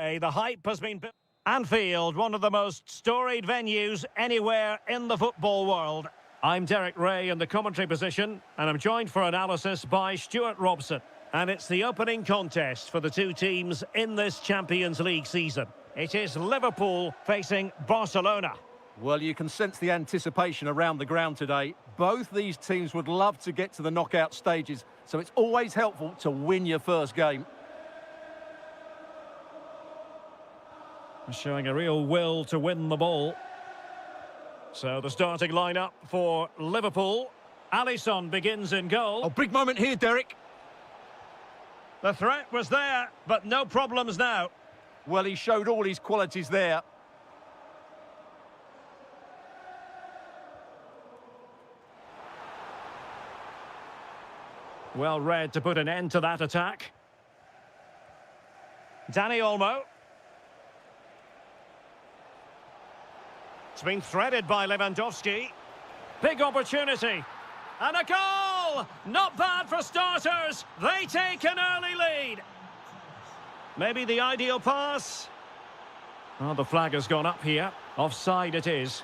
The hype has been built. Anfield, one of the most storied venues anywhere in the football world. I'm Derek Ray in the commentary position, and I'm joined for analysis by Stuart Robson. And it's the opening contest for the two teams in this Champions League season. It is Liverpool facing Barcelona. Well, you can sense the anticipation around the ground today. Both these teams would love to get to the knockout stages, so it's always helpful to win your first game. Showing a real will to win the ball. So the starting lineup for Liverpool. Alisson begins in goal. Oh, big moment here, Derek. The threat was there, but no problems now. Well, he showed all his qualities there. Well read to put an end to that attack. Dani Olmo. It's been threaded by Lewandowski. Big opportunity. And a goal! Not bad for starters. They take an early lead. Maybe the ideal pass. Oh, the flag has gone up here. Offside it is.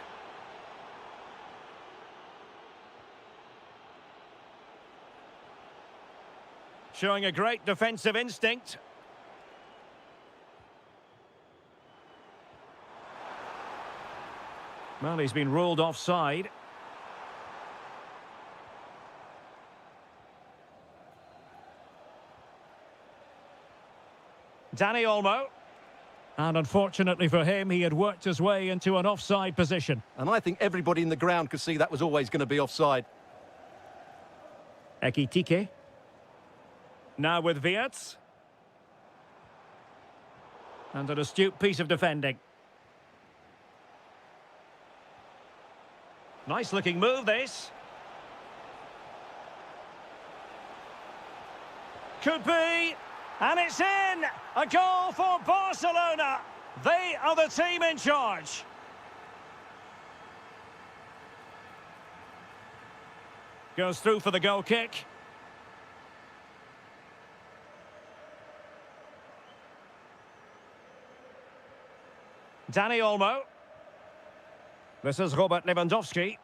Showing a great defensive instinct. Well, he's been ruled offside. Dani Olmo. And unfortunately for him, he had worked his way into an offside position. And I think everybody in the ground could see that was always going to be offside. Ekitike. Now with Wirtz. And an astute piece of defending. Nice looking move, this. Could be. And it's in! A goal for Barcelona. They are the team in charge. Goes through for the goal kick. Dani Olmo. This is Robert Lewandowski.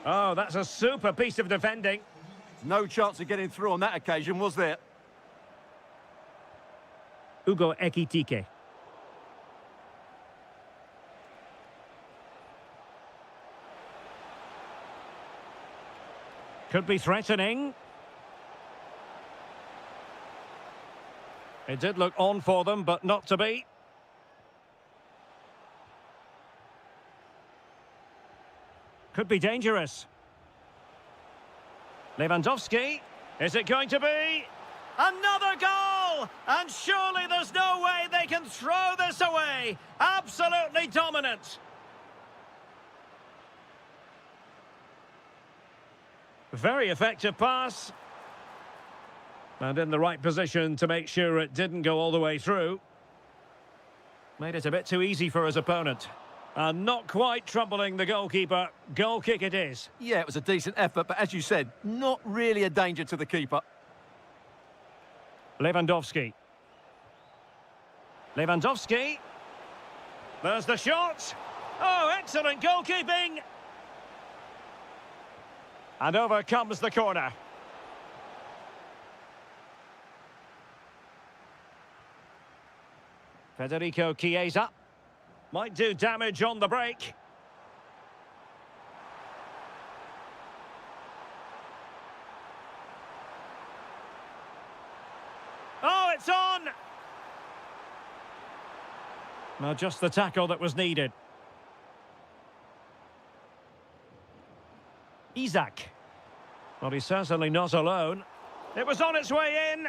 Oh, that's a super piece of defending. No chance of getting through on that occasion, was there? Ugo Ekitike. Could be threatening. It did look on for them, but not to be. Could be dangerous. Lewandowski. Is it going to be? Another goal! And surely there's no way they can throw this away. Absolutely dominant. Very effective pass. And in the right position to make sure it didn't go all the way through. Made it a bit too easy for his opponent. And not quite troubling the goalkeeper. Goal kick it is. Yeah, it was a decent effort, but as you said, not really a danger to the keeper. Lewandowski. Lewandowski. There's the shot. Oh, excellent goalkeeping. And over comes the corner. Federico Chiesa. Might do damage on the break. Oh, it's on! Now just the tackle that was needed. Isak. Well, he's certainly not alone. It was on its way in.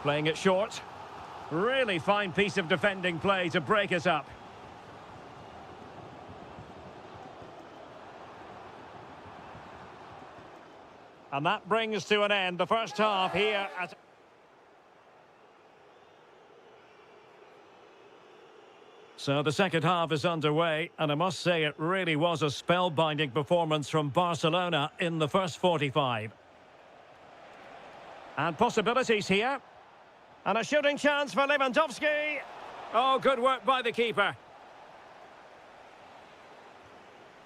Playing it short. Really fine piece of defending play to break it up. And that brings to an end the first half here at... So the second half is underway, and I must say it really was a spellbinding performance from Barcelona in the first 45. And possibilities here. And a shooting chance for Lewandowski. Oh, good work by the keeper.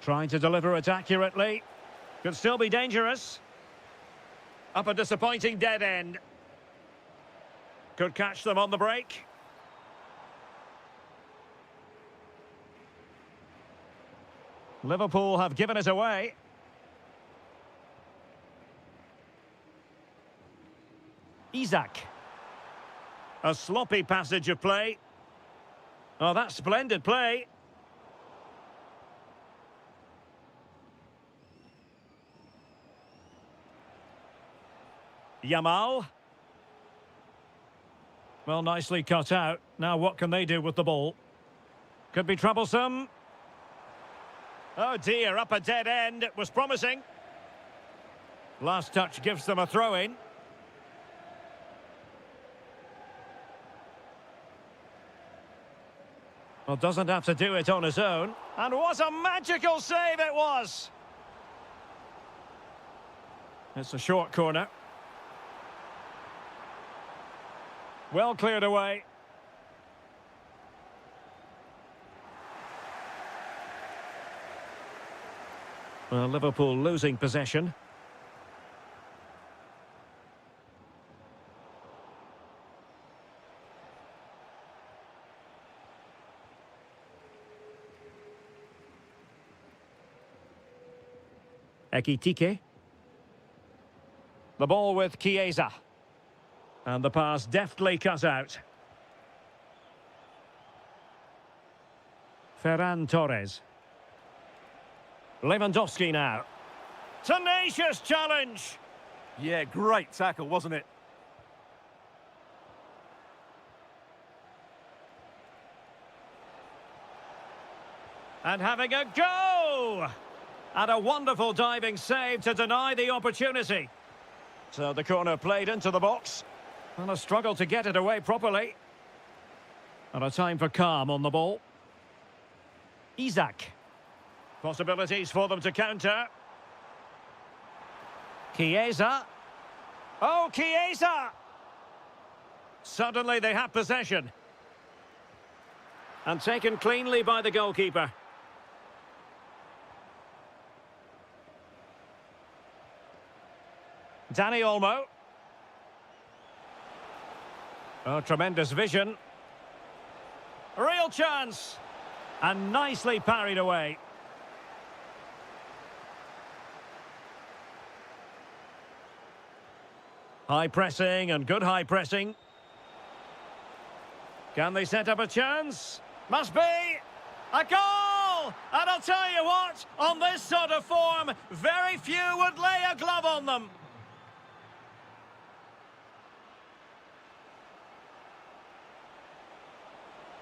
Trying to deliver it accurately. Could still be dangerous. Up a disappointing dead end. Could catch them on the break. Liverpool have given it away. Isak. A sloppy passage of play. Oh, that's splendid play. Yamal. Well, nicely cut out. Now what can they do with the ball? Could be troublesome. Oh dear, up a dead end. It was promising. Last touch gives them a throw-in. Well, doesn't have to do it on his own. And what a magical save it was! It's a short corner. Well cleared away. Well, Liverpool losing possession. Ekitike. The ball with Chiesa. And the pass deftly cut out. Ferran Torres. Lewandowski now. Tenacious challenge! Yeah, great tackle, wasn't it? And having a go! And a wonderful diving save to deny the opportunity. So the corner played into the box. And a struggle to get it away properly. And a time for calm on the ball. Isak. Possibilities for them to counter. Chiesa. Oh, Chiesa! Suddenly they have possession. And taken cleanly by the goalkeeper. Dani Olmo. Oh, tremendous vision. Real chance. And nicely parried away. High pressing and good high pressing. Can they set up a chance? Must be! A goal! And I'll tell you what, on this sort of form, very few would lay a glove on them.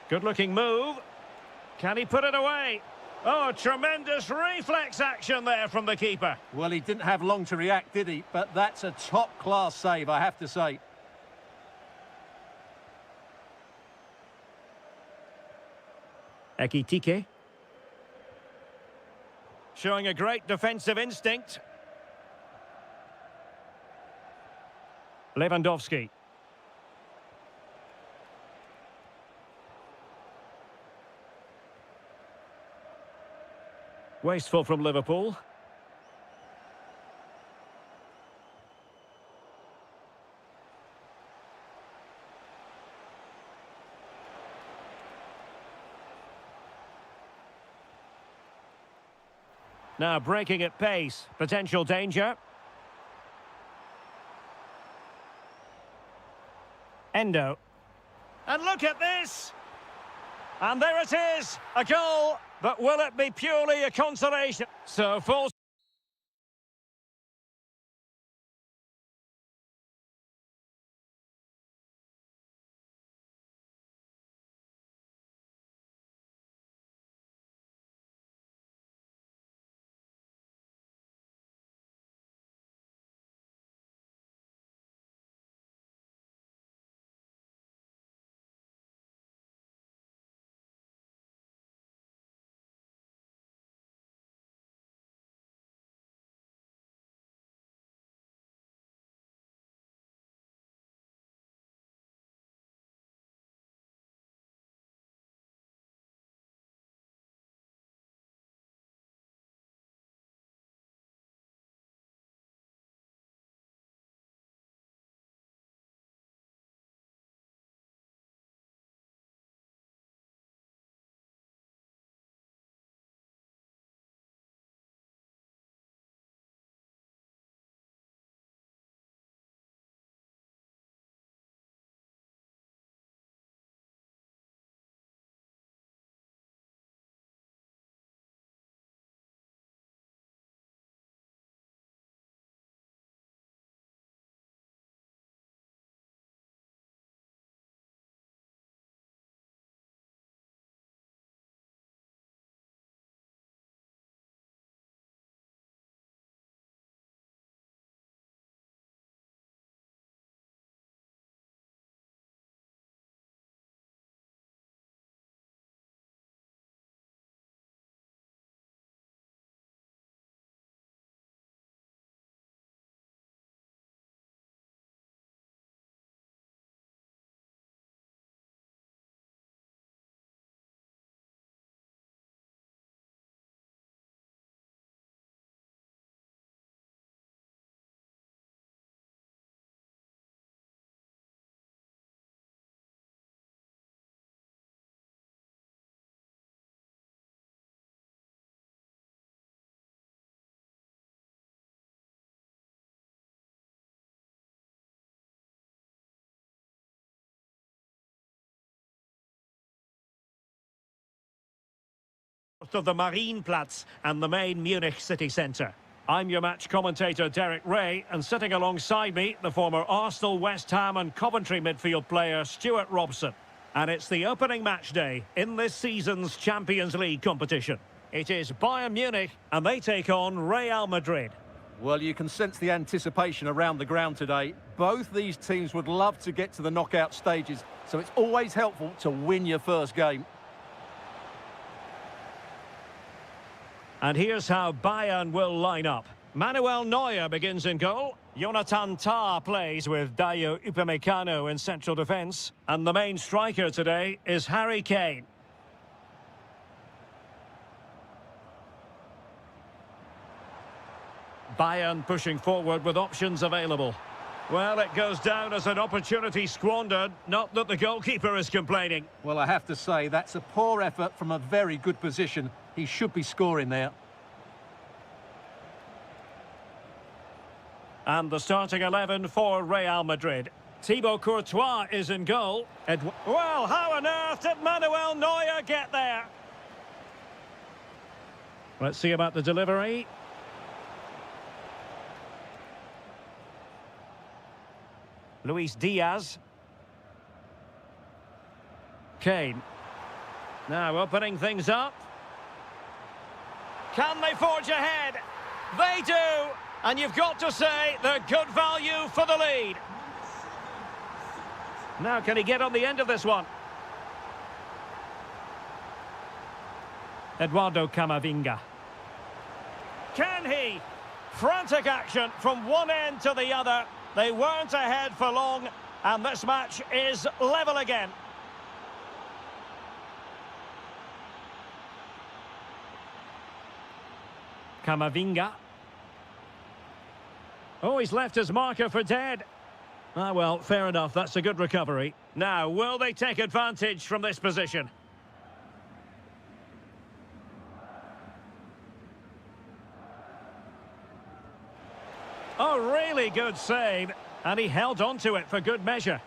Good-looking move. Can he put it away? Oh, tremendous reflex action there from the keeper. Well, he didn't have long to react, did he? But that's a top-class save, I have to say. Ekitike. Showing a great defensive instinct. Lewandowski. Wasteful from Liverpool. Now breaking at pace. Potential danger. Endo. And look at this! And there it is, a goal, but will it be purely a consolation? So full south of the Marienplatz and the main Munich city centre. I'm your match commentator, Derek Ray, and sitting alongside me, the former Arsenal, West Ham and Coventry midfield player, Stuart Robson. And it's the opening match day in this season's Champions League competition. It is Bayern Munich, and they take on Real Madrid. Well, you can sense the anticipation around the ground today. Both these teams would love to get to the knockout stages, so it's always helpful to win your first game. And here's how Bayern will line up. Manuel Neuer begins in goal. Jonathan Tah plays with Dayo Upamecano in central defence. And the main striker today is Harry Kane. Bayern pushing forward with options available. Well, it goes down as an opportunity squandered. Not that the goalkeeper is complaining. Well, I have to say, that's a poor effort from a very good position. He should be scoring there. And the starting 11 for Real Madrid. Thibaut Courtois is in goal. Well, how on earth did Manuel Neuer get there? Let's see about the delivery. Luis Diaz. Kane. Now opening things up. Can they forge ahead? They do! And you've got to say, they're good value for the lead. Now, can he get on the end of this one? Eduardo Camavinga. Can he? Frantic action from one end to the other. They weren't ahead for long, and this match is level again. Camavinga. Oh, he's left his marker for dead. Ah, well, fair enough. That's a good recovery. Now, will they take advantage from this position? Oh, really good save. And he held on to it for good measure.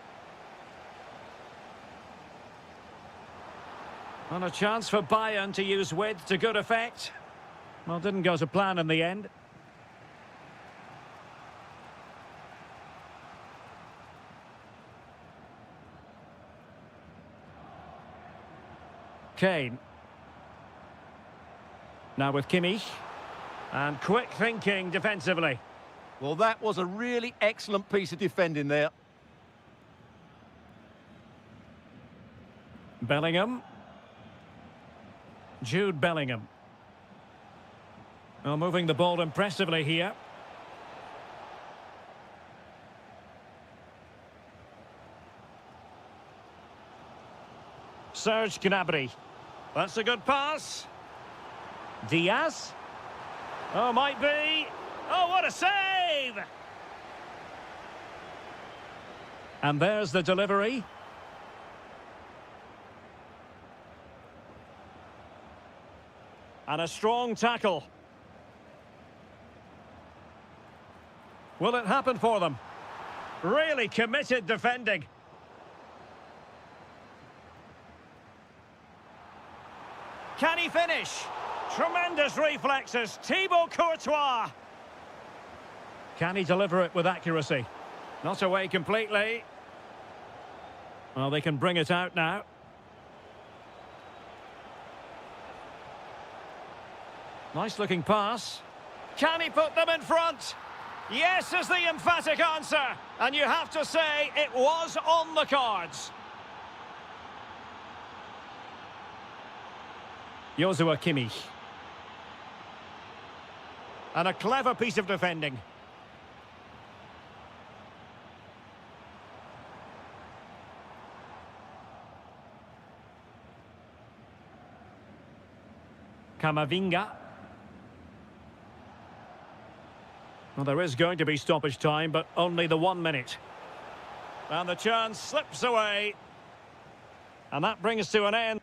And a chance for Bayern to use width to good effect. Well, didn't go to plan in the end. Kane. Now with Kimmich. And quick thinking defensively. Well, that was a really excellent piece of defending there. Bellingham. Jude Bellingham. Well, moving the ball impressively here. Serge Gnabry. That's a good pass. Diaz. Oh, might be. Oh, what a save! And there's the delivery. And a strong tackle. Will it happen for them? Really committed defending. Can he finish? Tremendous reflexes. Thibaut Courtois. Can he deliver it with accuracy? Not away completely. Well, they can bring it out now. Nice looking pass. Can he put them in front? Yes is the emphatic answer. And you have to say it was on the cards. Joshua Kimmich. And a clever piece of defending. Camavinga. Well, there is going to be stoppage time, but only the 1 minute. And the chance slips away. And that brings to an end.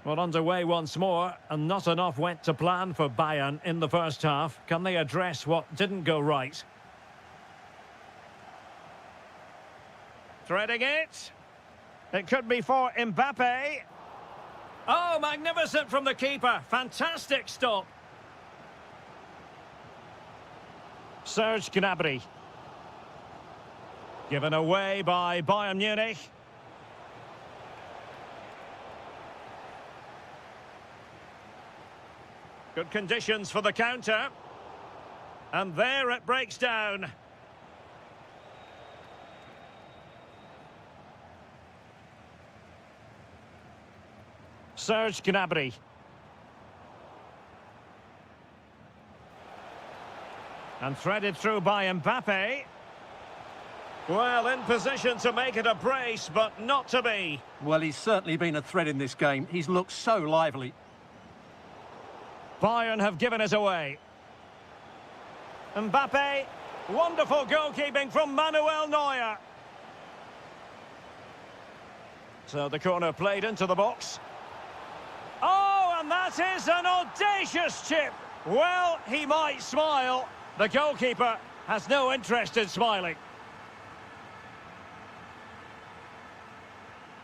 Well, underway once more, and not enough went to plan for Bayern in the first half. Can they address what didn't go right? Threading it. It could be for Mbappe. Oh, magnificent from the keeper. Fantastic stop. Serge Gnabry. Given away by Bayern Munich. Good conditions for the counter. And there it breaks down. Serge Gnabry. And threaded through by Mbappe. Well, in position to make it a brace, but not to be. Well, he's certainly been a threat in this game. He's looked so lively. Bayern have given it away. Mbappe. Wonderful goalkeeping from Manuel Neuer. So the corner played into the box. Oh, and that is an audacious chip. Well, he might smile. The goalkeeper has no interest in smiling.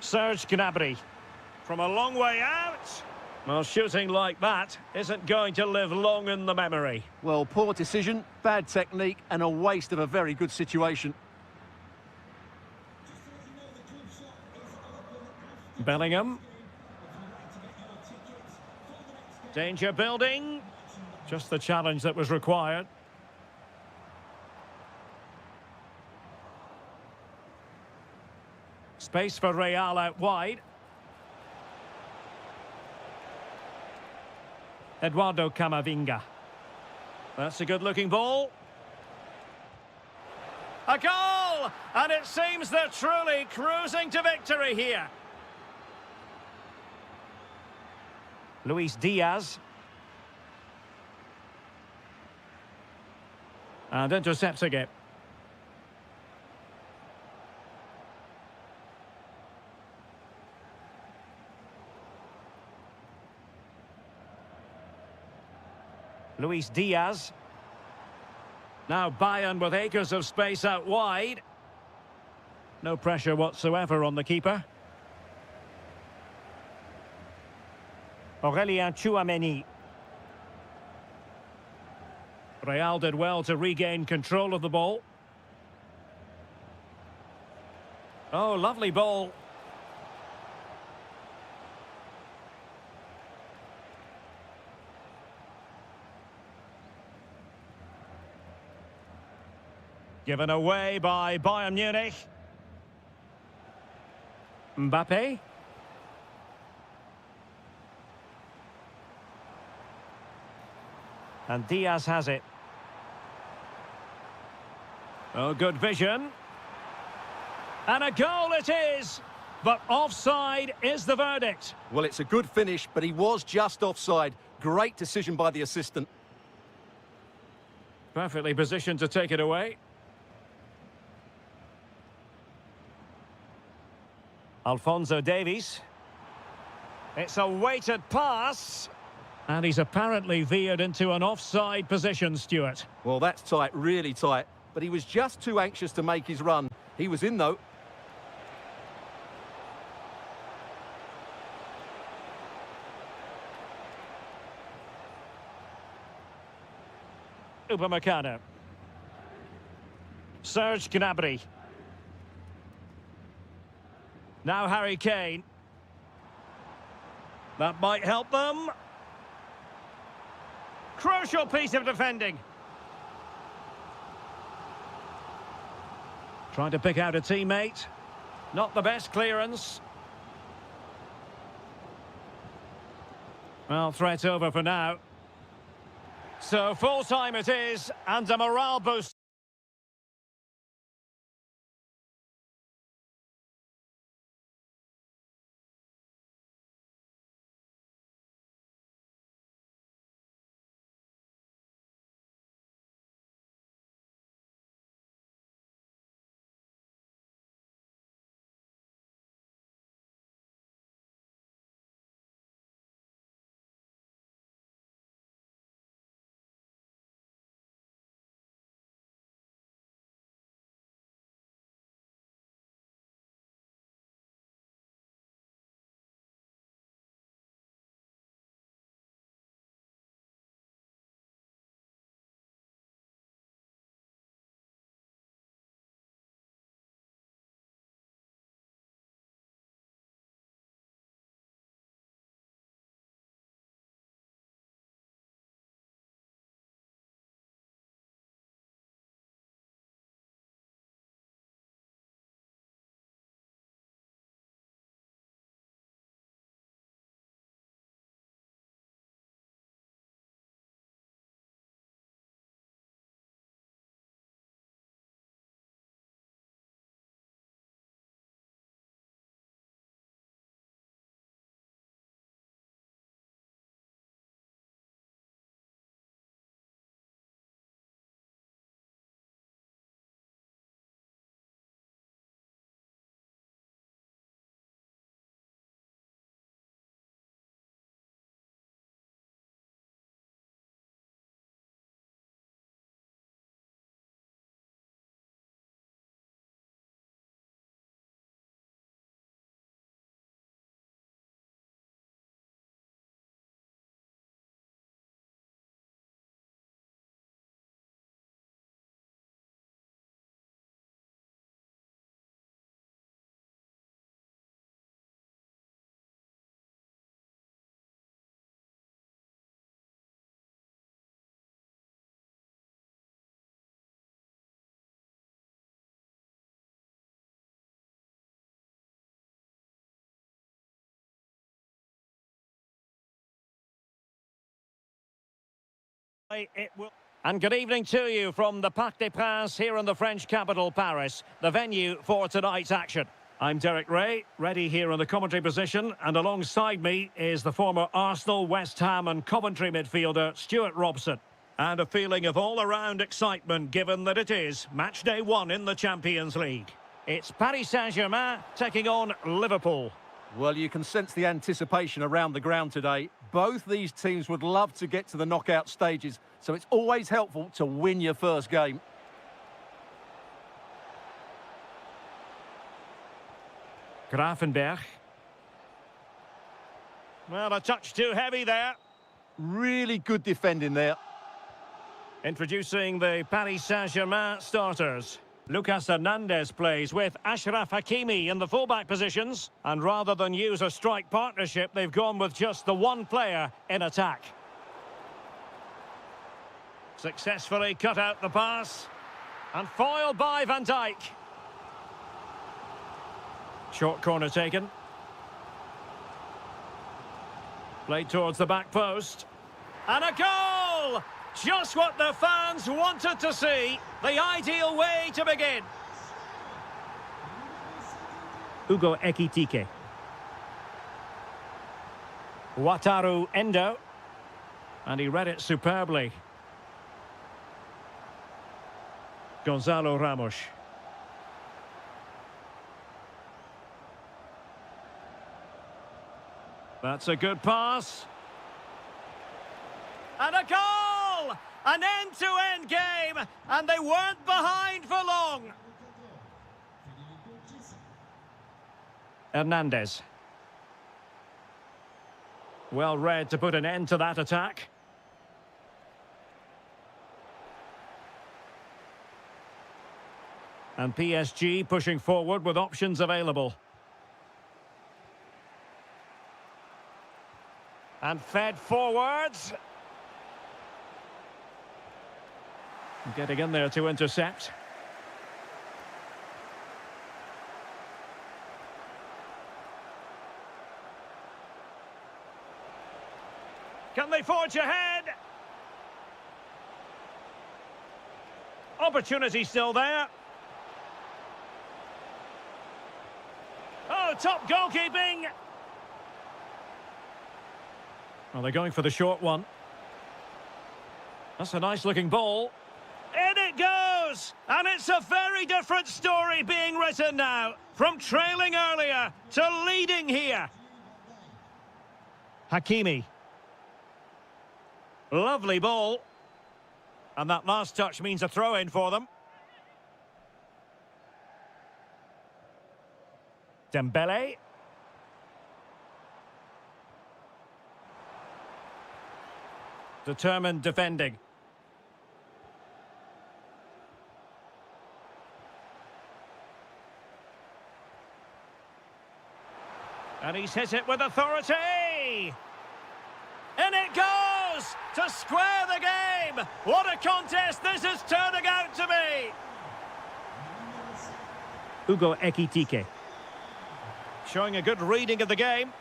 Serge Gnabry. From a long way out. Well, shooting like that isn't going to live long in the memory. Well, poor decision, bad technique, and a waste of a very good situation. Bellingham. Danger building. Just the challenge that was required. Space for Real out wide. Eduardo Camavinga. That's a good-looking ball. A goal! And it seems they're truly cruising to victory here. Luis Diaz. And intercepting it. Luis Diaz. Now Bayern with acres of space out wide. No pressure whatsoever on the keeper. Aurélien Tchouaméni. Real did well to regain control of the ball. Oh, lovely ball. Given away by Bayern Munich. Mbappe. And Diaz has it. Oh, good vision. And a goal it is. But offside is the verdict. Well, it's a good finish, but he was just offside. Great decision by the assistant. Perfectly positioned to take it away. Alphonso Davies. It's a weighted pass. And he's apparently veered into an offside position, Stuart. Well, that's tight, really tight. But he was just too anxious to make his run. He was in, though. Upamecano. Serge Gnabry. Now Harry Kane. That might help them. Crucial piece of defending. Trying to pick out a teammate. Not the best clearance. Well, threat over for now. So full time it is, and a morale boost. It will. And good evening to you from the Parc des Princes here in the French capital, Paris, the venue for tonight's action. I'm Derek Ray, ready here in the commentary position, and alongside me is the former Arsenal, West Ham and Coventry midfielder, Stuart Robson. And a feeling of all-around excitement given that it is match day one in the Champions League. It's Paris Saint-Germain taking on Liverpool. Well, you can sense the anticipation around the ground today. Both these teams would love to get to the knockout stages, so it's always helpful to win your first game. Grafenberg. Well, a touch too heavy there. Really good defending there. Introducing the Paris Saint-Germain starters. Lucas Hernandez plays with Achraf Hakimi in the fullback positions. And rather than use a strike partnership, they've gone with just the one player in attack. Successfully cut out the pass. And foiled by Van Dijk. Short corner taken. Played towards the back post. And a goal! Just what the fans wanted to see. The ideal way to begin. Ugo Ekitike. Wataru Endo. And he read it superbly. Gonzalo Ramos. That's a good pass. And a goal! An end-to-end game, and they weren't behind for long. Hernandez. Well read to put an end to that attack. And PSG pushing forward with options available. And fed forwards. Getting in there to intercept. Can they forge ahead? Opportunity still there. Oh, top goalkeeping. Well, they're going for the short one. That's a nice-looking ball. In it goes! And it's a very different story being written now. From trailing earlier to leading here. Hakimi. Lovely ball. And that last touch means a throw-in for them. Dembele. Determined defending. And he's hit it with authority! In it goes! To square the game! What a contest this is turning out to be! Ugo Ekitike. Showing a good reading of the game.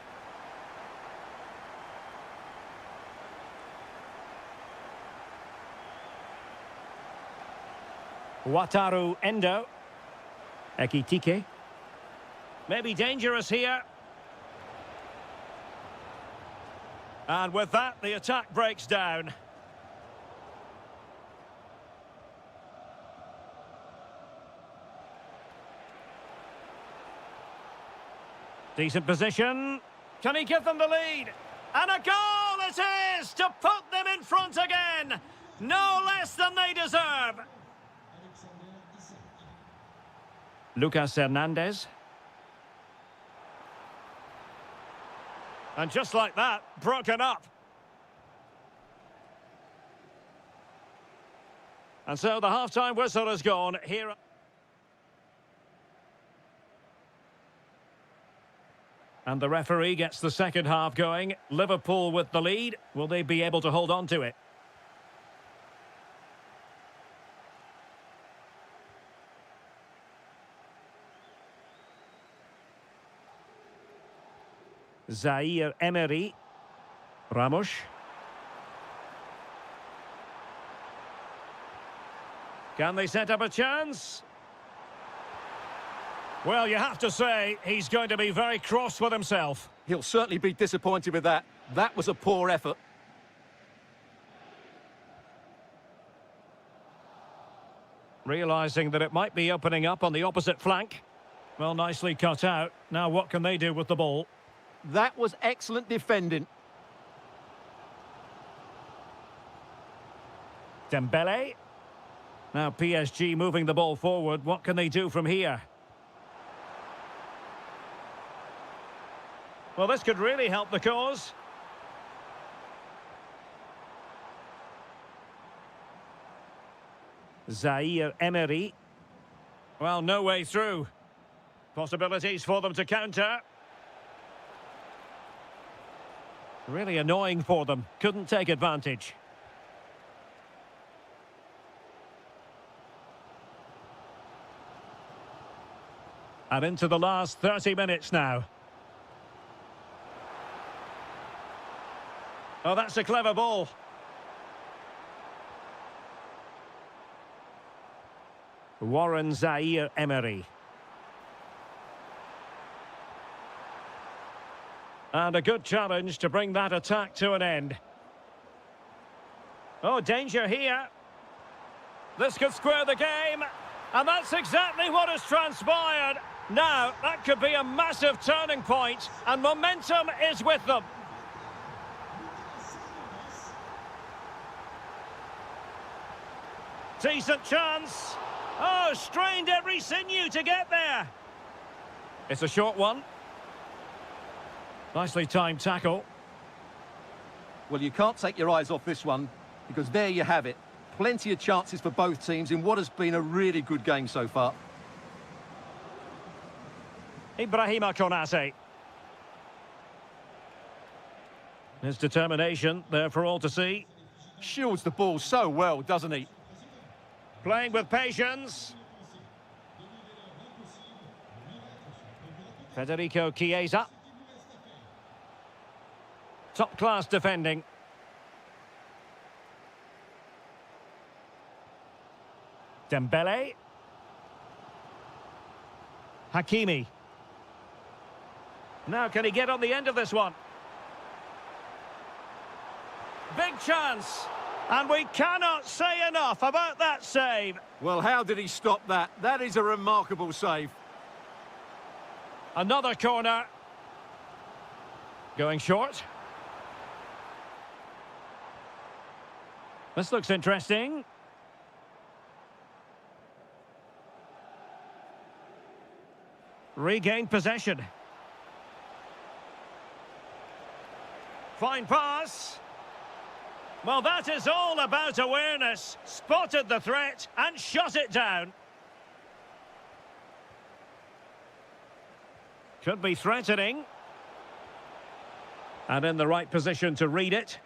Wataru Endo. Ekitike. Maybe dangerous here. And with that, the attack breaks down. Decent position. Can he give them the lead? And a goal it is to put them in front again. No less than they deserve. Lucas Hernandez. And just like that, broken up. And so the half-time whistle has gone. Here. And the referee gets the second half going. Liverpool with the lead. Will they be able to hold on to it? Zaire Emery. Ramos. Can they set up a chance? Well, you have to say, he's going to be very cross with himself. He'll certainly be disappointed with that. That was a poor effort. Realising that it might be opening up on the opposite flank. Well, nicely cut out. Now what can they do with the ball? That was excellent defending. Dembele. Now PSG moving the ball forward. What can they do from here? Well, this could really help the cause. Zaire Emery. Well, no way through. Possibilities for them to counter. Really annoying for them. Couldn't take advantage. And into the last 30 minutes now. Oh, that's a clever ball. Warren Zaire Emery. And a good challenge to bring that attack to an end. Oh, danger here. This could square the game. And that's exactly what has transpired. Now, that could be a massive turning point, and momentum is with them. Decent chance. Oh, strained every sinew to get there. It's a short one. Nicely timed tackle. Well, you can't take your eyes off this one, because there you have it. Plenty of chances for both teams in what has been a really good game so far. Ibrahima Konate. His determination there for all to see. Shields the ball so well, doesn't he? Playing with patience. Federico Chiesa. Top-class defending. Dembele. Hakimi. Now can he get on the end of this one? Big chance. And we cannot say enough about that save. Well, how did he stop that? That is a remarkable save. Another corner. Going short. This looks interesting. Regained possession. Fine pass. Well, that is all about awareness. Spotted the threat and shot it down. Could be threatening. And in the right position to read it.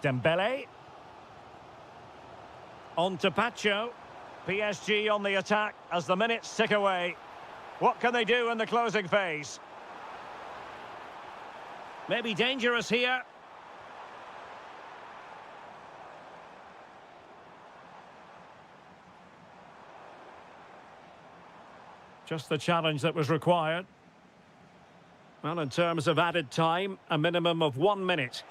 Dembele. On to Pacho. PSG on the attack as the minutes tick away. What can they do in the closing phase? Maybe dangerous here. Just the challenge that was required. Well, in terms of added time, a minimum of 1 minute.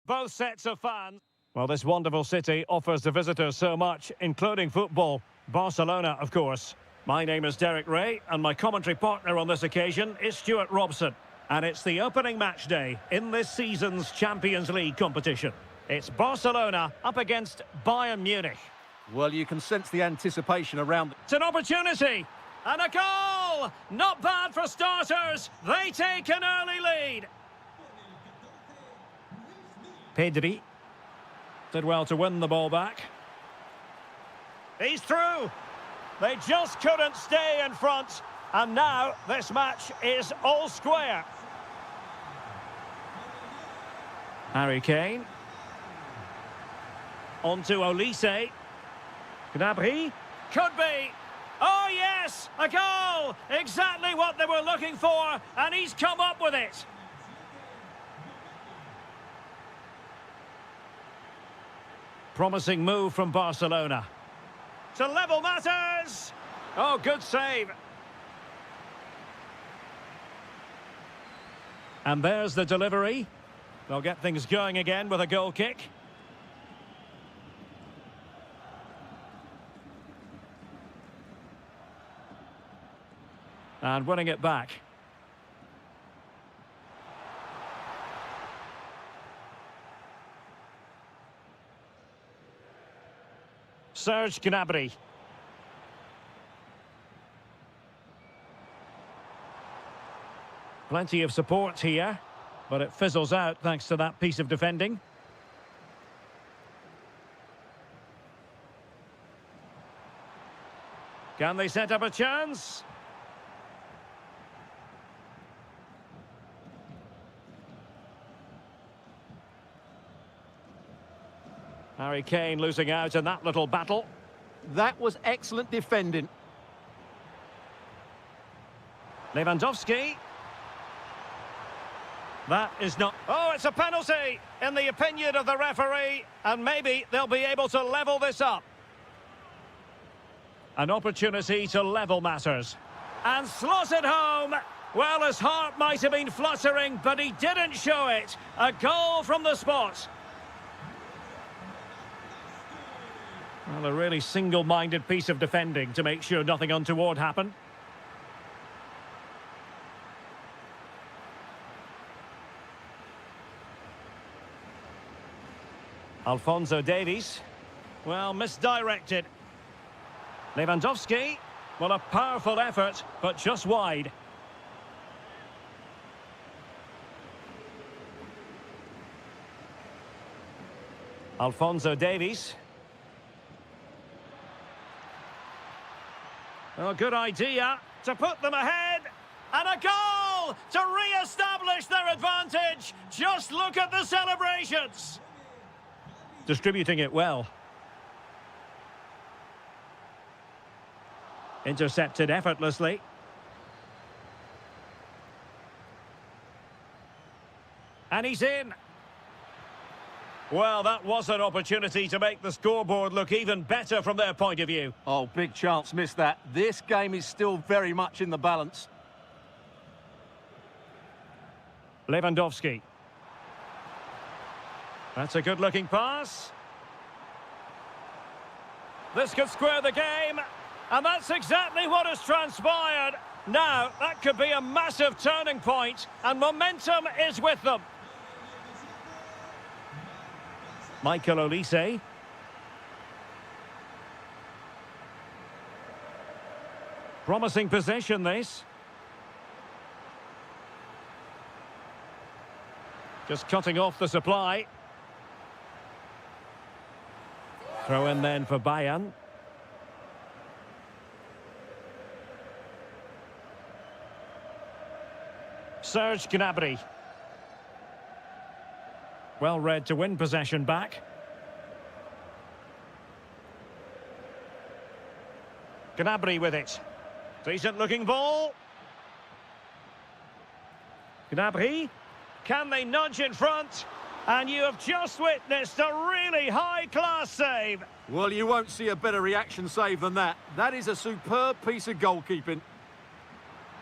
Both sets of fans. Well, this wonderful city offers the visitors so much, including football. Barcelona, of course. My name is Derek Ray, and my commentary partner on this occasion is Stuart Robson. And it's the opening match day in this season's Champions League competition. It's Barcelona up against Bayern Munich. Well, you can sense the anticipation around. It's an opportunity. And a goal! Not bad for starters. They take an early lead. Pedri did well to win the ball back. He's through. They just couldn't stay in front. And now this match is all square. Harry Kane. On to Olise. Gnabry. Could be. Oh, yes! A goal! Exactly what they were looking for, and he's come up with it. Promising move from Barcelona. To level matters! Oh, good save. And there's the delivery. They'll get things going again with a goal kick. And winning it back. Serge Gnabry. Plenty of support here, but it fizzles out thanks to that piece of defending. Can they set up a chance? Harry Kane losing out in that little battle. That was excellent defending. Lewandowski. That is not... Oh, it's a penalty, in the opinion of the referee, and maybe they'll be able to level this up. An opportunity to level matters. And slots it home. Well, his heart might have been fluttering, but he didn't show it. A goal from the spot. Well, a really single-minded piece of defending to make sure nothing untoward happened. Alphonso Davies. Well, misdirected. Lewandowski. Well, a powerful effort, but just wide. Alphonso Davies. Oh, good idea to put them ahead. And a goal to re-establish their advantage. Just look at the celebrations. Distributing it well. Intercepted effortlessly. And he's in. Well, that was an opportunity to make the scoreboard look even better from their point of view. Oh, big chance missed that. This game is still very much in the balance. Lewandowski. That's a good-looking pass. This could square the game, and that's exactly what has transpired. Now, that could be a massive turning point, and momentum is with them. Michael Olise. Promising possession, this. Just cutting off the supply. Throw in then for Bayern. Serge Gnabry. Well read to win possession back. Gnabry with it. Decent looking ball. Gnabry. Can they nudge in front? And you have just witnessed a really high-class save. Well, you won't see a better reaction save than that. That is a superb piece of goalkeeping.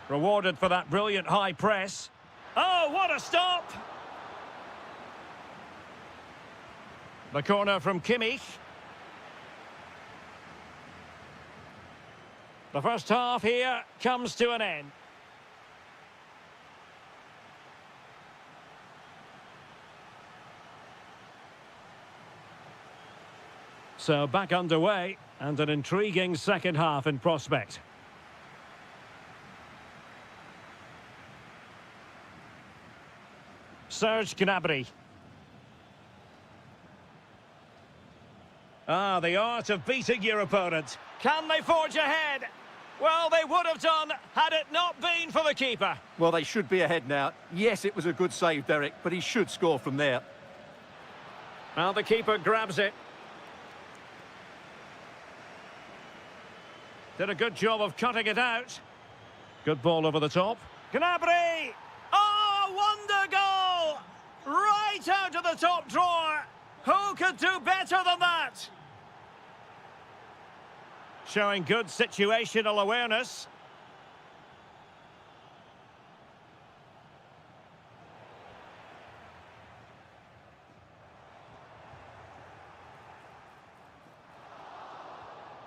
Rewarded for that brilliant high press. Oh, what a stop! The corner from Kimmich. The first half here comes to an end. So back underway, and an intriguing second half in prospect. Serge Gnabry. Ah, the art of beating your opponent. Can they forge ahead? Well, they would have done had it not been for the keeper. Well, they should be ahead now. Yes, it was a good save, Derek, but he should score from there. Well, the keeper grabs it. Did a good job of cutting it out. Good ball over the top. Gnabry! Oh, a wonder goal! Right out of the top drawer. Who could do better than that? Showing good situational awareness.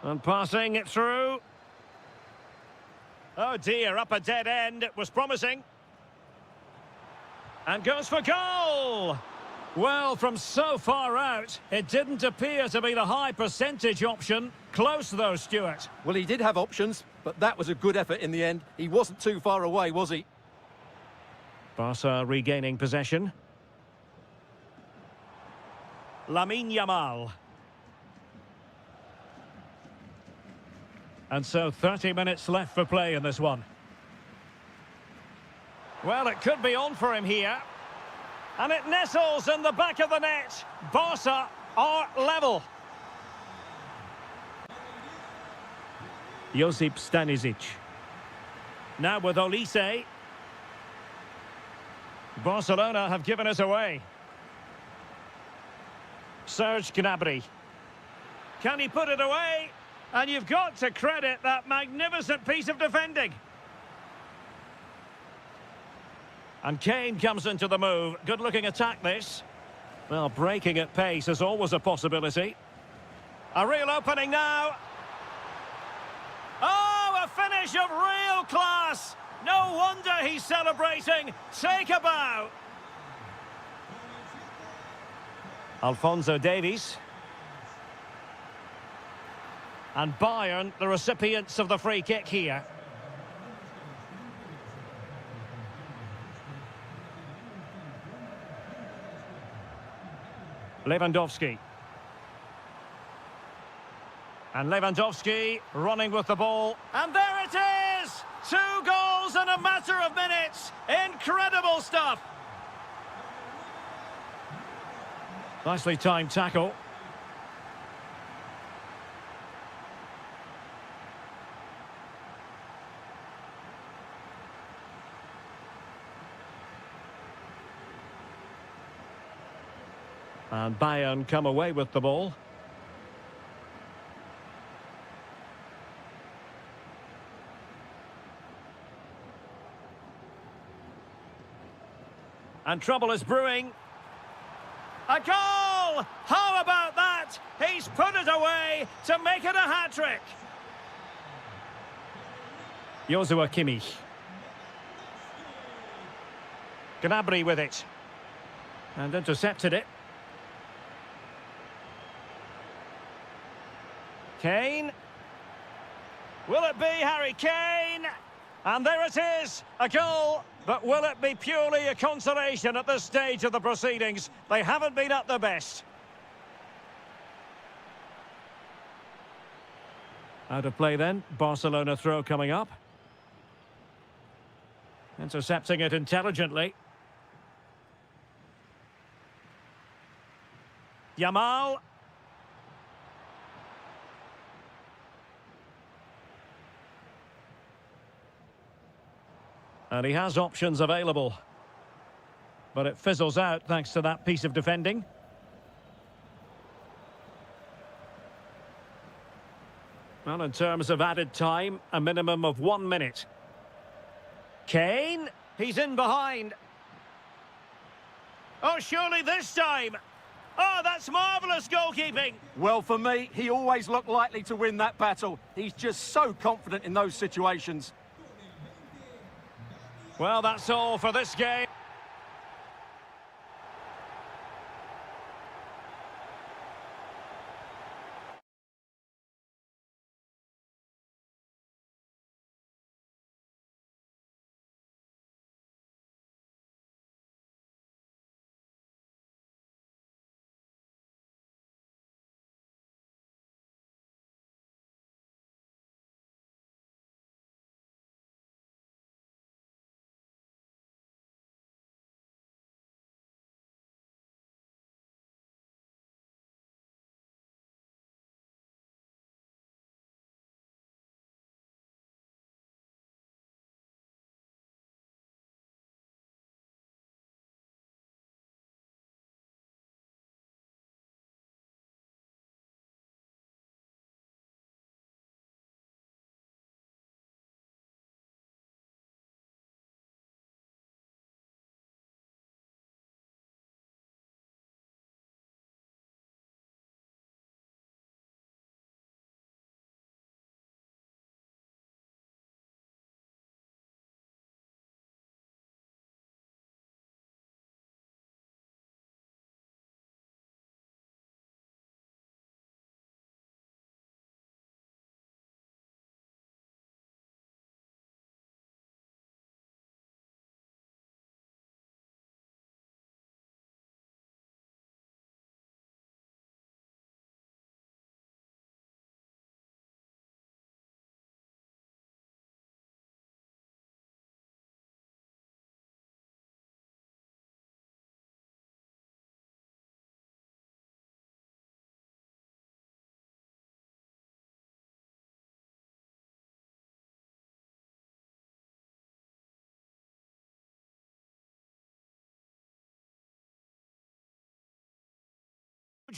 And passing it through. Oh dear, up a dead end. It was promising. And goes for goal! Well, from so far out, it didn't appear to be the high percentage option. Close though, Stuart. Well, he did have options, but that was a good effort in the end. He wasn't too far away, was he? Barca regaining possession. Lamine Yamal. And so 30 minutes left for play in this one. Well, it could be on for him here. And it nestles in the back of the net. Barca are level. Josip Stanisic. Now with Olise. Barcelona have given us away. Serge Gnabry. Can he put it away? And you've got to credit that magnificent piece of defending. And Kane comes into the move. Good-looking attack, this. Well, breaking at pace is always a possibility. A real opening now. Oh, a finish of real class. No wonder he's celebrating. Take a bow. Alphonso Davies. And Bayern, the recipients of the free kick here. Lewandowski. And Lewandowski running with the ball. And there it is! 2 goals in a matter of minutes. Incredible stuff. Nicely timed tackle. And Bayern come away with the ball. And trouble is brewing. A goal! How about that? He's put it away to make it a hat-trick. Joshua Kimmich. Gnabry with it. And intercepted it. Kane. Will it be Harry Kane? And there it is, a goal. But will it be purely a consolation at this stage of the proceedings? They haven't been at their best. Out of play then, Barcelona throw coming up. Intercepting it intelligently. Yamal. And he has options available. But it fizzles out thanks to that piece of defending. Well, in terms of added time, a minimum of 1 minute. Kane, he's in behind. Oh, surely this time. Oh, that's marvellous goalkeeping. Well, for me, he always looked likely to win that battle. He's just so confident in those situations. Well, that's all for this game.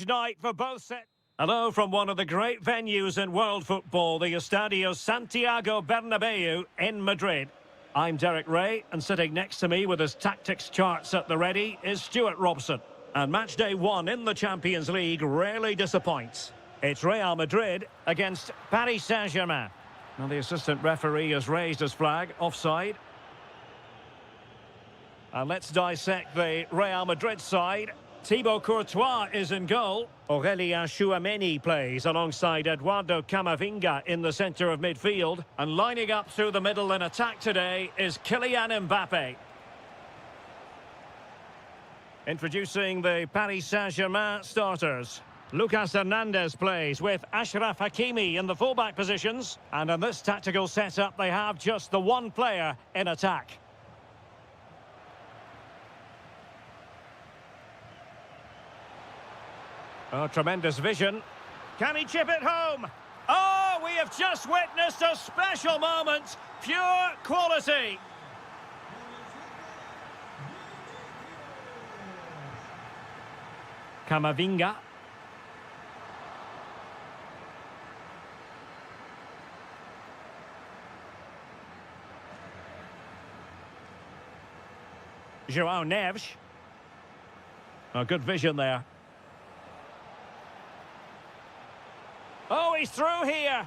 Night for both sets. Hello from one of the great venues in world football, the Estadio Santiago Bernabeu in Madrid. I'm Derek Ray, and sitting next to me with his tactics charts at the ready is Stuart Robson. And match day one in the Champions League rarely disappoints. It's Real Madrid against Paris Saint-Germain. Now the assistant referee has raised his flag, offside. And let's dissect the Real Madrid side. Thibaut Courtois is in goal. Aurélien Tchouameni plays alongside Eduardo Camavinga in the centre of midfield. And lining up through the middle in attack today is Kylian Mbappe. Introducing the Paris Saint-Germain starters. Lucas Hernandez plays with Achraf Hakimi in the fullback positions. And in this tactical setup, they have just the one player in attack. Oh, tremendous vision. Can he chip it home? Oh, we have just witnessed a special moment. Pure quality. Camavinga. João Neves. Oh, good vision there. Oh, he's through here.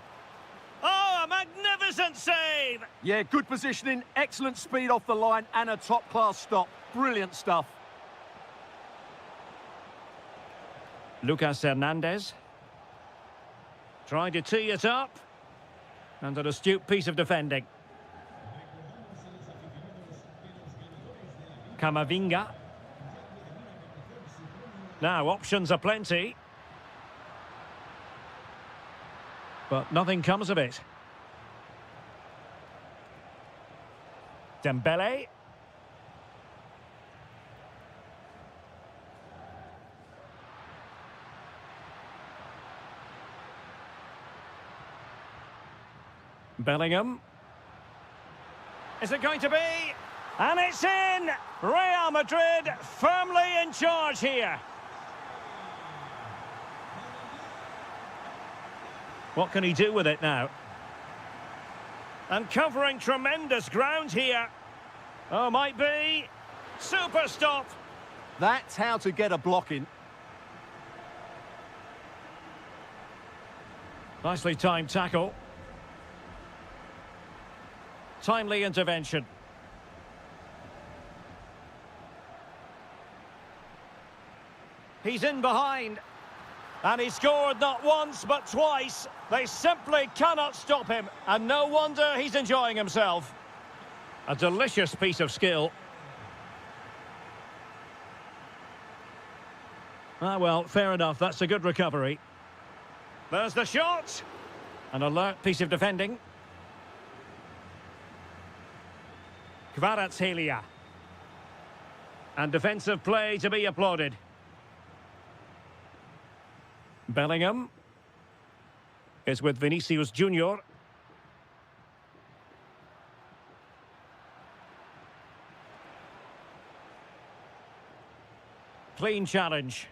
Oh, a magnificent save. Yeah, good positioning, excellent speed off the line, and a top-class stop. Brilliant stuff. Lucas Hernandez. Trying to tee it up. And an astute piece of defending. Camavinga. Now, options are plenty. But nothing comes of it. Dembele. Bellingham. Is it going to be? And it's in! Real Madrid firmly in charge here. What can he do with it now? And covering tremendous ground here. Oh, might be. Super stop. That's how to get a block in. Nicely timed tackle. Timely intervention. He's in behind. And he scored not once, but twice. They simply cannot stop him. And no wonder he's enjoying himself. A delicious piece of skill. Ah, well, fair enough. That's a good recovery. There's the shot. An alert piece of defending. Kvaratskhelia. And defensive play to be applauded. Bellingham is with Vinicius Junior. Clean challenge.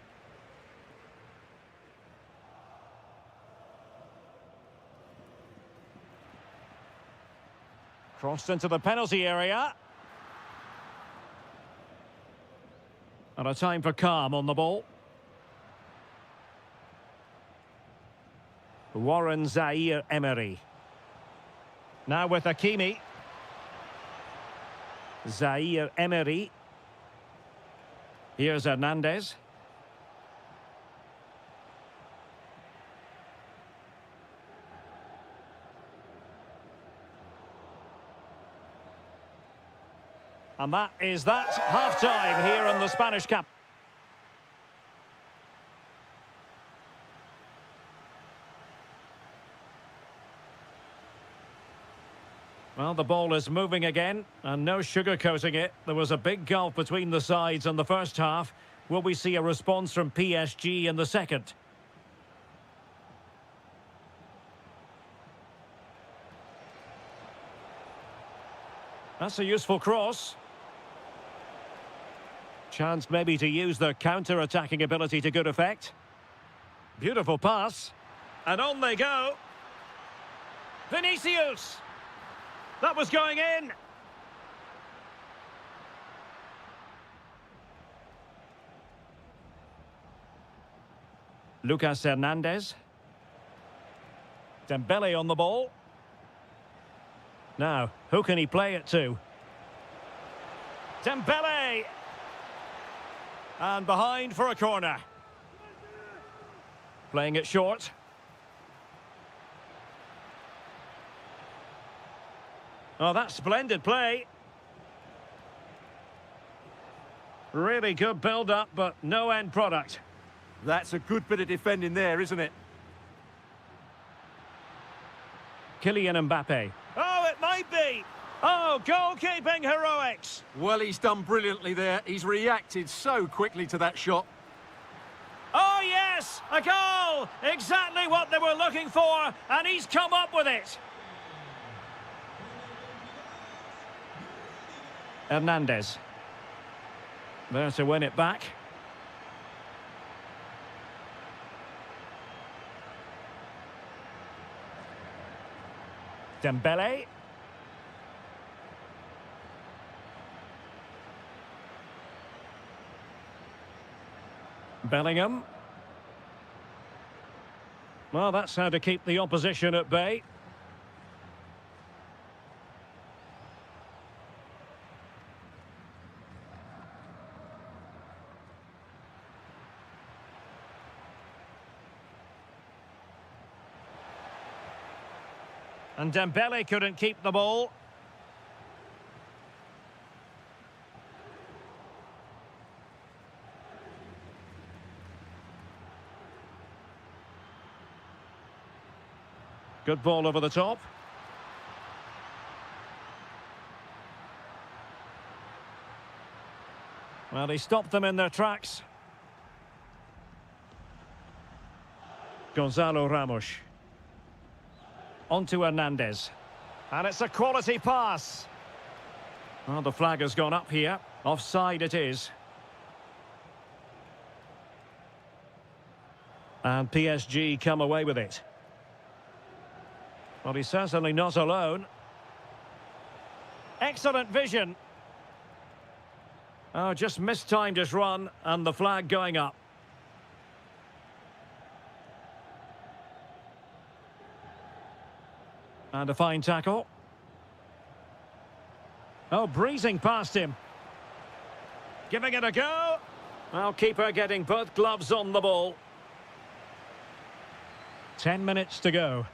Crossed into the penalty area. And a time for calm on the ball. Warren Zaire-Emery. Now with Hakimi. Zaire-Emery. Here's Hernandez. And that is that. Half-time here in the Spanish Cup. Well, the ball is moving again, and no sugarcoating it. There was a big gulf between the sides in the first half. Will we see a response from PSG in the second? That's a useful cross. Chance maybe to use their counter-attacking ability to good effect. Beautiful pass. And on they go. Vinicius! That was going in. Lucas Hernandez. Dembele on the ball. Now, who can he play it to? Dembele! And behind for a corner. Playing it short. Oh, that's splendid play. Really good build-up, but no end product. That's a good bit of defending there, isn't it? Kylian Mbappe. Oh, it might be. Oh, goalkeeping heroics. Well, he's done brilliantly there. He's reacted so quickly to that shot. Oh, yes, a goal. Exactly what they were looking for, and he's come up with it. Hernandez. There to win it back. Dembele. Bellingham. Well, that's how to keep the opposition at bay. And Dembele couldn't keep the ball. Good ball over the top. Well, he stopped them in their tracks. Gonzalo Ramos. On to Hernandez. And it's a quality pass. Well, the flag has gone up here. Offside it is. And PSG come away with it. Well, he's certainly not alone. Excellent vision. Oh, just mistimed his run, and the flag going up. And a fine tackle. Oh, breezing past him. Giving it a go. Well, keeper getting both gloves on the ball. 10 minutes to go.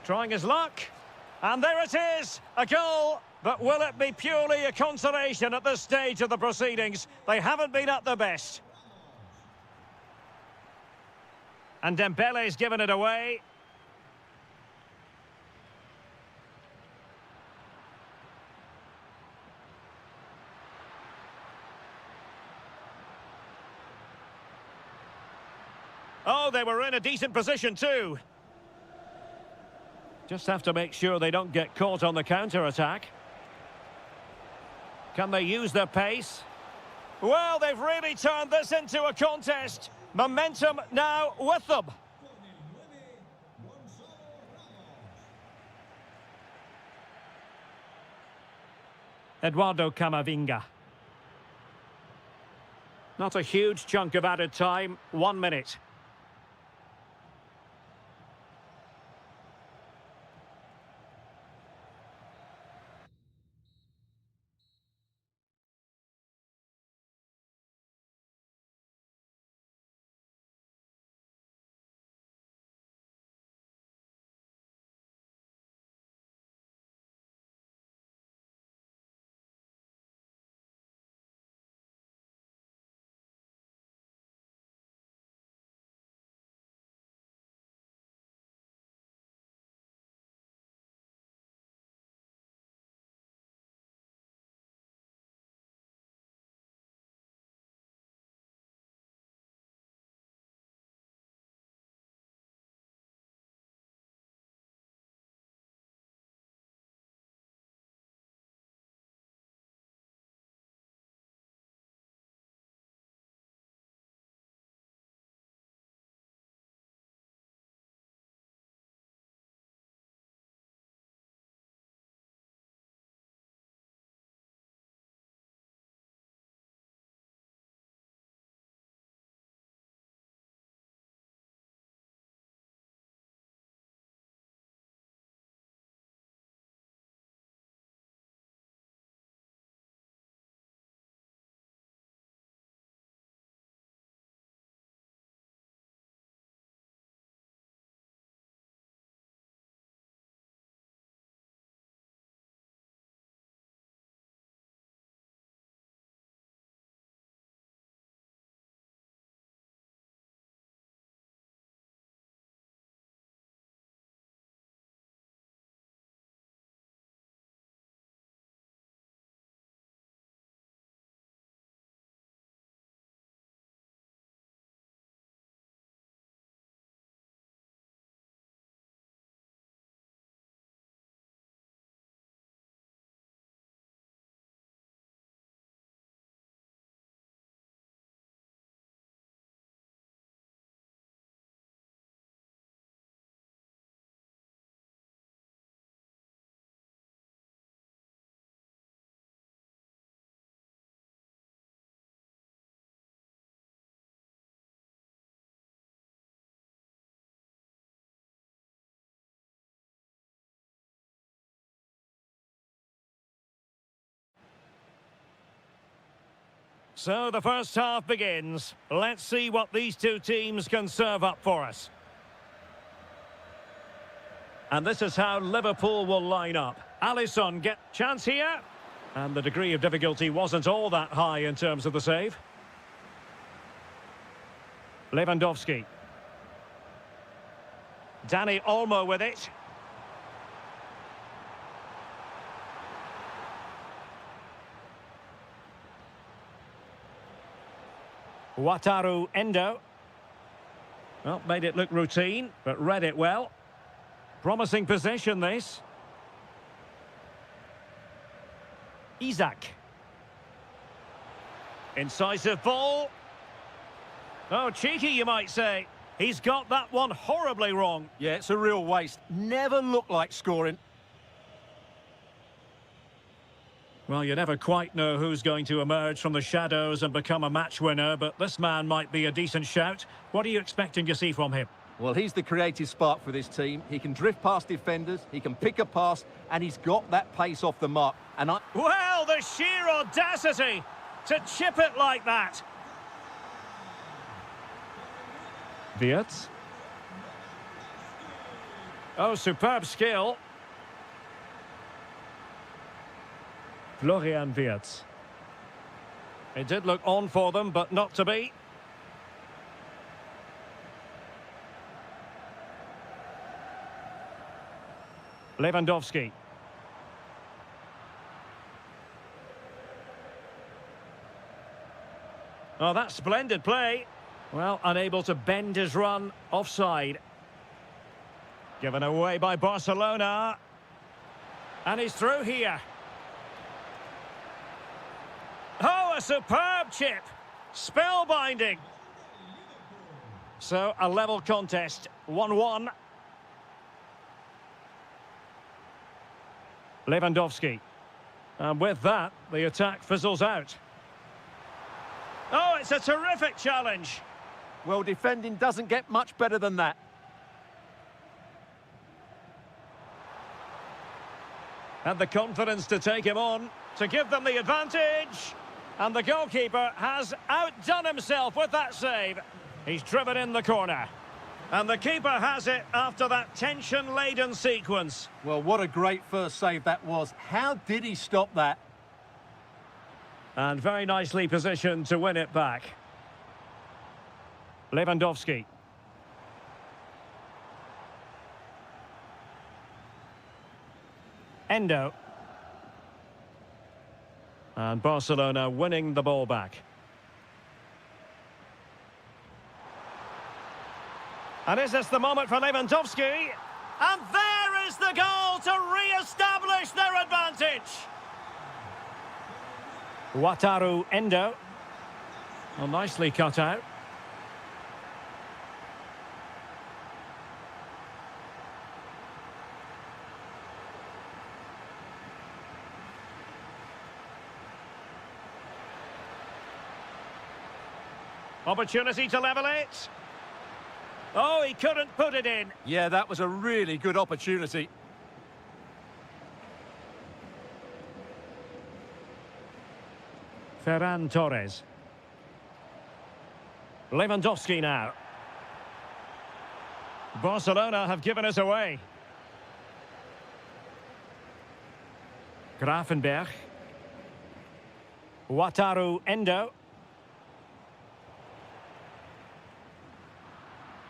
Trying his luck. And there it is, a goal. But will it be purely a consolation at this stage of the proceedings? They haven't been at their best. And Dembele's given it away. Oh, they were in a decent position too. Just have to make sure they don't get caught on the counter-attack. Can they use their pace? Well, they've really turned this into a contest. Momentum now with them. Eduardo Camavinga. Not a huge chunk of added time, 1 minute. So the first half begins. Let's see what these two teams can serve up for us. And this is how Liverpool will line up. Alisson get chance here. And the degree of difficulty wasn't all that high in terms of the save. Lewandowski. Dani Olmo with it. Wataru Endo. Well, made it look routine, but read it well. Promising possession, this. Isak. Incisive ball. Oh, cheeky, you might say. He's got that one horribly wrong. Yeah, it's a real waste. Never looked like scoring. Well, you never quite know who's going to emerge from the shadows and become a match winner, but this man might be a decent shout. What are you expecting to see from him? Well, he's the creative spark for this team. He can drift past defenders, he can pick a pass, and he's got that pace off the mark. Well, the sheer audacity to chip it like that. Wirtz. Oh, superb skill. Florian Wirtz. It did look on for them, but not to be. Lewandowski. Oh, that's splendid play. Well, unable to bend his run, offside. Given away by Barcelona. And he's through here. Oh, a superb chip. Spellbinding. So, a level contest. 1-1. Lewandowski. And with that, the attack fizzles out. Oh, it's a terrific challenge. Well, defending doesn't get much better than that. Had the confidence to take him on, to give them the advantage. And the goalkeeper has outdone himself with that save. He's driven in the corner. And the keeper has it after that tension-laden sequence. Well, what a great first save that was. How did he stop that? And very nicely positioned to win it back. Lewandowski. Endo. And Barcelona winning the ball back. And is this the moment for Lewandowski? And there is the goal to re-establish their advantage. Wataru Endo. Well, nicely cut out. Opportunity to level it. Oh, he couldn't put it in. Yeah, that was a really good opportunity. Ferran Torres. Lewandowski now. Barcelona have given us away. Grafenberg. Wataru Endo.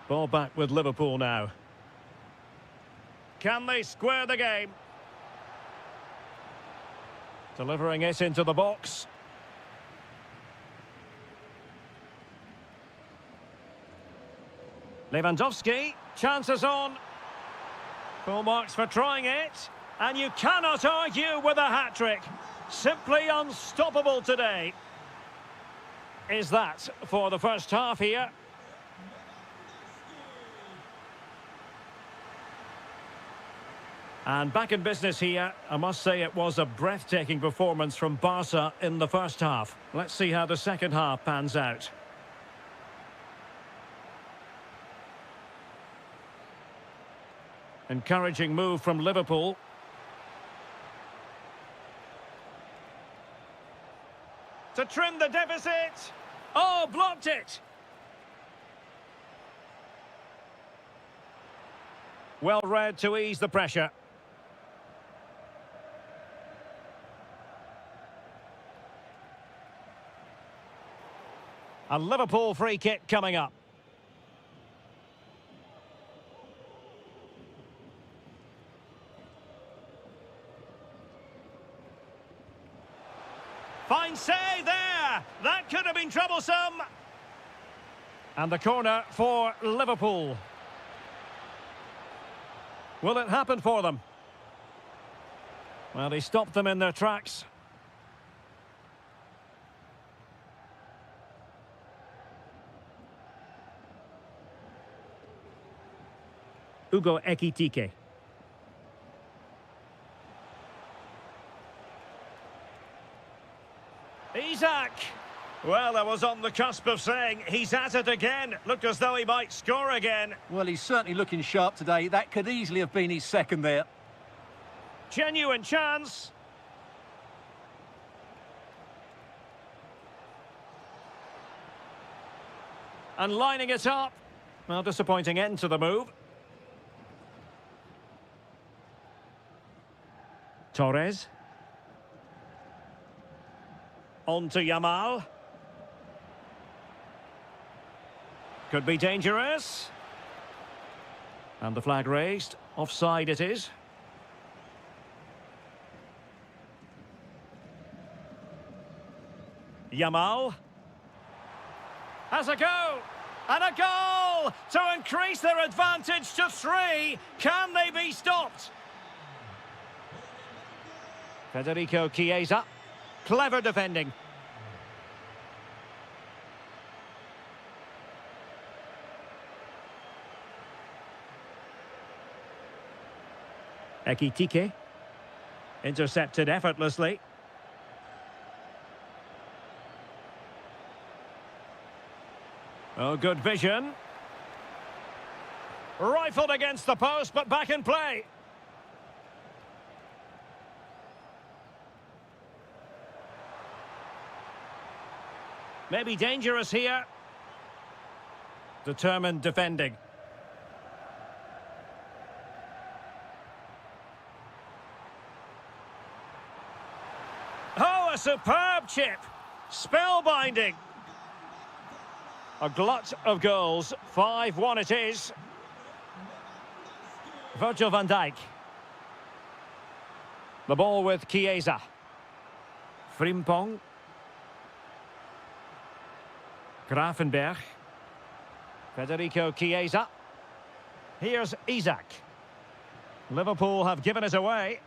Ball back with Liverpool now. Can they square the game? Delivering it into the box. Lewandowski, chances on. Full marks for trying it. And you cannot argue with a hat-trick. Simply unstoppable today. Is that for the first half here? And back in business here, I must say it was a breathtaking performance from Barca in the first half. Let's see how the second half pans out. Encouraging move from Liverpool. To trim the deficit. Oh, blocked it. Well read to ease the pressure. A Liverpool free kick coming up. Fine save there. That could have been troublesome. And the corner for Liverpool. Will it happen for them? Well, he stopped them in their tracks. Hugo Ekitike. Isaac. Well, I was on the cusp of saying he's at it again. Looked as though he might score again. Well, he's certainly looking sharp today. That could easily have been his second there. Genuine chance. And lining it up. Well, disappointing end to the move. Torres. On to Yamal. Could be dangerous. And the flag raised. Offside it is. Yamal. Has a go. And a goal to increase their advantage to 3. Can they be stopped? Federico Chiesa. Clever defending. Ekitike. Intercepted effortlessly. Oh, good vision. Rifled against the post, but back in play. Maybe dangerous here. Determined defending. Oh, a superb chip. Spellbinding. A glut of goals. 5-1 it is. Virgil van Dijk. The ball with Chiesa. Frimpong. Grafenberg. Federico Chiesa. Here's Isaac. Liverpool have given it away.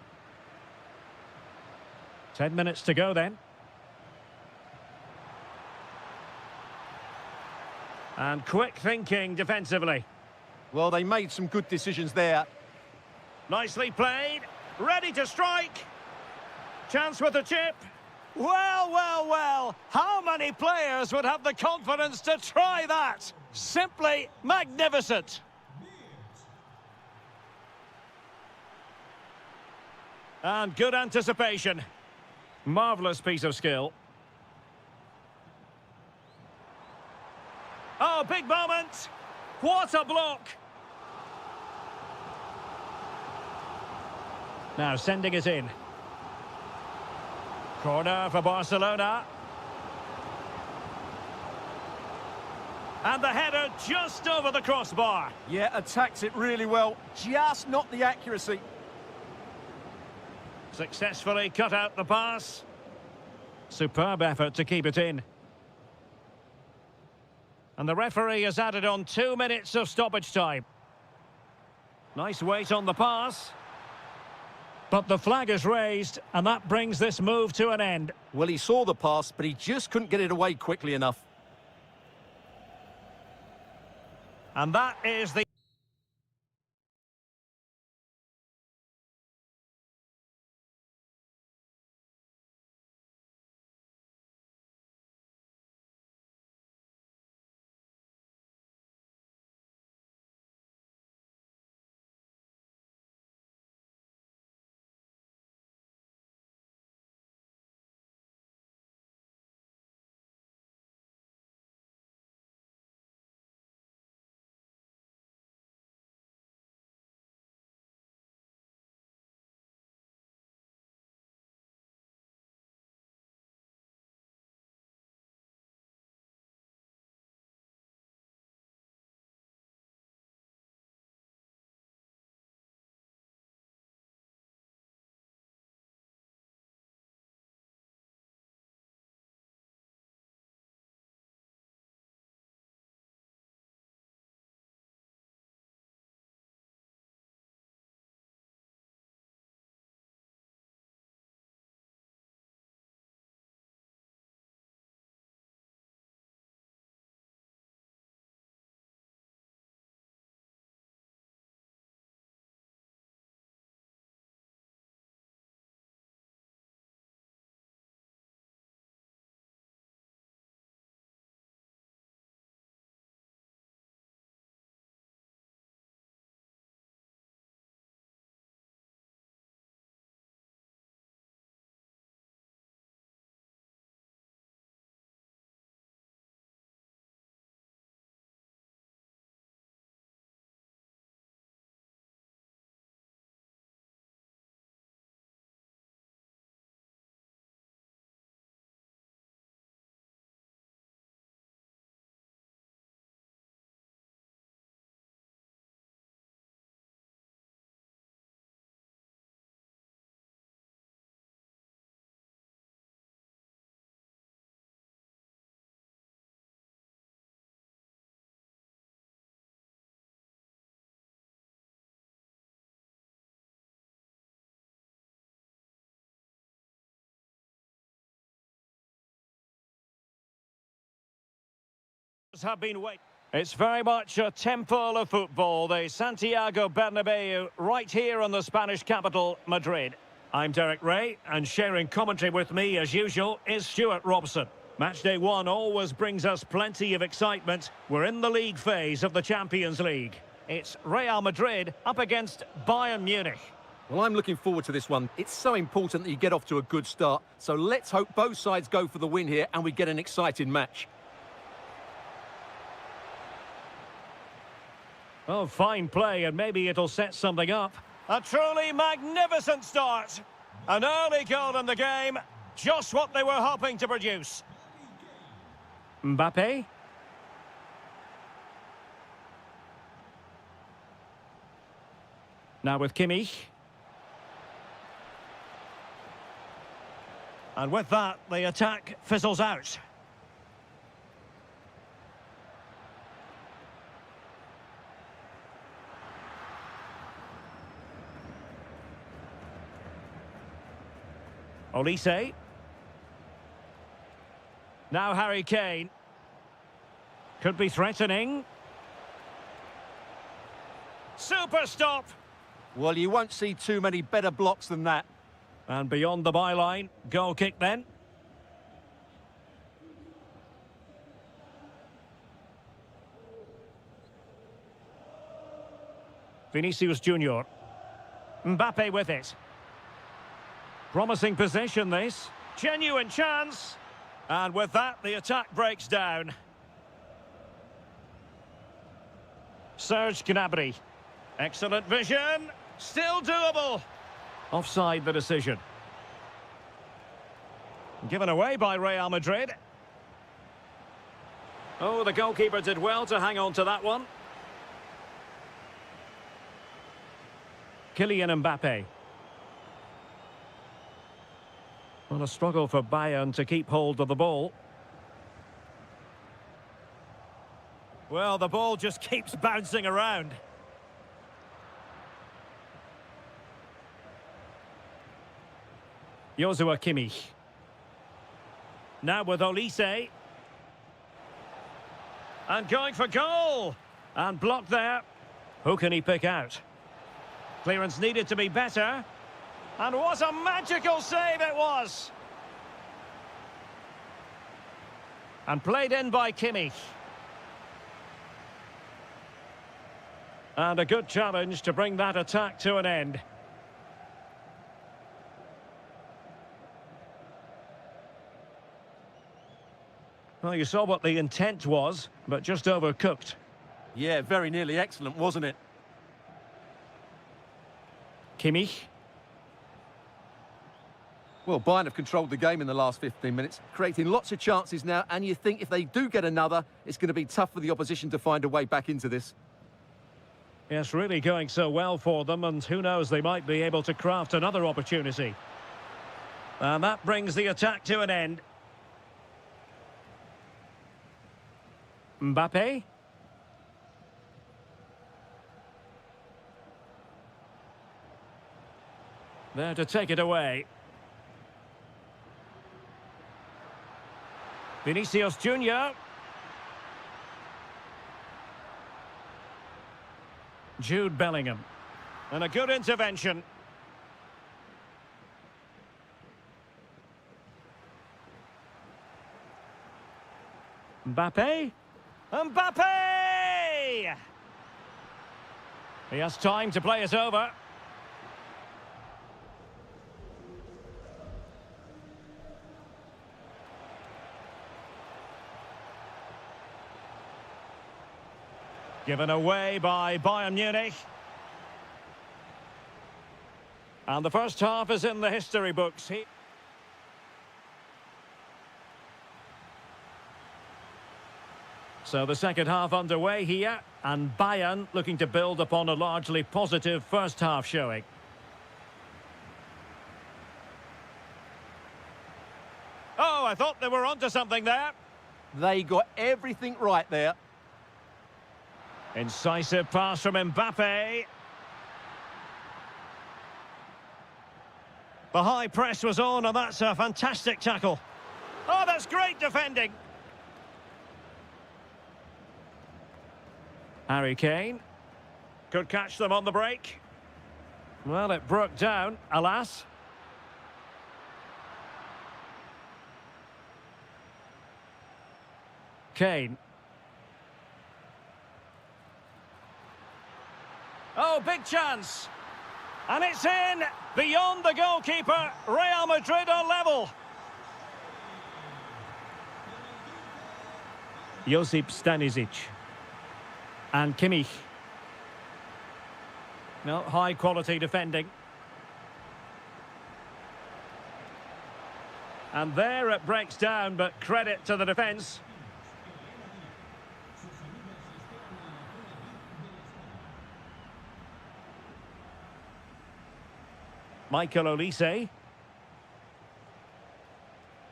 10 minutes to go then. And quick thinking defensively. Well, they made some good decisions there. Nicely played. Ready to strike. Chance with the chip. Well, well, well. How many players would have the confidence to try that? Simply magnificent. And good anticipation. Marvellous piece of skill. Oh, big moment. What a block. Now sending it in. Corner for Barcelona. And the header just over the crossbar. Yeah, attacked it really well. Just not the accuracy. Successfully cut out the pass. Superb effort to keep it in. And the referee has added on 2 minutes of stoppage time. Nice weight on the pass. But the flag is raised, and that brings this move to an end. Well, he saw the pass, but he just couldn't get it away quickly enough. And that is the Have been waiting. It's very much a temple of football, the Santiago Bernabeu, right here in the Spanish capital, Madrid. I'm Derek Ray, and sharing commentary with me, as usual, is Stuart Robson. Matchday 1 always brings us plenty of excitement. We're in the league phase of the Champions League. It's Real Madrid up against Bayern Munich. Well, I'm looking forward to this one. It's so important that you get off to a good start. So let's hope both sides go for the win here and we get an exciting match. Oh, fine play, and maybe it'll set something up. A truly magnificent start. An early goal in the game. Just what they were hoping to produce. Mbappe. Now with Kimmich. And with that, the attack fizzles out. Olise. Now Harry Kane. Could be threatening. Super stop. Well, you won't see too many better blocks than that. And beyond the byline, goal kick then. Vinicius Junior. Mbappe with it. Promising position this. Genuine chance. And with that, the attack breaks down. Serge Gnabry. Excellent vision. Still doable. Offside the decision. Given away by Real Madrid. Oh, the goalkeeper did well to hang on to that one. Kylian Mbappe. Well, a struggle for Bayern to keep hold of the ball. Well, the ball just keeps bouncing around. Joshua Kimmich. Now with Olise. And going for goal. And blocked there. Who can he pick out? Clearance needed to be better. And what a magical save it was! And played in by Kimmich. And a good challenge to bring that attack to an end. Well, you saw what the intent was, but just overcooked. Yeah, very nearly excellent, wasn't it? Kimmich. Well, Bayern have controlled the game in the last 15 minutes, creating lots of chances now, and you think if they do get another, it's going to be tough for the opposition to find a way back into this. Yes, really going so well for them, and who knows, they might be able to craft another opportunity. And that brings the attack to an end. Mbappe. There to take it away. Vinicius Junior. Jude Bellingham. And a good intervention. Mbappe. Mbappe! He has time to play it over. Given away by Bayern Munich. And the first half is in the history books. So the second half underway here, and Bayern looking to build upon a largely positive first half showing. Oh, I thought they were onto something there. They got everything right there. Incisive pass from Mbappe. The high press was on, and that's a fantastic tackle. Oh, that's great defending. Harry Kane. Could catch them on the break. Well, it broke down, alas. Kane. Oh, big chance. And it's in. Beyond the goalkeeper. Real Madrid are level. Josip Stanisic. And Kimmich. No, high quality defending. And there it breaks down, but credit to the defence. Michael Olise.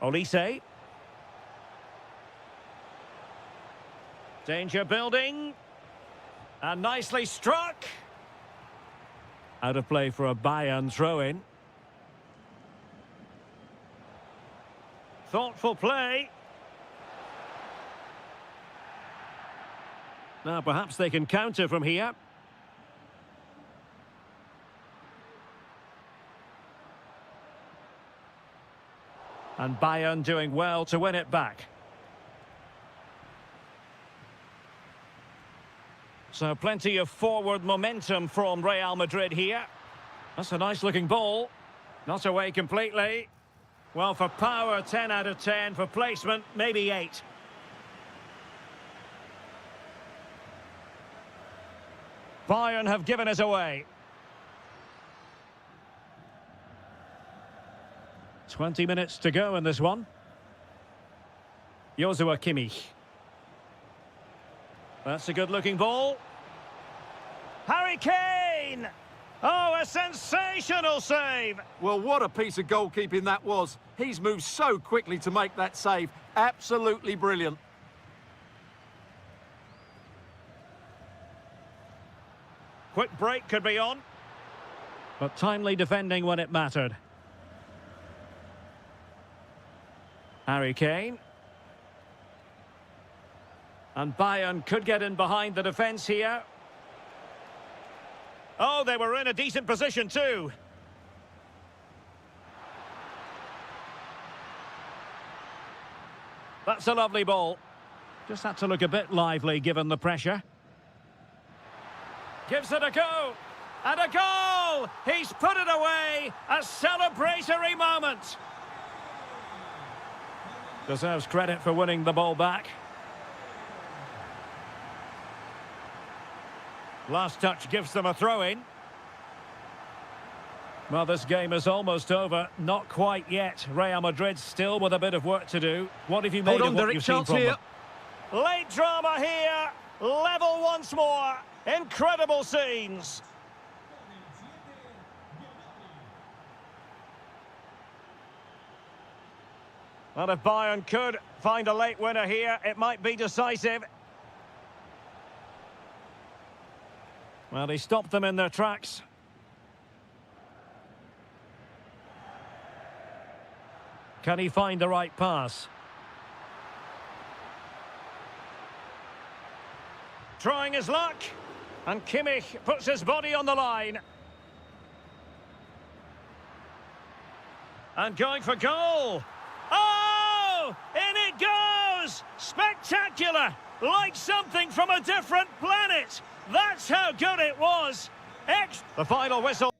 Olise. Danger building. And nicely struck. Out of play for a Bayern throw-in. Thoughtful play. Now perhaps they can counter from here. And Bayern doing well to win it back. So plenty of forward momentum from Real Madrid here. That's a nice looking ball. Not away completely. Well, for power, 10 out of 10. For placement, maybe 8. Bayern have given us away. 20 minutes to go in this one. Joshua Kimmich. That's a good-looking ball. Harry Kane! Oh, a sensational save! Well, what a piece of goalkeeping that was. He's moved so quickly to make that save. Absolutely brilliant. Quick break could be on. But timely defending when it mattered. Harry Kane. And Bayern could get in behind the defence here. Oh, they were in a decent position too. That's a lovely ball. Just had to look a bit lively given the pressure. Gives it a go. And a goal! He's put it away. A celebratory moment. Deserves credit for winning the ball back. Last touch gives them a throw-in. Well, this game is almost over. Not quite yet. Real Madrid still with a bit of work to do. What have you made of what you've seen from them? Late drama here. Level once more. Incredible scenes. Well, if Bayern could find a late winner here, it might be decisive. Well, he stopped them in their tracks. Can he find the right pass? Trying his luck. And Kimmich puts his body on the line. And going for goal. Oh! In it goes! Spectacular! Like something from a different planet. That's how good it was. The final whistle.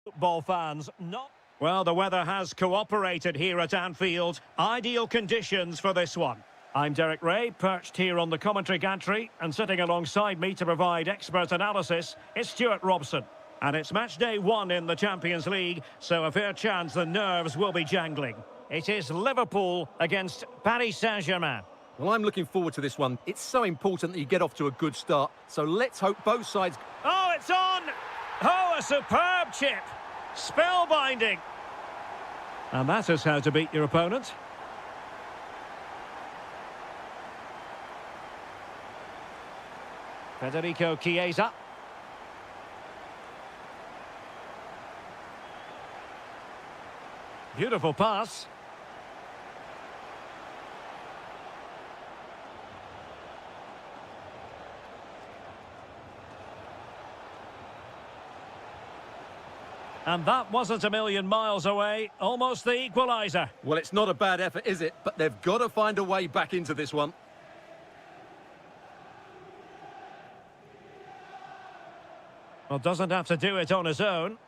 Football fans, not... Well, the weather has cooperated here at Anfield. Ideal conditions for this one. I'm Derek Ray, perched here on the commentary gantry, and sitting alongside me to provide expert analysis is Stuart Robson. And it's match day 1 in the Champions League, so a fair chance the nerves will be jangling. It is Liverpool against Paris Saint-Germain. Well, I'm looking forward to this one. It's so important that you get off to a good start, so let's hope both sides... Oh, it's on! Oh, a superb chip! Spellbinding! And that is how to beat your opponent. Federico Chiesa. Beautiful pass. And that wasn't a million miles away, almost the equaliser. Well, it's not a bad effort, is it? But they've got to find a way back into this one. Well, doesn't have to do it on his own.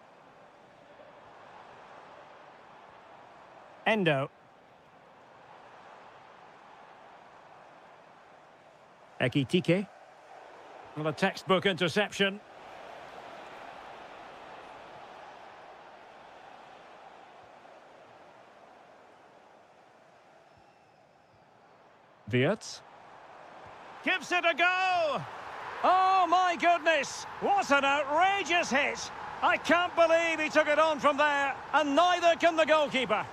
Endo. Ekitike. Well, a textbook interception. Wirtz. Gives it a go! Oh, my goodness! What an outrageous hit! I can't believe he took it on from there, and neither can the goalkeeper.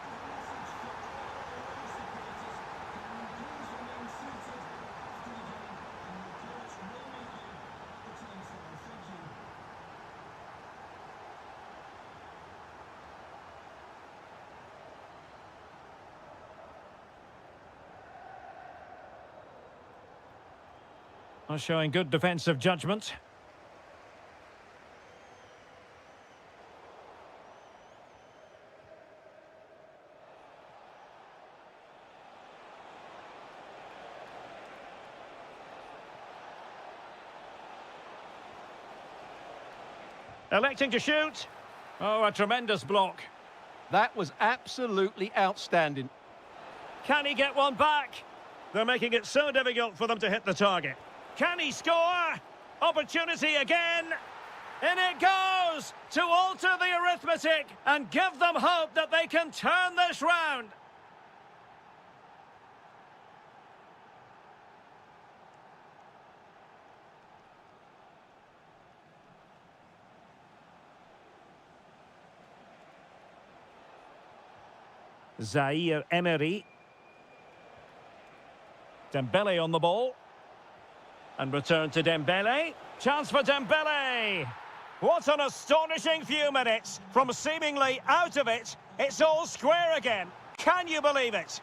Showing good defensive judgment. Electing to shoot. Oh, a tremendous block. That was absolutely outstanding. Can he get one back? They're making it so difficult for them to hit the target. Can he score? Opportunity again. In it goes to alter the arithmetic and give them hope that they can turn this round. Zaire Emery. Dembele on the ball. And return to Dembele. Chance for Dembele. What an astonishing few minutes. From seemingly out of it, it's all square again. Can you believe it?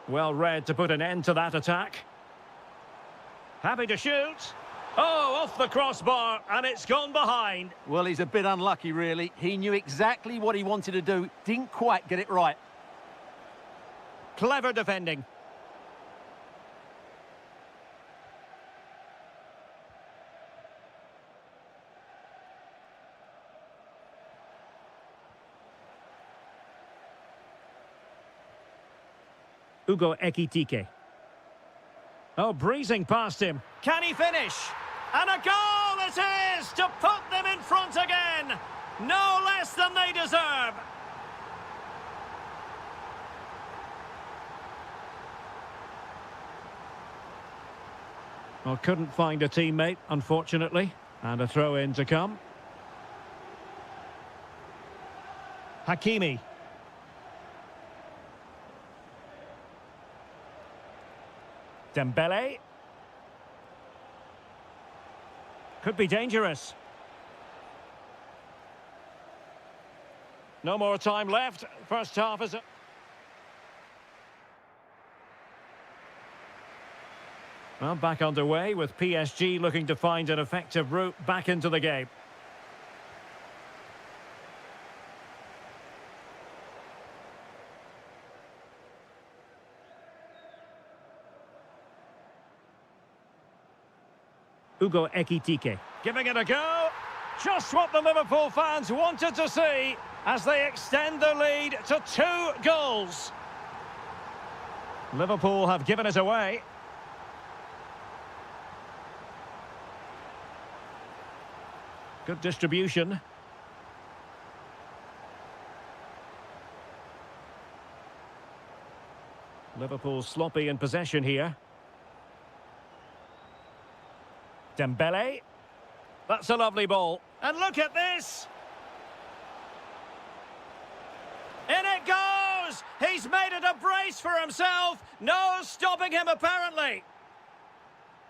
Well read to put an end to that attack. Happy to shoot. Oh, off the crossbar, and it's gone behind. Well, he's a bit unlucky, really. He knew exactly what he wanted to do. Didn't quite get it right. Clever defending. Ugo Ekitike. Oh, breezing past him. Can he finish? And a goal it is to put them in front again. No less than they deserve. Well, couldn't find a teammate, unfortunately. And a throw-in to come. Hakimi. Dembele. Could be dangerous. No more time left. First half is... Well, back underway with PSG looking to find an effective route back into the game. Ugo Ekitike. Giving it a go. Just what the Liverpool fans wanted to see as they extend the lead to 2 goals. Liverpool have given it away. Good distribution. Liverpool sloppy in possession here. Dembele. That's a lovely ball. And look at this! In it goes! He's made it a brace for himself. No stopping him, apparently.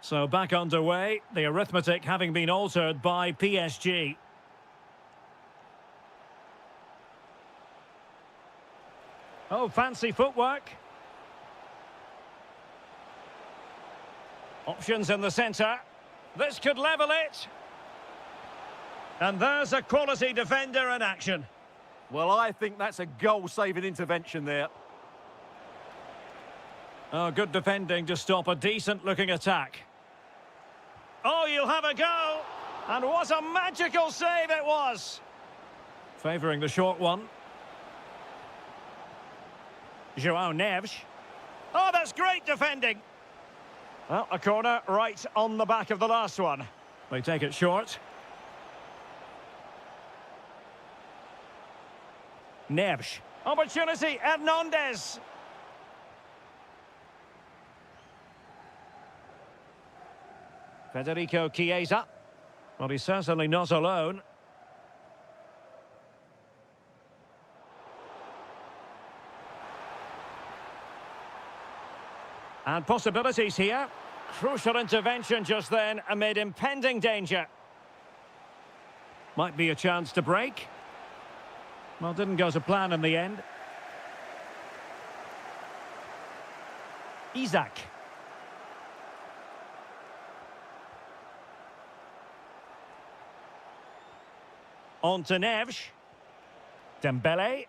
So back underway, the arithmetic having been altered by PSG. Oh, fancy footwork. Options in the centre. This could level it. And there's a quality defender in action. Well, I think that's a goal-saving intervention there. Oh, good defending to stop a decent-looking attack. Oh, you'll have a go. And what a magical save it was. Favouring the short one. João Neves. Oh, that's great defending. Well, a corner right on the back of the last one. They take it short. Neves. Opportunity, Hernandez. Federico Chiesa. Well, he's certainly not alone. And possibilities here. Crucial intervention just then amid impending danger. Might be a chance to break. Well, didn't go to plan in the end. Isaac. On to Neves. Dembele.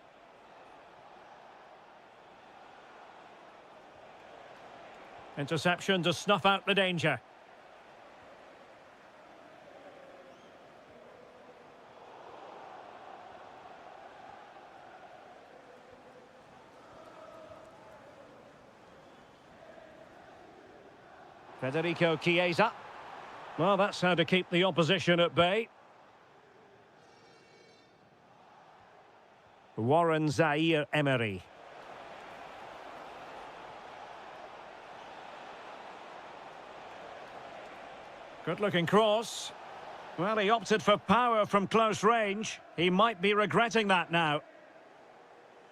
Interception to snuff out the danger. Federico Chiesa. Well, that's how to keep the opposition at bay. Warren Zaire-Emery. Good-looking cross. Well, he opted for power from close range. He might be regretting that now.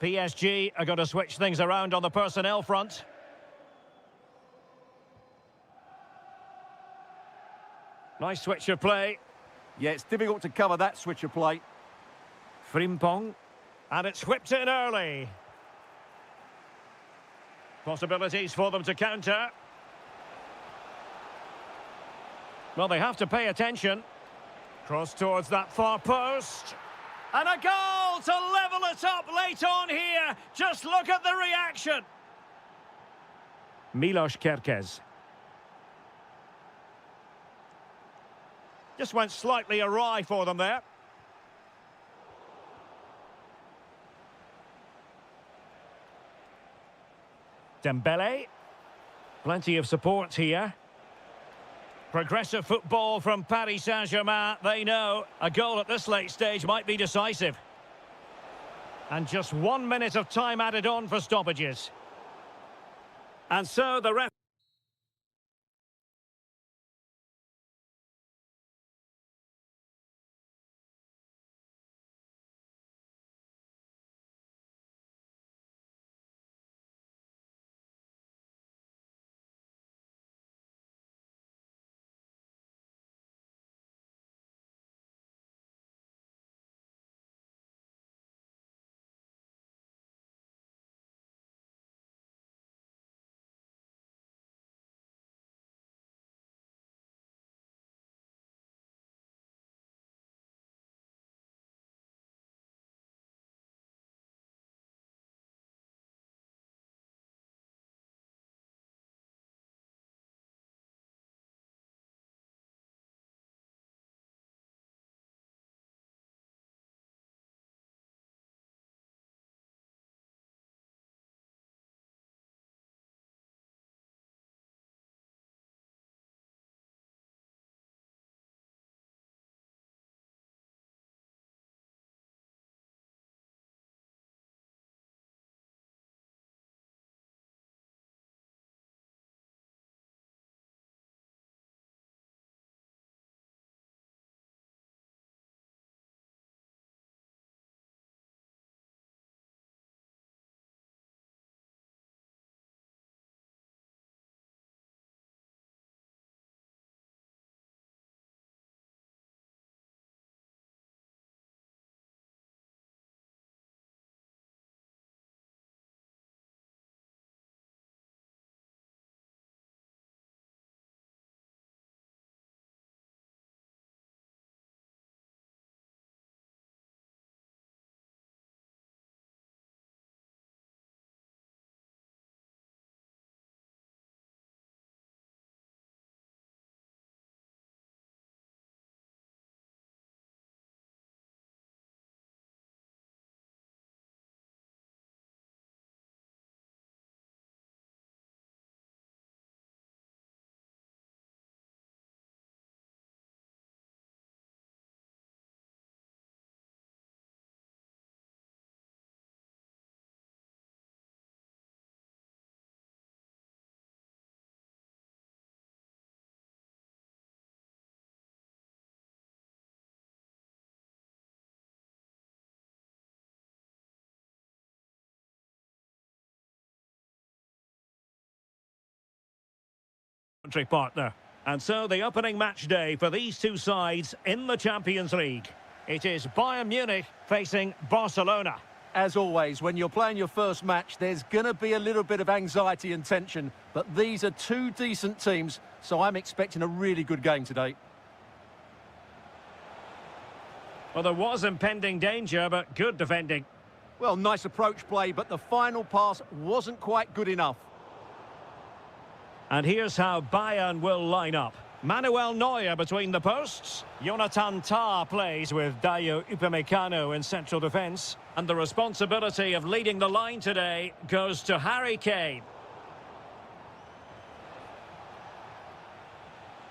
PSG are going to switch things around on the personnel front. Nice switch of play. Yeah, it's difficult to cover that switch of play. Frimpong. And it's whipped in early. Possibilities for them to counter. Well, they have to pay attention. Cross towards that far post. And a goal to level it up late on here. Just look at the reaction. Milos Kerkez. Just went slightly awry for them there. Dembele. Plenty of support here. Progressive football from Paris Saint-Germain. They know a goal at this late stage might be decisive. And just 1 minute of time added on for stoppages. And so the ref... Country partner. And so the opening match day for these two sides in the Champions League. It is Bayern Munich facing Barcelona. As always, when you're playing your first match, there's going to be a little bit of anxiety and tension. But these are two decent teams, so I'm expecting a really good game today. Well, there was impending danger, but good defending. Well, nice approach play, but the final pass wasn't quite good enough. And here's how Bayern will line up. Manuel Neuer between the posts. Jonathan Tah plays with Dayo Upamecano in central defence. And the responsibility of leading the line today goes to Harry Kane.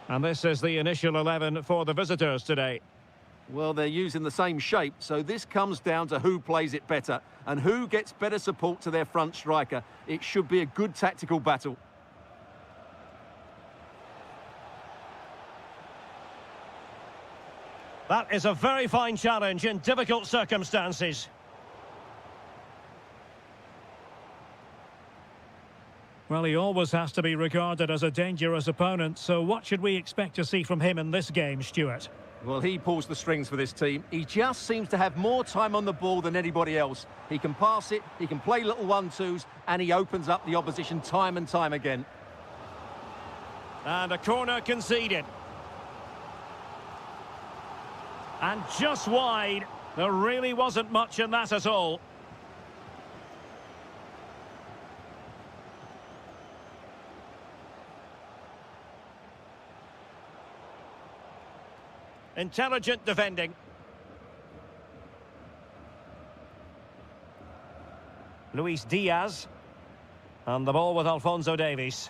And this is the initial 11 for the visitors today. Well, they're using the same shape, so this comes down to who plays it better and who gets better support to their front striker. It should be a good tactical battle. That is a very fine challenge in difficult circumstances. Well, he always has to be regarded as a dangerous opponent, so what should we expect to see from him in this game, Stuart? Well, he pulls the strings for this team. He just seems to have more time on the ball than anybody else. He can pass it, he can play little 1-2s, and he opens up the opposition time and time again. And a corner conceded. And just wide. There really wasn't much in that at all. Intelligent defending. Luis Diaz. And the ball with Alphonso Davies.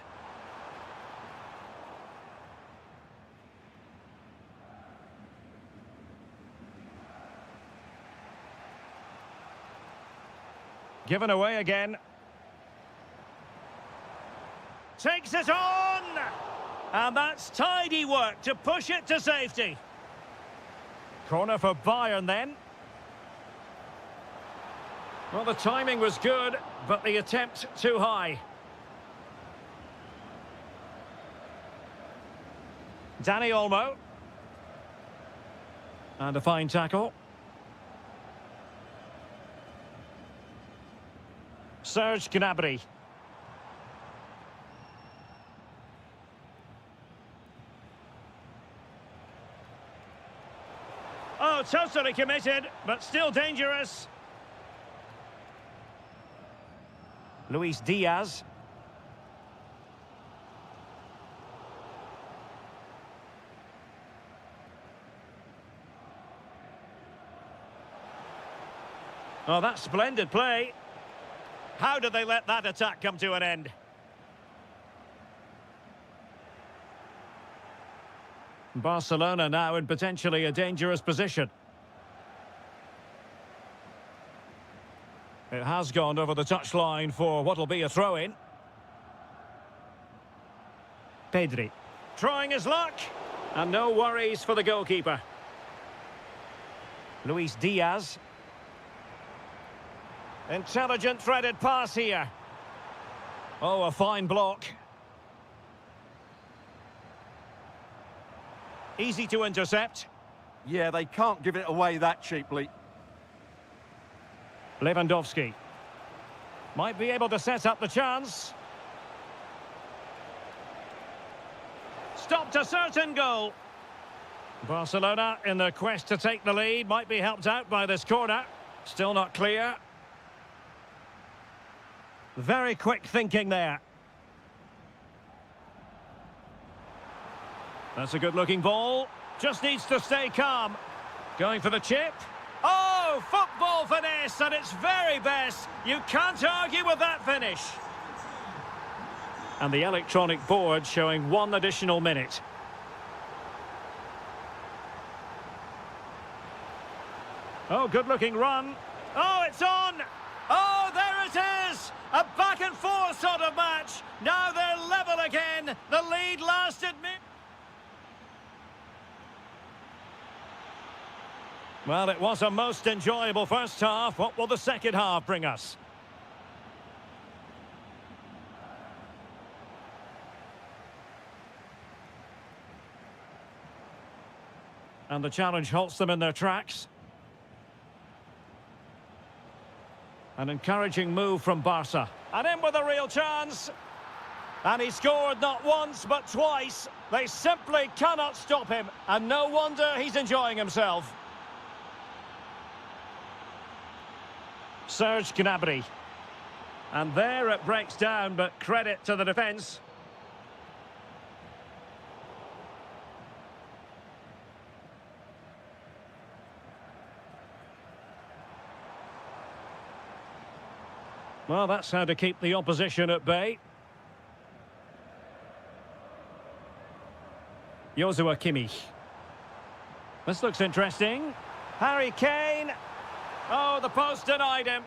Given away again. Takes it on! And that's tidy work to push it to safety. Corner for Bayern then. Well, the timing was good, but the attempt too high. Dani Olmo. And a fine tackle. Serge Gnabry. Oh, totally committed, but still dangerous. Luis Diaz. Oh, that's splendid play. How did they let that attack come to an end? Barcelona now in potentially a dangerous position. It has gone over the touchline for what will be a throw-in. Pedri. Trying his luck. And no worries for the goalkeeper. Luis Diaz. Intelligent threaded pass here. Oh, a fine block. Easy to intercept. Yeah, they can't give it away that cheaply. Lewandowski. Might be able to set up the chance. Stopped a certain goal. Barcelona in their quest to take the lead might be helped out by this corner. Still not clear. Very quick thinking there. That's a good-looking ball. Just needs to stay calm. Going for the chip. Oh, football finesse at its very best. You can't argue with that finish. And the electronic board showing 1 additional minute. Oh, good-looking run. Oh, it's on. Oh, there it is. A back-and-forth sort of match. Now they're level again. The lead lasted minutes. Well, it was a most enjoyable first half. What will the second half bring us? And the challenge halts them in their tracks. An encouraging move from Barca. And in with a real chance. And he scored not once, but twice. They simply cannot stop him. And no wonder he's enjoying himself. Serge Gnabry. And there it breaks down, but credit to the defence. Well, that's how to keep the opposition at bay. Joshua Kimmich. This looks interesting. Harry Kane. Oh, the post denied him.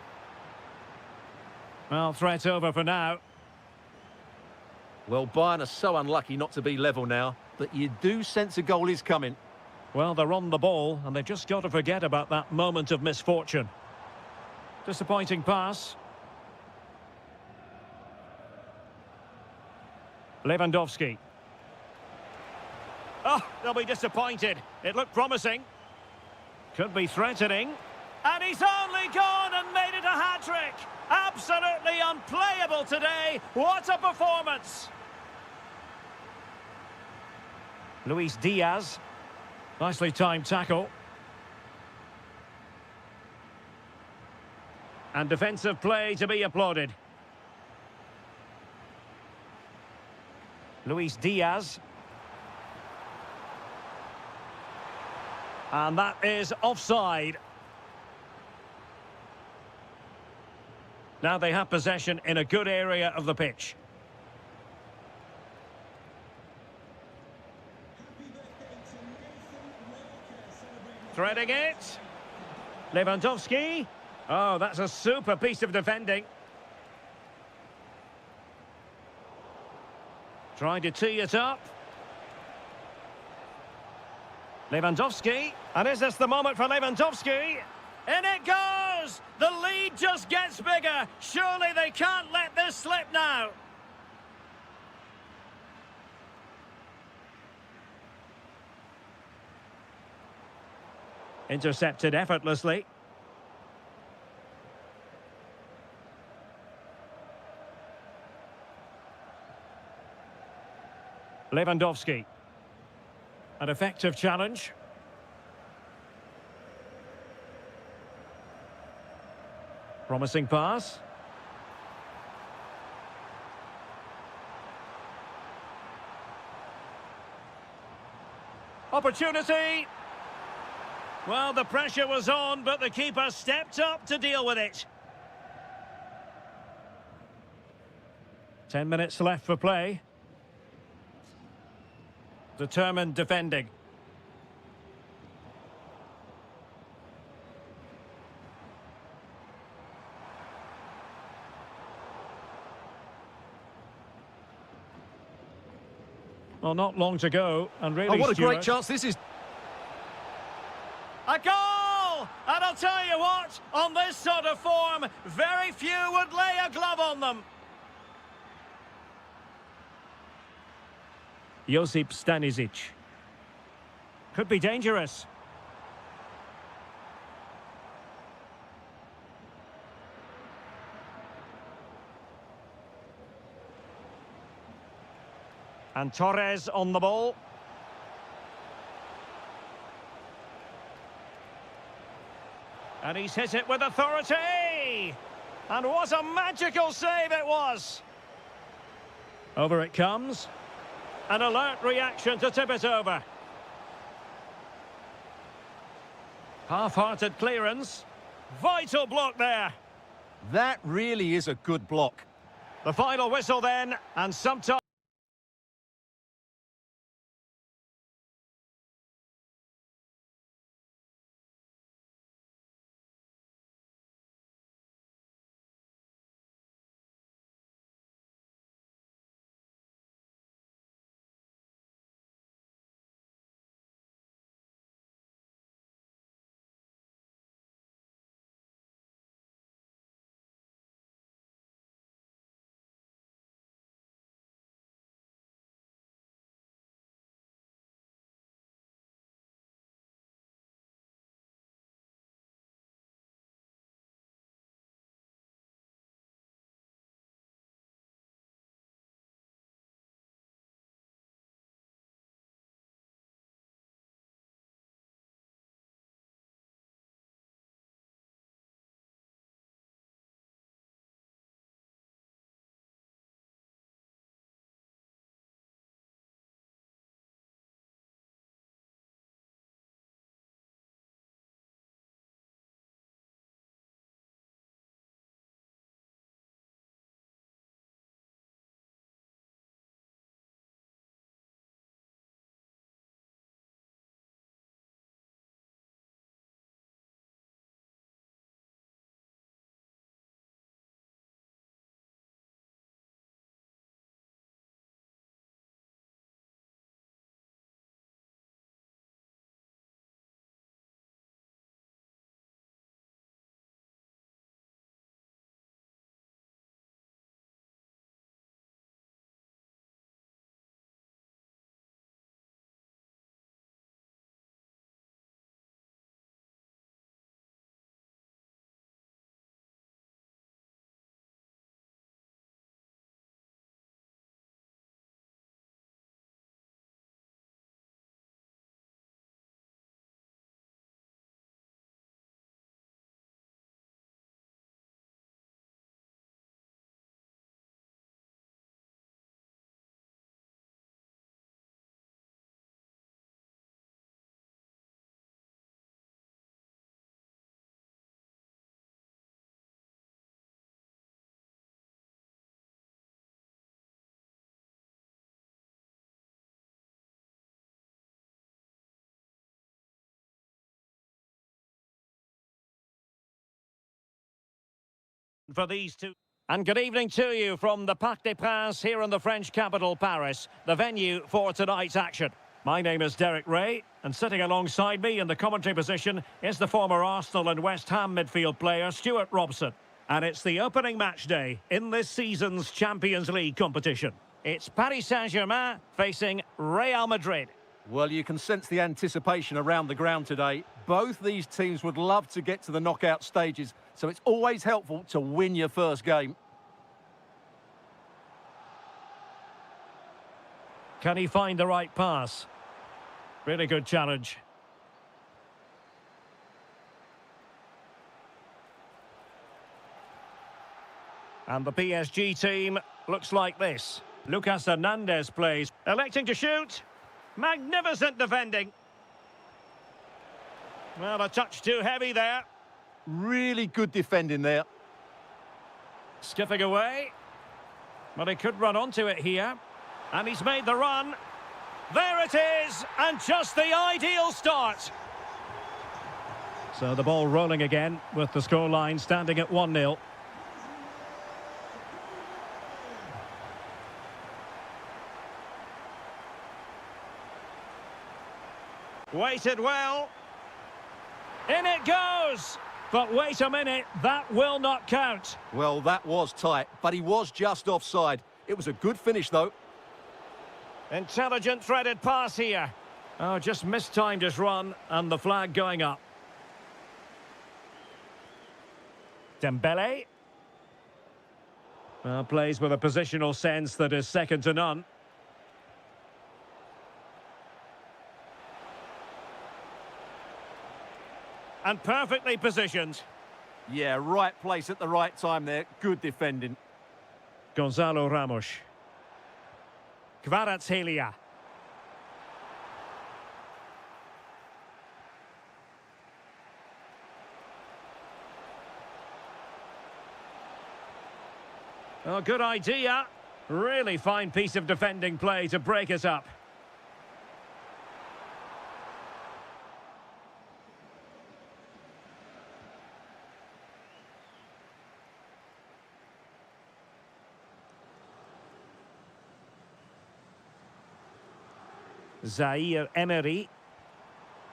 Well, threat over for now. Well, Bayern are so unlucky not to be level now, but you do sense a goal is coming. Well, they're on the ball, and they've just got to forget about that moment of misfortune. Disappointing pass. Lewandowski. Oh, they'll be disappointed. It looked promising. Could be threatening. And he's only gone and made it a hat-trick. Absolutely unplayable today. What a performance. Luis Diaz. Nicely timed tackle. And defensive play to be applauded. Luis Diaz. And that is offside. Now they have possession in a good area of the pitch. Threading it. Lewandowski. Oh, that's a super piece of defending. Trying to tee it up. Lewandowski. And is this the moment for Lewandowski? In it goes! The lead just gets bigger. Surely they can't let this slip now. Intercepted effortlessly. Lewandowski. An effective challenge. Promising pass. Opportunity. Well, the pressure was on, but the keeper stepped up to deal with it. 10 minutes left for play. Determined defending. Well, not long to go, and really, Oh, what a Stuart, great chance this is. a goal! And I'll tell you what, on this sort of form, very few would lay a glove on them. Josip Stanisic. Could be dangerous. And Torres on the ball. And he's hit it with authority! And what a magical save it was! Over it comes. An alert reaction to tip it over. Half-hearted clearance. Vital block there. That really is a good block. The final whistle then, and sometimes... For these two. And good evening to you from the Parc des Princes here in the French capital, Paris, the venue for tonight's action. My name is Derek Ray, and sitting alongside me in the commentary position is the former Arsenal and West Ham midfield player, Stuart Robson. And it's the opening match day in this season's Champions League competition. It's Paris Saint-Germain facing Real Madrid. Well, you can sense the anticipation around the ground today. Both these teams would love to get to the knockout stages, so it's always helpful to win your first game. Can he find the right pass? Really good challenge. And the PSG team looks like this. Lucas Hernandez plays, electing to shoot. Magnificent defending. Well, a touch too heavy there. Really good defending there. Skipping away. But he could run onto it here. And he's made the run. There it is, and just the ideal start. So the ball rolling again with the scoreline standing at 1-0. Waited well. In it goes. But wait a minute, that will not count. Well, that was tight, but he was just offside. It was a good finish, though. Intelligent threaded pass here. Oh, just mistimed his run, and the flag going up. Dembele. Well, plays with a positional sense that is second to none. And perfectly positioned. Yeah, right place at the right time there. Good defending. Gonzalo Ramos. Kvaratskhelia. Oh, good idea. Really fine piece of defending play to break us up. Zaire Emery.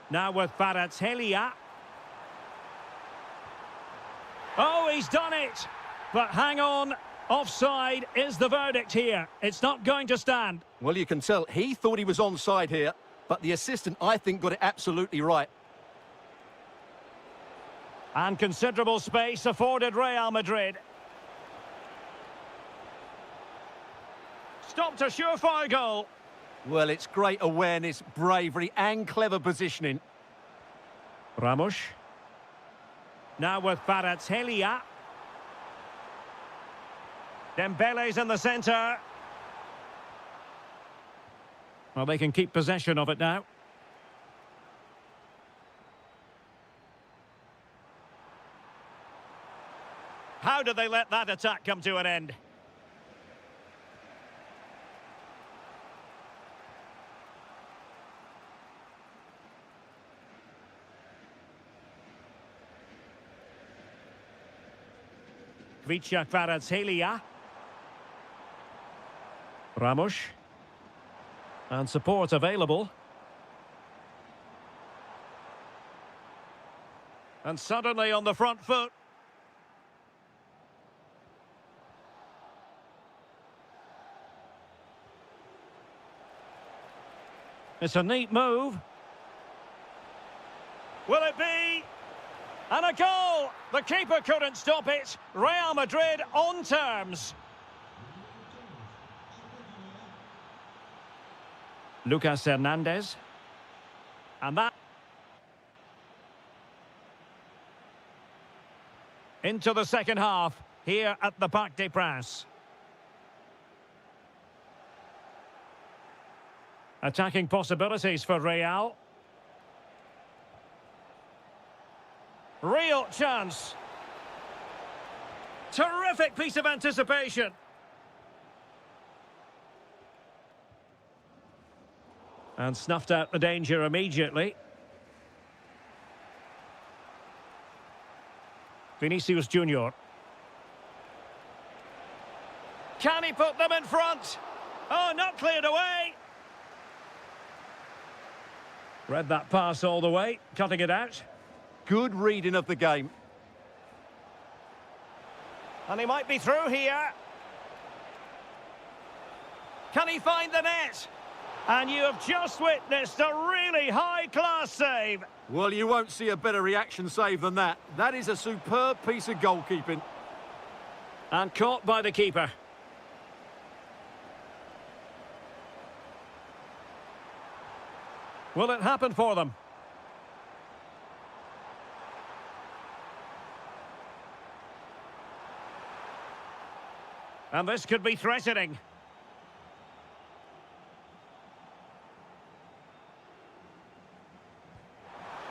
Now with Kvaratskhelia. Oh, he's done it! But hang on, offside is the verdict here. It's not going to stand. Well, you can tell he thought he was onside here, but the assistant, I think, got it absolutely right. And considerable space afforded Real Madrid. Stopped a surefire goal. Well, it's great awareness, bravery and clever positioning. Ramos. Now with Kvaratskhelia. Dembele's in the centre. Well, they can keep possession of it now. How did they let that attack come to an end? Kvaratskhelia. Ramos. And support available. And suddenly on the front foot. It's a neat move. Will it be? And a goal! The keeper couldn't stop it. Real Madrid on terms. Lucas Hernandez. And that. Into the second half here at the Parc des Princes. Attacking possibilities for Real. Real chance. Terrific piece of anticipation. And snuffed out the danger immediately. Vinicius Junior. Can he put them in front? Oh, not cleared away. Read that pass all the way, cutting it out. Good reading of the game. And he might be through here. Can he find the net? And you have just witnessed a really high-class save. Well, you won't see a better reaction save than that. That is a superb piece of goalkeeping. And caught by the keeper. Will it happen for them? And this could be threatening.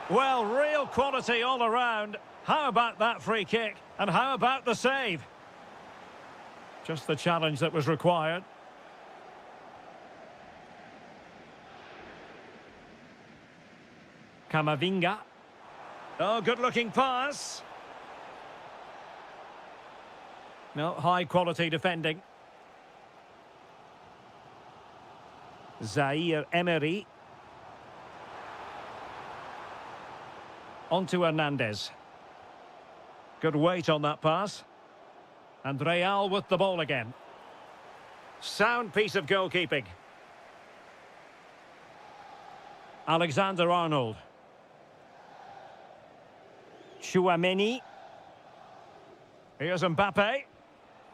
Well, real quality all around. How about that free kick? And how about the save? Just the challenge that was required. Camavinga. Oh, good-looking pass. No, high-quality defending. Zaire Emery. On to Hernandez. Good weight on that pass. And Real with the ball again. Sound piece of goalkeeping. Alexander-Arnold. Chouameni. Here's Mbappe.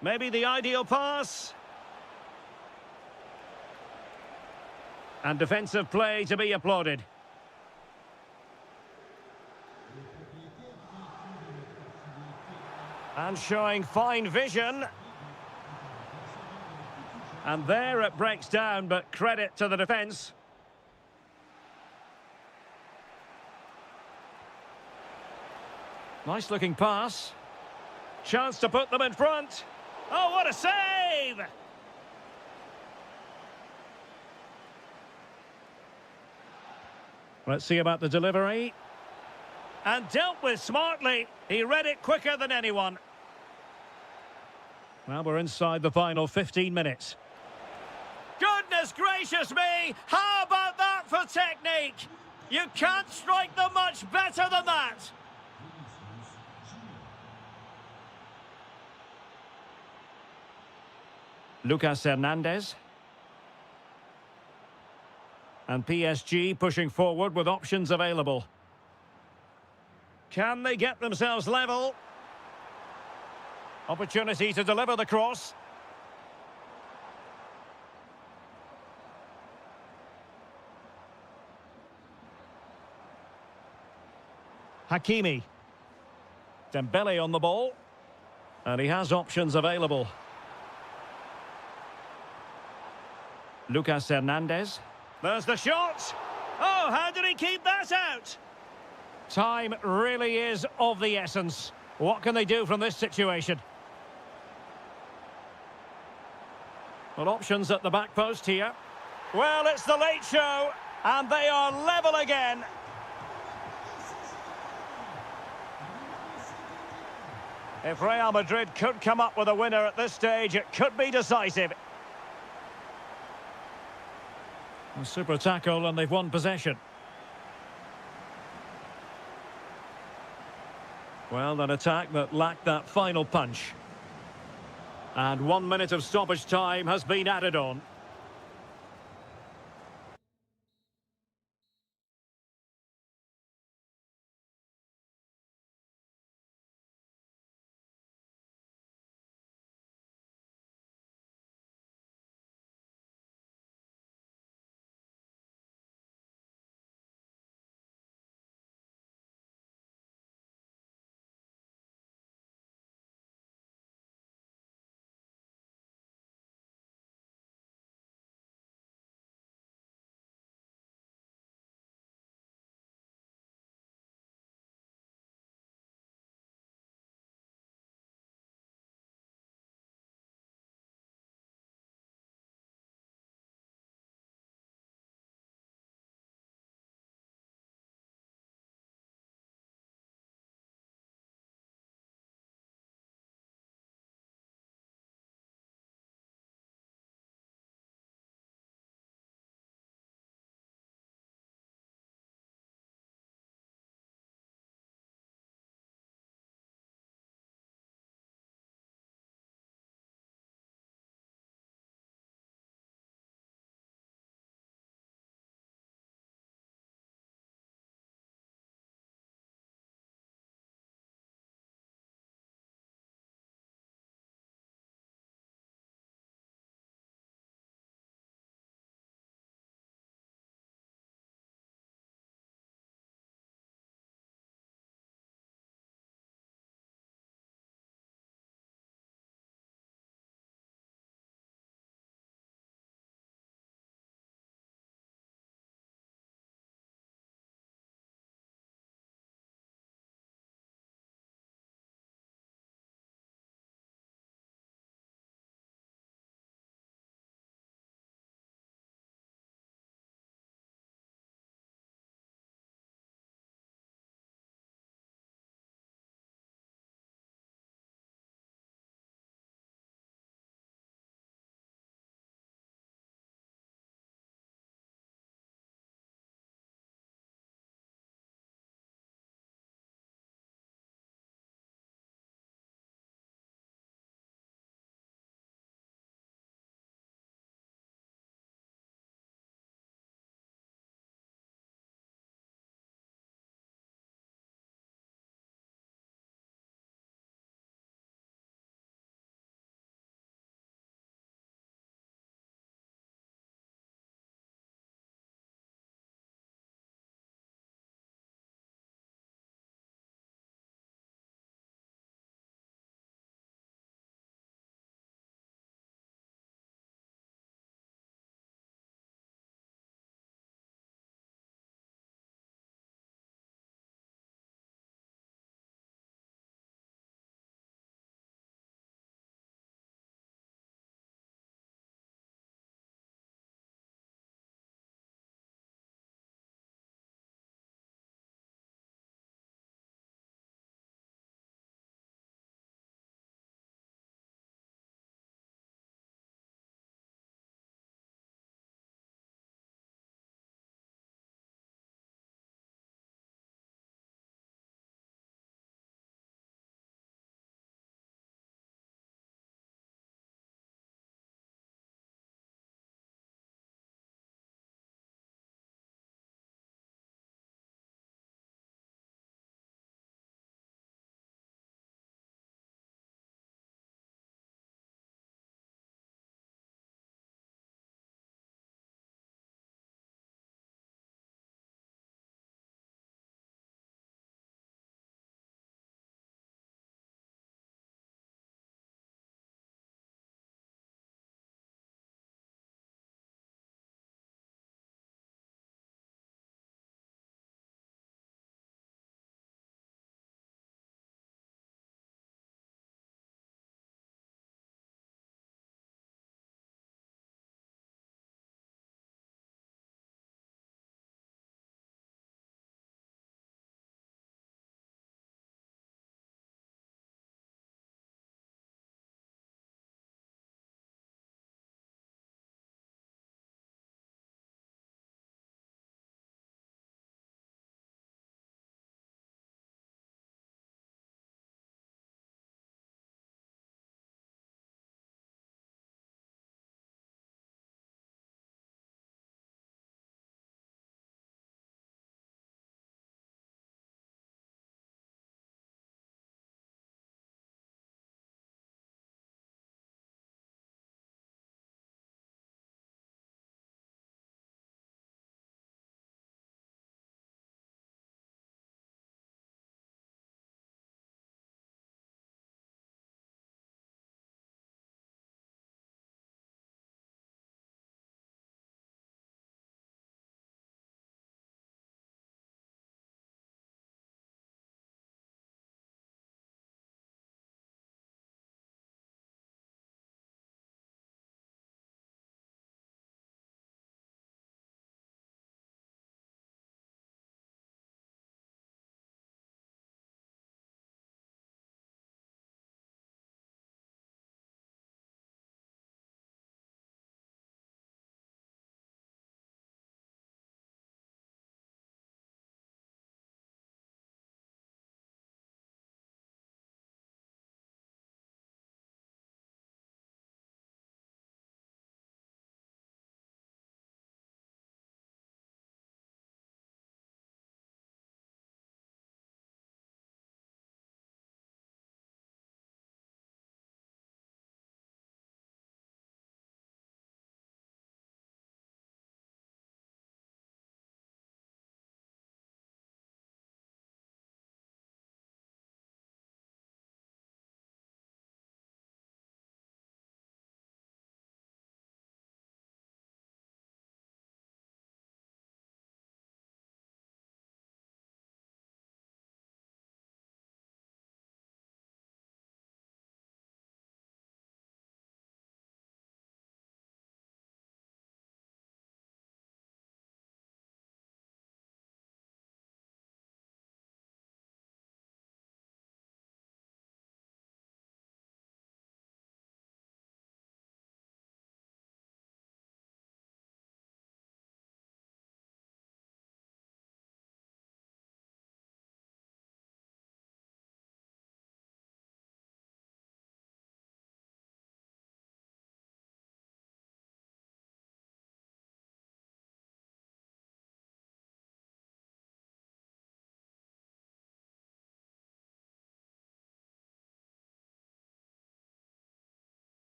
Maybe the ideal pass. And defensive play to be applauded. And showing fine vision. And there it breaks down, but credit to the defence. Nice looking pass. Chance to put them in front. Oh, what a save! Let's see about the delivery. And dealt with smartly. He read it quicker than anyone. Well, we're inside the final 15 minutes. Goodness gracious me! How about that for technique? You can't strike them much better than that. Lucas Hernandez. And PSG pushing forward with options available. Can they get themselves level? Opportunity to deliver the cross. Hakimi. Dembele on the ball. And he has options available. Lucas Hernandez. There's the shot. Oh, how did he keep that out? Time really is of the essence. What can they do from this situation? Well, options at the back post here. Well, it's the late show, and they are level again. If Real Madrid could come up with a winner at this stage, it could be decisive. A super tackle, and they've won possession. Well, an attack that lacked that final punch. And 1 minute of stoppage time has been added on.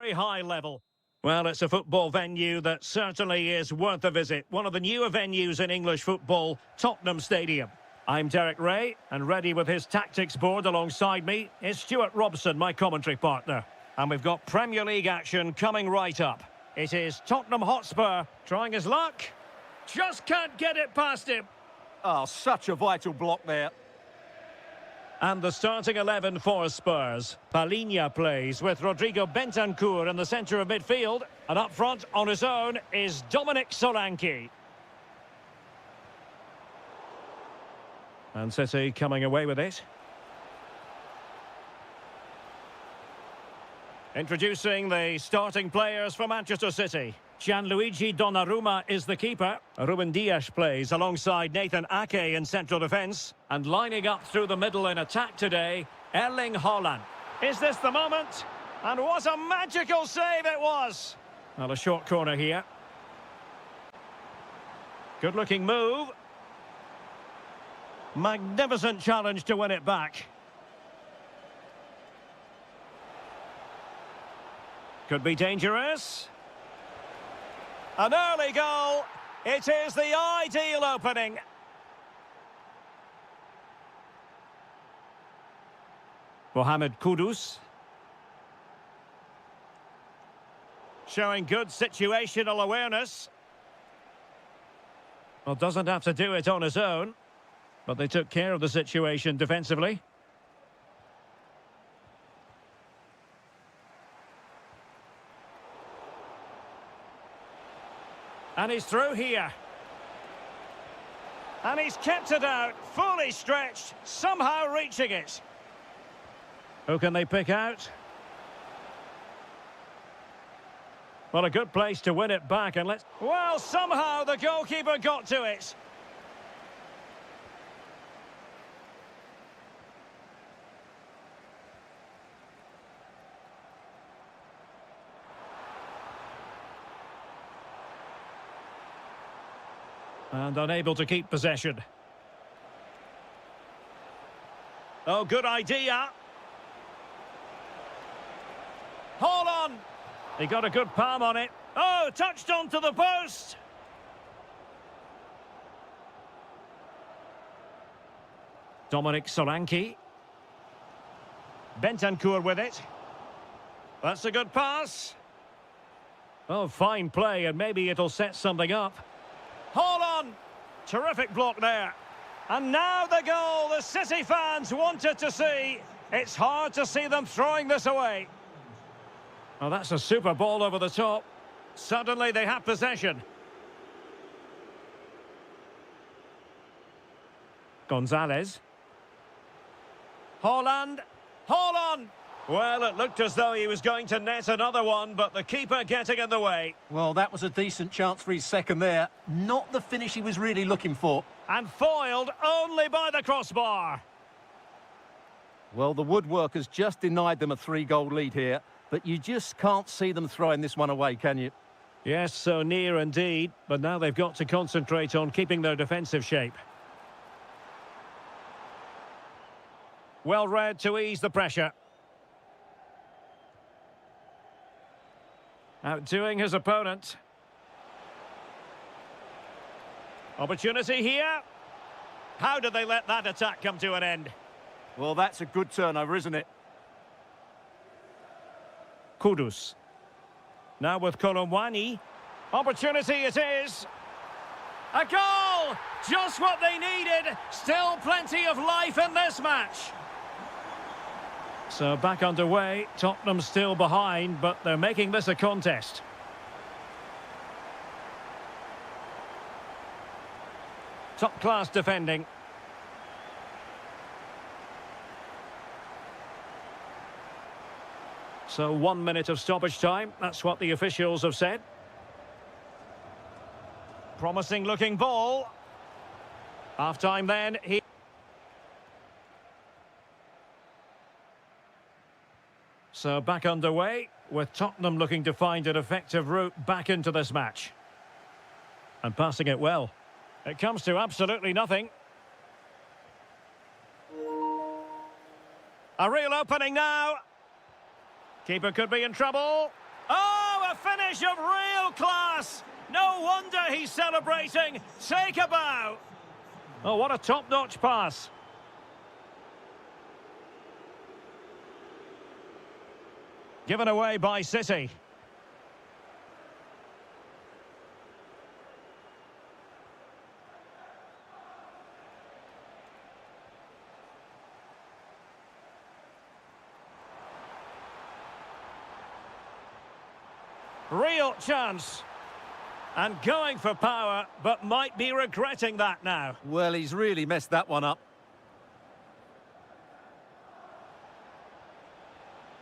Very high level. Well, it's a football venue that certainly is worth a visit. One of the newer venues in English football, Tottenham Stadium. I'm Derek Ray, and ready with his tactics board alongside me is Stuart Robson, my commentary partner. And we've got Premier League action coming right up. It is Tottenham Hotspur trying his luck. Just can't get it past him. Oh, such a vital block there. And the starting 11 for Spurs. Palhinha plays with Rodrigo Bentancur in the centre of midfield. And up front on his own is Dominic Solanke. And City coming away with it. Introducing the starting players for Manchester City. Gianluigi Donnarumma is the keeper. Ruben Dias plays alongside Nathan Ake in central defence. And lining up through the middle in attack today, Erling Haaland. Is this the moment? And what a magical save it was! Well, a short corner here. Good-looking move. Magnificent challenge to win it back. Could be dangerous. An early goal. It is the ideal opening. Mohamed Kudus. Showing good situational awareness. Well, doesn't have to do it on his own, but they took care of the situation defensively. And he's through here. And he's kept it out, fully stretched, somehow reaching it. Who can they pick out? Well, a good place to win it back, and let's... Well, somehow the goalkeeper got to it. And unable to keep possession. Oh, good idea. Hold on. He got a good palm on it. Oh, touched onto the post. Dominic Solanke. Bentancur with it. That's a good pass. Oh, fine play, and maybe it'll set something up. Hold on! Terrific block there. And now the goal the City fans wanted to see. It's hard to see them throwing this away. Oh, that's a super ball over the top. Suddenly they have possession. Gonzalez. Haaland. Haaland! Well, it looked as though he was going to net another one, but the keeper getting in the way. Well, that was a decent chance for his second there. Not the finish he was really looking for. And foiled only by the crossbar. Well, the woodworkers just denied them a 3-goal lead here, but you just can't see them throwing this one away, can you? Yes, so near indeed, but now they've got to concentrate on keeping their defensive shape. Well read to ease the pressure. Outdoing his opponent. Opportunity here. How did they let that attack come to an end? Well, that's a good turnover, isn't it? Kudus. Now with Kolomwani. Opportunity it is. A goal! Just what they needed. Still plenty of life in this match. So back underway. Tottenham still behind, but they're making this a contest. Top-class defending. So 1 minute of stoppage time. That's what the officials have said. Promising looking ball. Half-time then. So back underway, with Tottenham looking to find an effective route back into this match. And passing it well. It comes to absolutely nothing. A real opening now. Keeper could be in trouble. finish of real class. No wonder he's celebrating. Take a bow. Oh, what a top-notch pass. Given away by City. Real chance. And going for power, but might be regretting that now. Well, he's really messed that one up.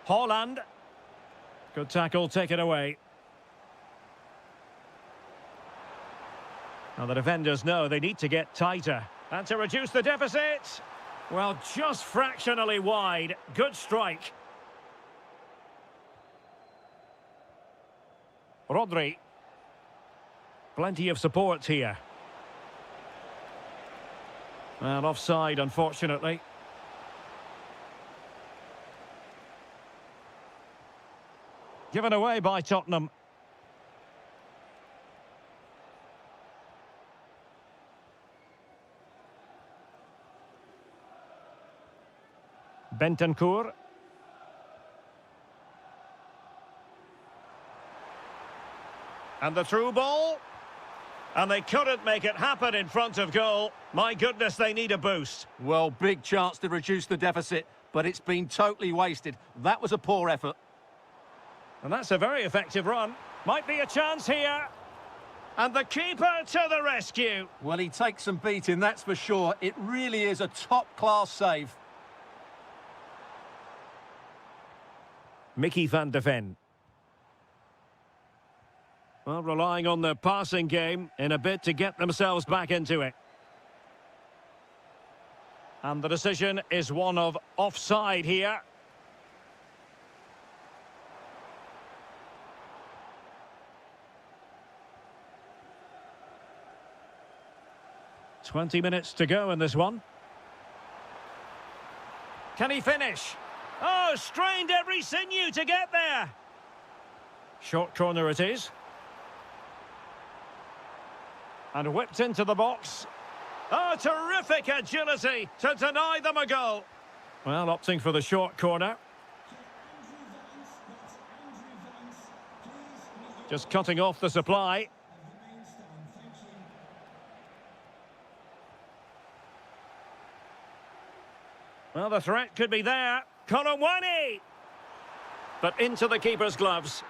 Haaland. Good tackle, take it away. Now the defenders know they need to get tighter. And to reduce the deficit, well, just fractionally wide. Good strike. Rodri. Plenty of support here. And offside, unfortunately. Given away by Tottenham. Bentancur. And the through ball. And they couldn't make it happen in front of goal. My goodness, they need a boost. Well, big chance to reduce the deficit, but it's been totally wasted. That was a poor effort. And that's a very effective run. Might be a chance here. And the keeper to the rescue. Well, he takes some beating, that's for sure. It really is a top-class save. Mickey van de Ven. Well, relying on the passing game in a bid to get themselves back into it. And the decision is one of offside here. "20 minutes to go in this one. Can he finish? Oh, strained every sinew to get there. Short corner it is. And whipped into the box. Oh, terrific agility to deny them a goal. Well, opting for the short corner. Just cutting off the supply. Well, the threat could be there. Colomwani! But into the keeper's gloves.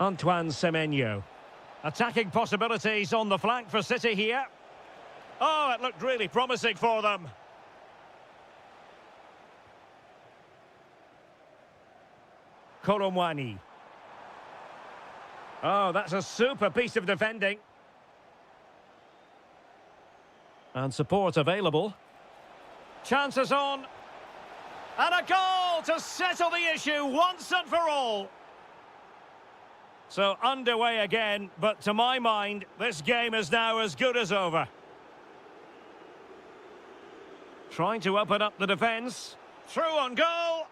Antoine Semenyo. Attacking possibilities on the flank for City here. Oh, it looked really promising for them. Colomwani. Oh, that's a super piece of defending. And support available. Chances on. And a goal to settle the issue once and for all. So underway again, but to my mind, this game is now as good as over. Trying to open up the defence. Through on goal.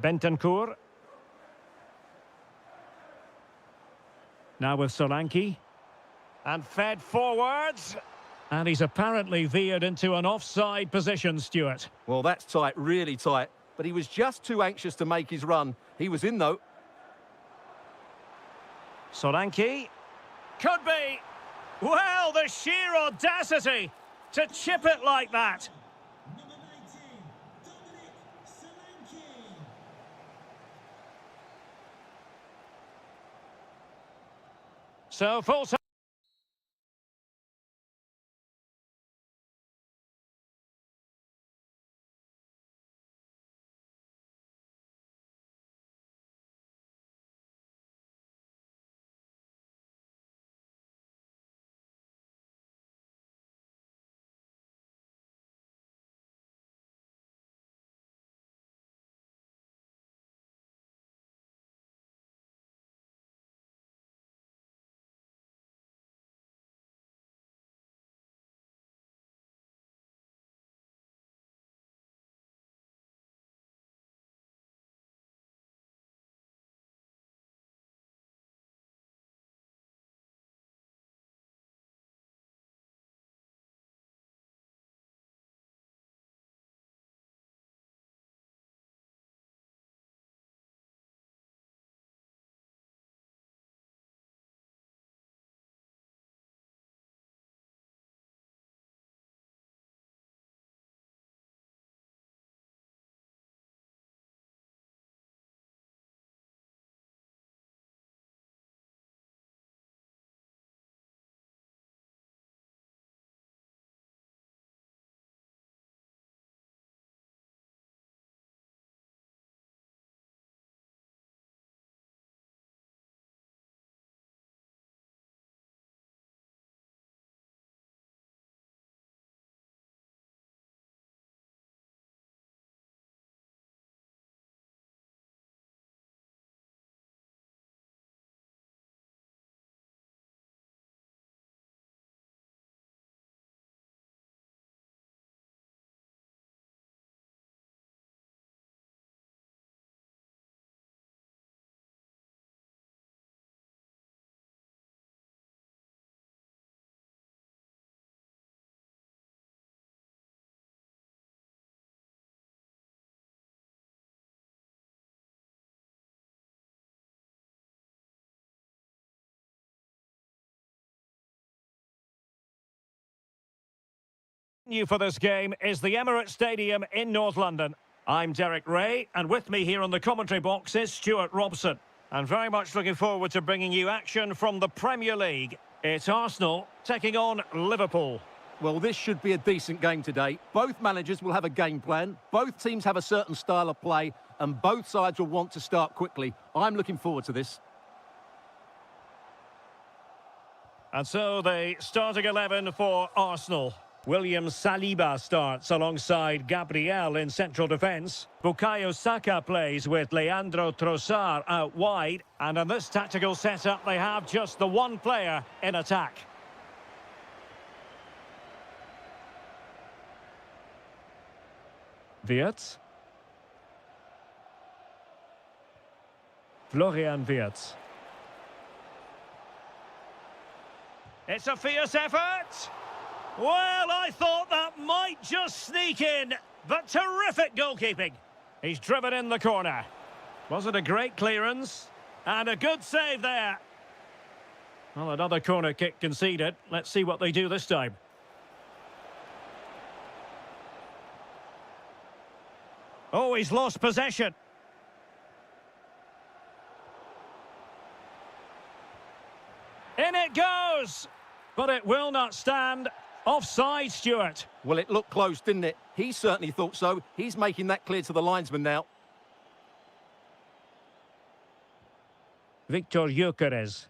Bentancur. Now with Solanke. And fed forwards. And he's apparently veered into an offside position, Stuart. Well, that's tight, really tight. But he was just too anxious to make his run. He was in, though. Solanke. Could be. Well, the sheer audacity to chip it like that. So full time. venue for this game is the Emirates Stadium in North London. I'm Derek Ray, and with me here on the commentary box is Stuart Robson. And very much looking forward to bringing you action from the Premier League. It's Arsenal taking on Liverpool. Well, this should be a decent game today. Both managers will have a game plan. Both teams have a certain style of play, and both sides will want to start quickly. I'm looking forward to this. And so the starting 11 for Arsenal. William Saliba starts alongside Gabriel in central defence. Bukayo Saka plays with Leandro Trossard out wide. And in this tactical setup, they have just the one player in attack. Wirtz. Florian Wirtz. It's a fierce effort. Well, I thought that might just sneak in, but terrific goalkeeping. He's driven in the corner. Was it a great clearance? And a good save there. Well, another corner kick conceded. Let's see what they do this time. Oh, he's lost possession. In it goes! But it will not stand. Offside, Stuart. Well, it looked close, didn't it? He certainly thought so. He's making that clear to the linesman now. Victor Gyökeres.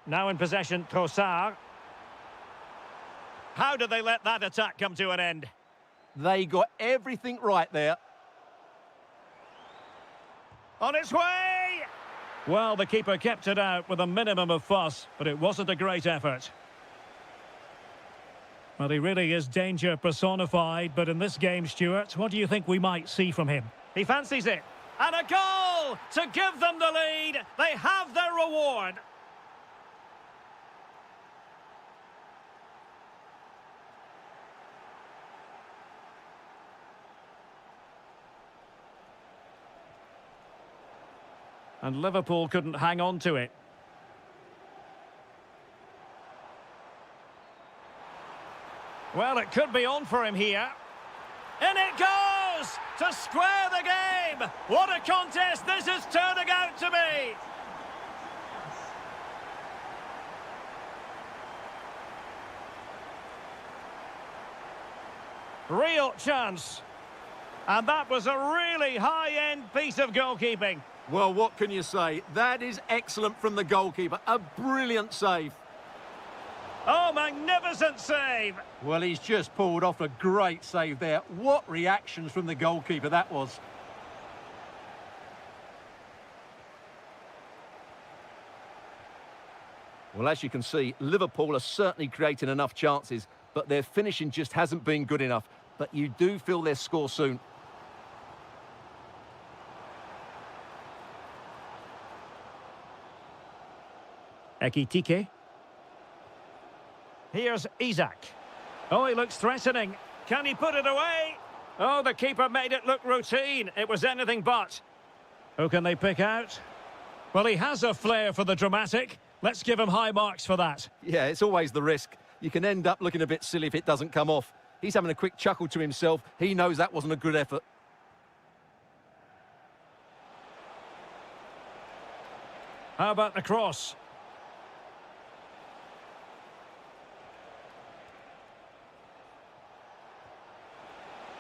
Now in possession, Trossard. How did they let that attack come to an end? They got everything right there. On its way! Well, the keeper kept it out with a minimum of fuss, but it wasn't a great effort. Well, he really is danger personified, but in this game, Stuart, what do you think we might see from him? He fancies it. And a goal to give them the lead. They have their reward. And Liverpool couldn't hang on to it. Well, it could be on for him here. In it goes! To square the game! What a contest this is turning out to be! Real chance. And that was a really high-end piece of goalkeeping. Well, what can you say? That is excellent from the goalkeeper. A brilliant save. Oh, magnificent save! Well, he's just pulled off a great save there. What reactions from the goalkeeper that was. Well, as you can see, Liverpool are certainly creating enough chances, but their finishing just hasn't been good enough. But you do feel their score soon. Ekitike. Here's Isak. Oh, he looks threatening. Can he put it away? Oh, the keeper made it look routine. It was anything but. Who can they pick out? Well, he has a flair for the dramatic. Let's give him high marks for that. Yeah, it's always the risk. You can end up looking a bit silly if it doesn't come off. He's having a quick chuckle to himself. He knows that wasn't a good effort. How about the cross?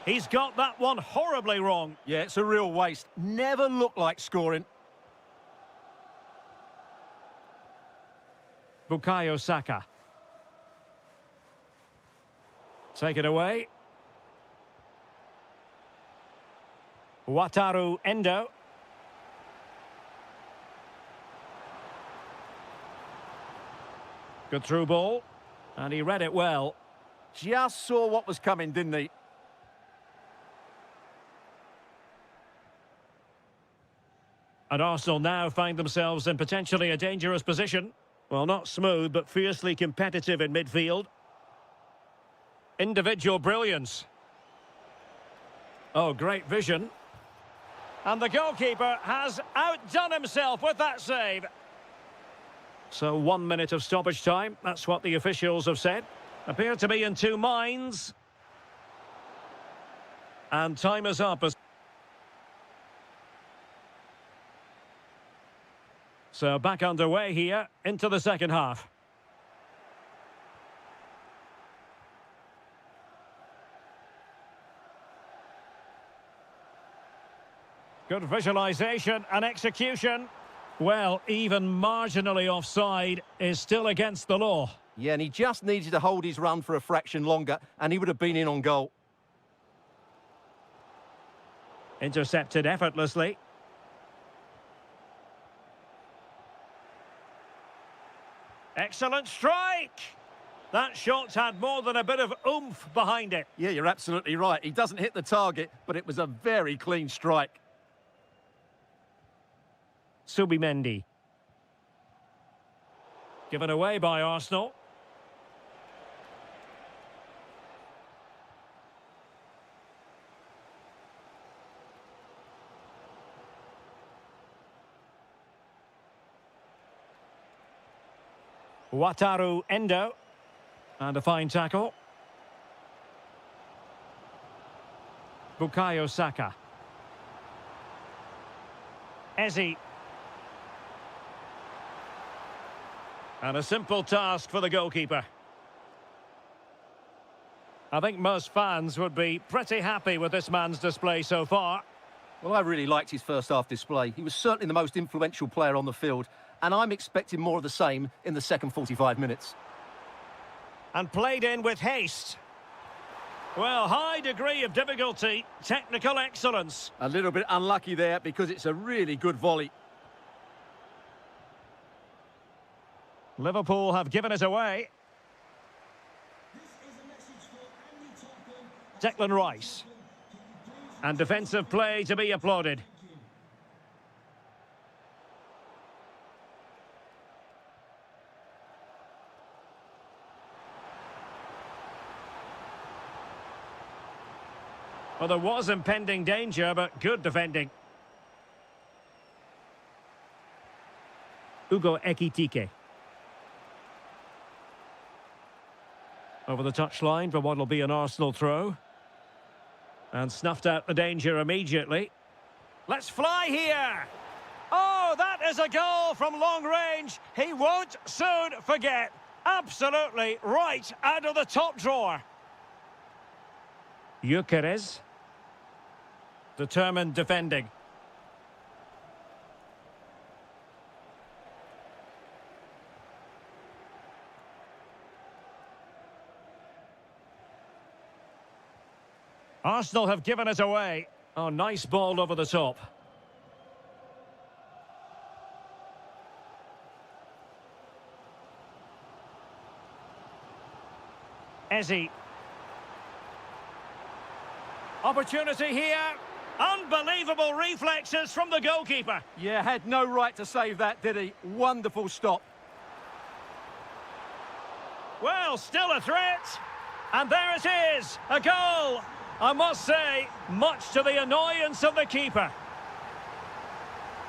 He's got that one horribly wrong. Yeah, it's a real waste. Never looked like scoring. Bukayo Saka. Take it away. Wataru Endo. Good through ball. And he read it well. Just saw what was coming, didn't he? And Arsenal now find themselves in potentially a dangerous position. Well, not smooth, but fiercely competitive in midfield. Individual brilliance. Oh, great vision. And the goalkeeper has outdone himself with that save. So 1 minute of stoppage time. That's what the officials have said. Appear to be in two minds. And time is up. So back underway here into the second half. Good visualisation and execution. Well, even marginally offside is still against the law. Yeah, and he just needed to hold his run for a fraction longer, and he would have been in on goal. Intercepted effortlessly. Excellent strike! That shot's had more than a bit of oomph behind it. Yeah, you're absolutely right. He doesn't hit the target, but it was a very clean strike. Subimendi. Given away by Arsenal. Wataru Endo. And a fine tackle. Bukayo Saka. Eze. And a simple task for the goalkeeper. I think most fans would be pretty happy with this man's display so far. Well, I really liked his first half display. He was certainly the most influential player on the field, and I'm expecting more of the same in the second 45 minutes. And played in with haste. Well, high degree of difficulty, technical excellence. A little bit unlucky there because it's a really good volley. Liverpool have given it away. Declan Rice. And defensive play to be applauded. Well, there was impending danger, but good defending. Ugo Ekitike. Over the touchline for what will be an Arsenal throw. And snuffed out the danger immediately. Let's fly here! Oh, that is a goal from long range. He won't soon forget. Absolutely right out of the top drawer. Gyökeres. Determined defending. Arsenal have given it away. Oh, nice ball over the top. Eze. Opportunity here. Unbelievable reflexes from the goalkeeper. Yeah, had no right to save that, did he? Wonderful stop. Well, still a threat. And there it is, a goal. I must say, much to the annoyance of the keeper.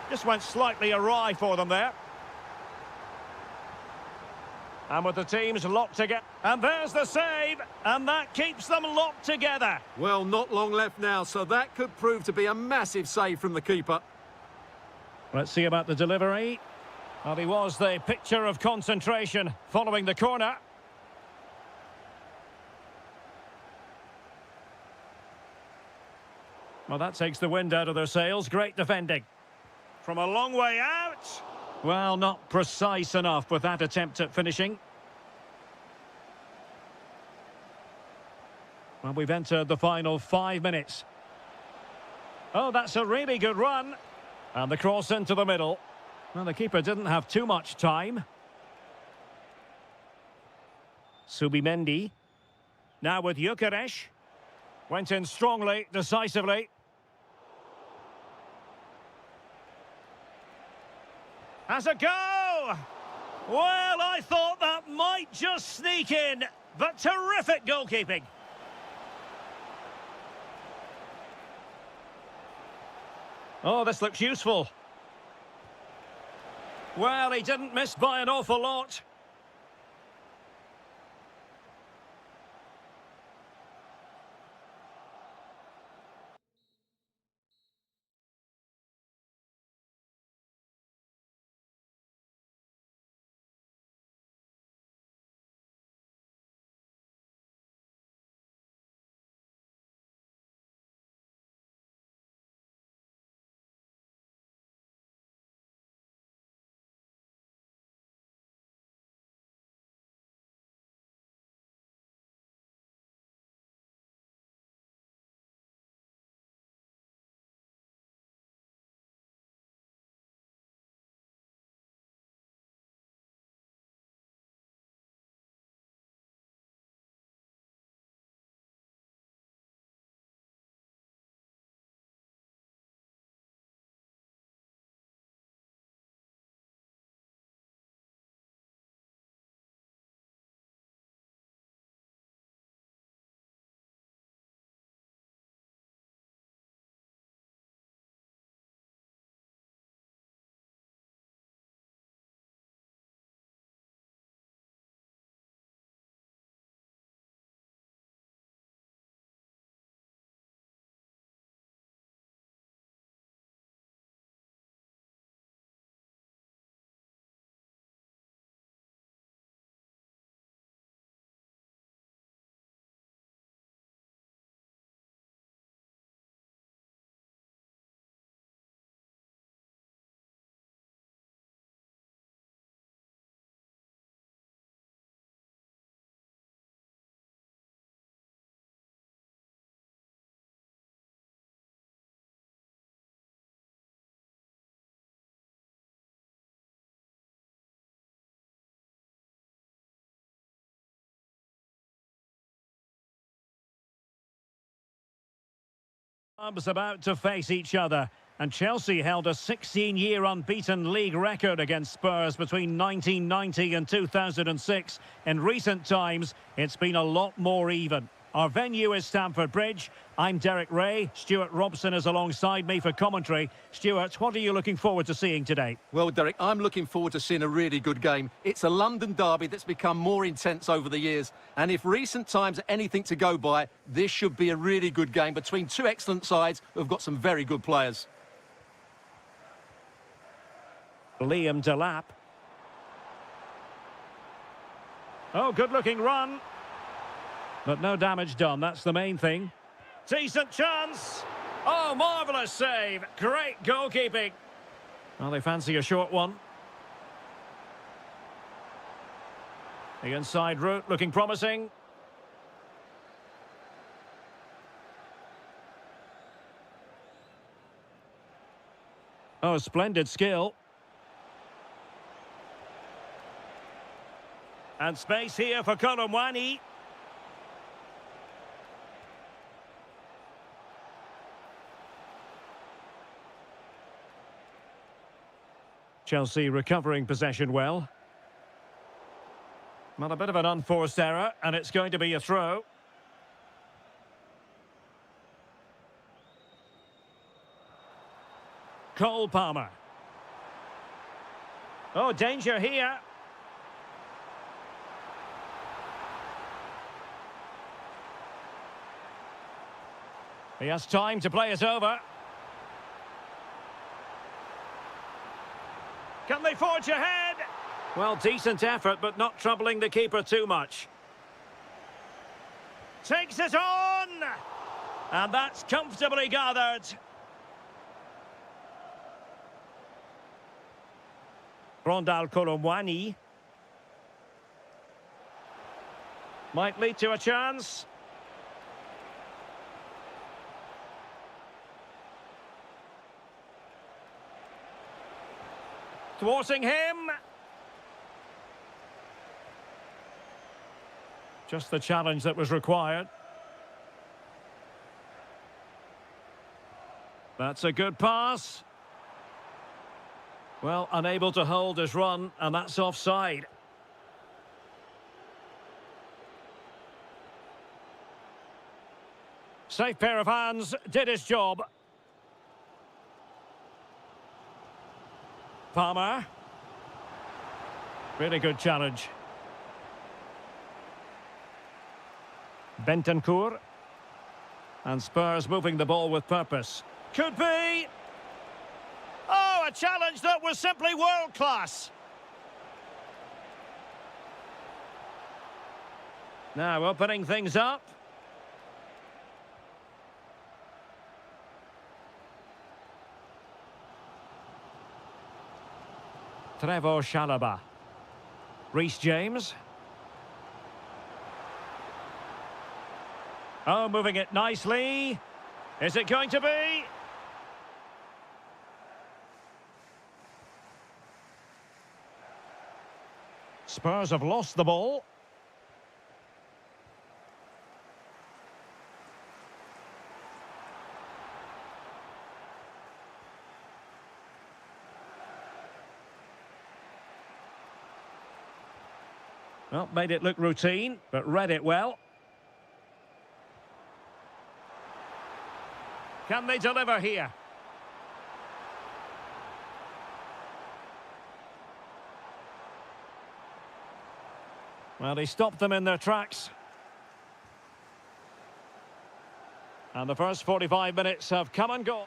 Just went slightly awry for them there. And with the teams locked together. And there's the save. And that keeps them locked together. Well, not long left now, so that could prove to be a massive save from the keeper. Let's see about the delivery. Well, he was the picture of concentration following the corner. Well, that takes the wind out of their sails. Great defending. From a long way out. Well, not precise enough with that attempt at finishing. Well, we've entered the final 5 minutes. Oh, that's a really good run. And the cross into the middle. Well, the keeper didn't have too much time. Subimendi. Now with Gyökeres. Went in strongly, decisively. Has a go! Well, I thought that might just sneak in, but terrific goalkeeping. Oh, this looks useful. Well, he didn't miss by an awful lot. Clubs about to face each other, and Chelsea held a 16-year unbeaten league record against Spurs between 1990 and 2006. In recent times, it's been a lot more even. Our venue is Stamford Bridge. I'm Derek Ray. Stuart Robson is alongside me for commentary. Stuart, what are you looking forward to seeing today? Well, Derek, I'm looking forward to seeing a really good game. It's a London derby that's become more intense over the years. And if recent times are anything to go by, this should be a really good game between two excellent sides who've got some very good players. Liam Delap. Oh, good-looking run. But no damage done, that's the main thing. Decent chance. Oh, marvellous save. Great goalkeeping. Well, they fancy a short one. The inside route looking promising. Oh, splendid skill. And space here for Colomwani. Chelsea recovering possession well. Well, a bit of an unforced error, and it's going to be a throw. Cole Palmer. Oh, danger here. He has time to play it over. Can they forge ahead? Well, decent effort, but not troubling the keeper too much. Takes it on! And that's comfortably gathered. Rondal Colomwani. Might lead to a chance. Thwarting him. Just the challenge that was required. That's a good pass. Well, unable to hold his run, and that's offside. Safe pair of hands, did his job. Palmer. Really good challenge. Bentancur. And Spurs moving the ball with purpose. Could be. Oh, a challenge that was simply world-class. Now opening things up. Trevor Chalobah. Reece James. Oh, moving it nicely. Is it going to be? Spurs have lost the ball. Well, made it look routine, but read it well. Can they deliver here? Well, he stopped them in their tracks. And the first 45 minutes have come and gone.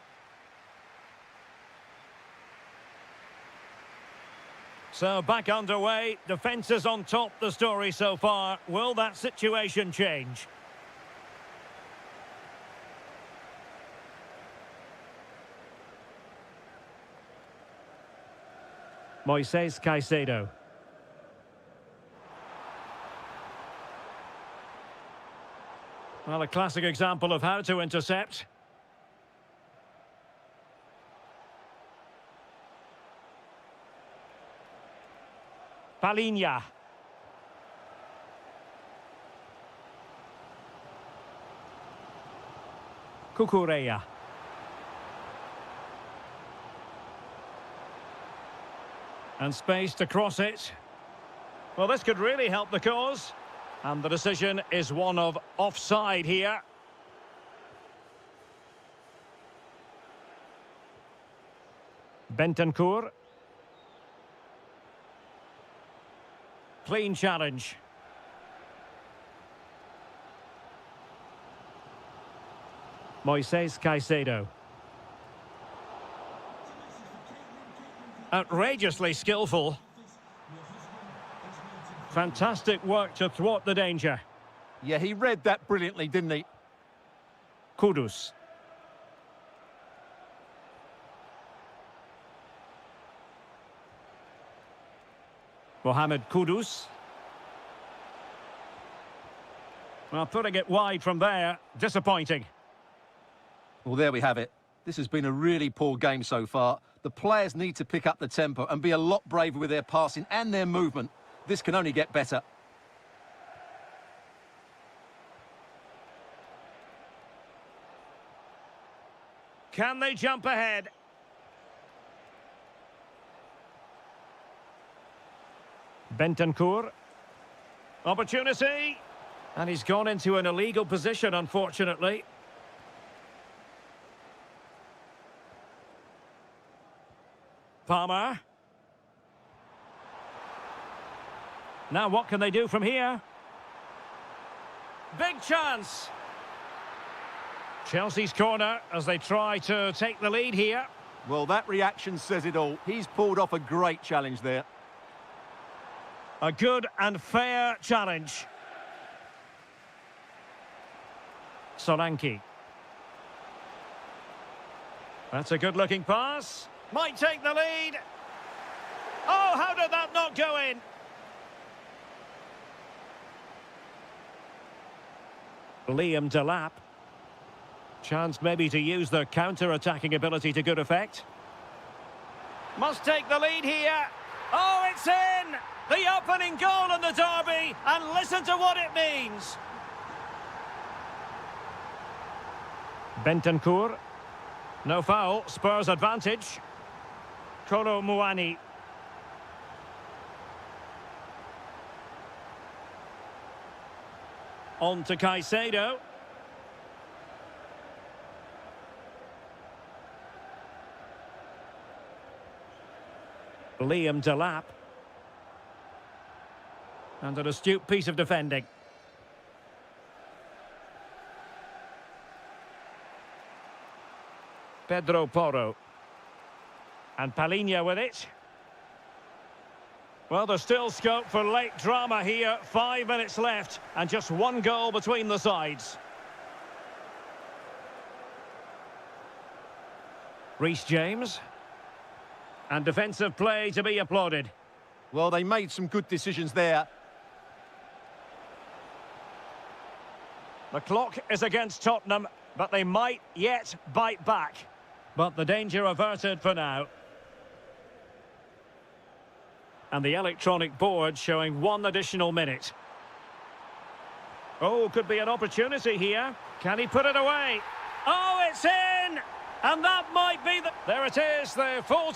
So back underway, defence is on top, the story so far. Will that situation change? Moises Caicedo. Well, a classic example of how to intercept. Palinha. Cucurella. And space to cross it. Well, this could really help the cause. And the decision is one of offside here. Bentancur. Clean challenge. Moises Caicedo. Outrageously skillful. Fantastic work to thwart the danger. Yeah, he read that brilliantly, didn't he? Kudus. Mohamed Kudus. Well, putting it wide from there, disappointing. Well, there we have it. This has been a really poor game so far. The players need to pick up the tempo and be a lot braver with their passing and their movement. This can only get better. Can they jump ahead? Bentancur. Opportunity. And he's gone into an illegal position, unfortunately. Palmer. Now what can they do from here? Big chance. Chelsea's corner as they try to take the lead here. Well, that reaction says it all. He's pulled off a great challenge there. A good and fair challenge. Solanke. That's a good-looking pass. Might take the lead. Oh, how did that not go in? Liam Delap. Chance maybe to use their counter-attacking ability to good effect. Must take the lead here. Oh, it's in! The opening goal in the derby, and listen to what it means. Bentancur. No foul, Spurs advantage. Kolo Muani. On to Caicedo. Liam Delap. And an astute piece of defending. Pedro Porro. And Palhinha with it. Well, there's still scope for late drama here. 5 minutes left and just one goal between the sides. Reece James. And defensive play to be applauded. Well, they made some good decisions there. The clock is against Tottenham, but they might yet bite back. But the danger averted for now. And the electronic board showing 1 additional minute. Oh, could be an opportunity here. Can he put it away? Oh, it's in! And that might be the... There it is, the full...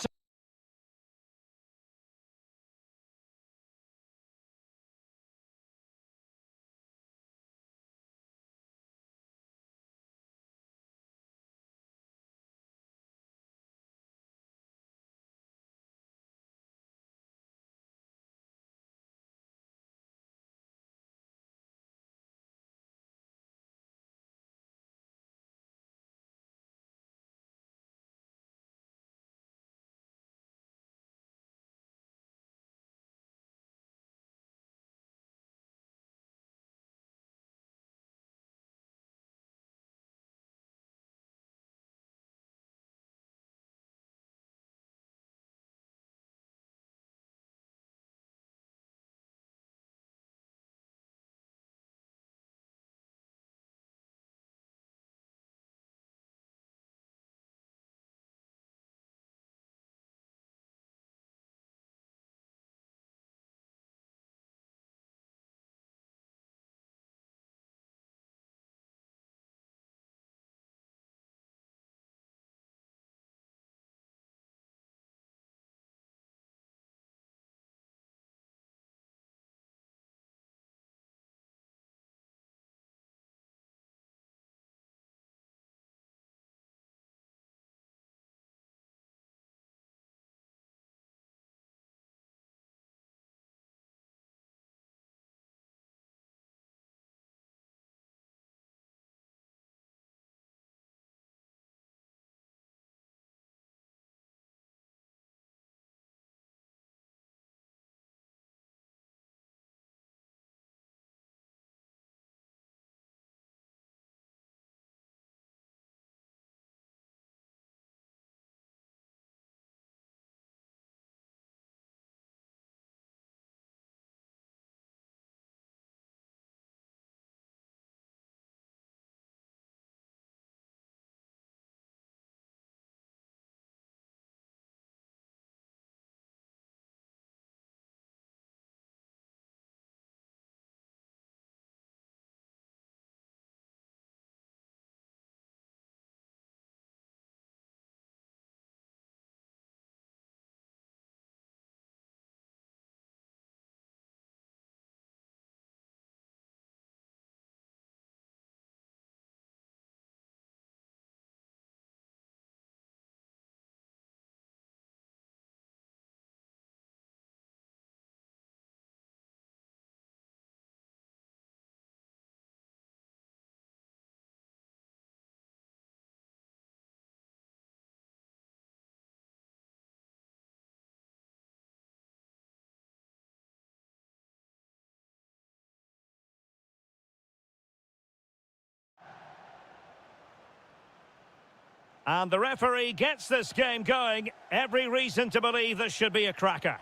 And the referee gets this game going. Every reason to believe this should be a cracker.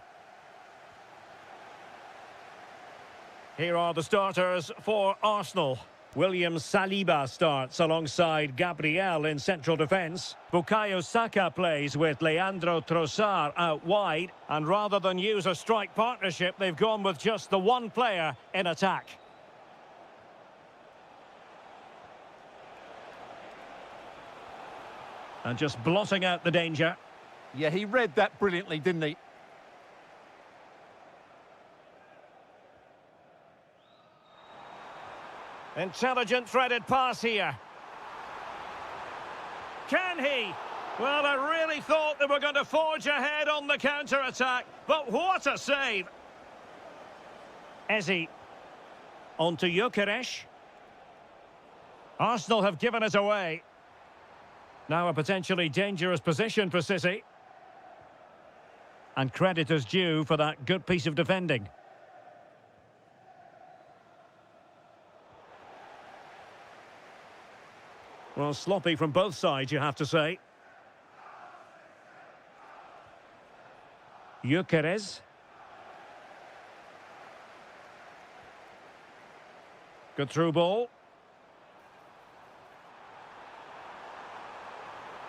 Here are the starters for Arsenal. William Saliba starts alongside Gabriel in central defence. Bukayo Saka plays with Leandro Trossard out wide. And rather than use a strike partnership, they've gone with just the one player in attack. And just blotting out the danger. Yeah, he read that brilliantly, didn't he? Intelligent threaded pass here. Can he? Well, I really thought they were going to forge ahead on the counter-attack, but what a save! Eze. On to Gyökeres. Arsenal have given it away. Now a potentially dangerous position for City. And credit is due for that good piece of defending. Well, sloppy from both sides, you have to say. Gyökeres. Good through ball.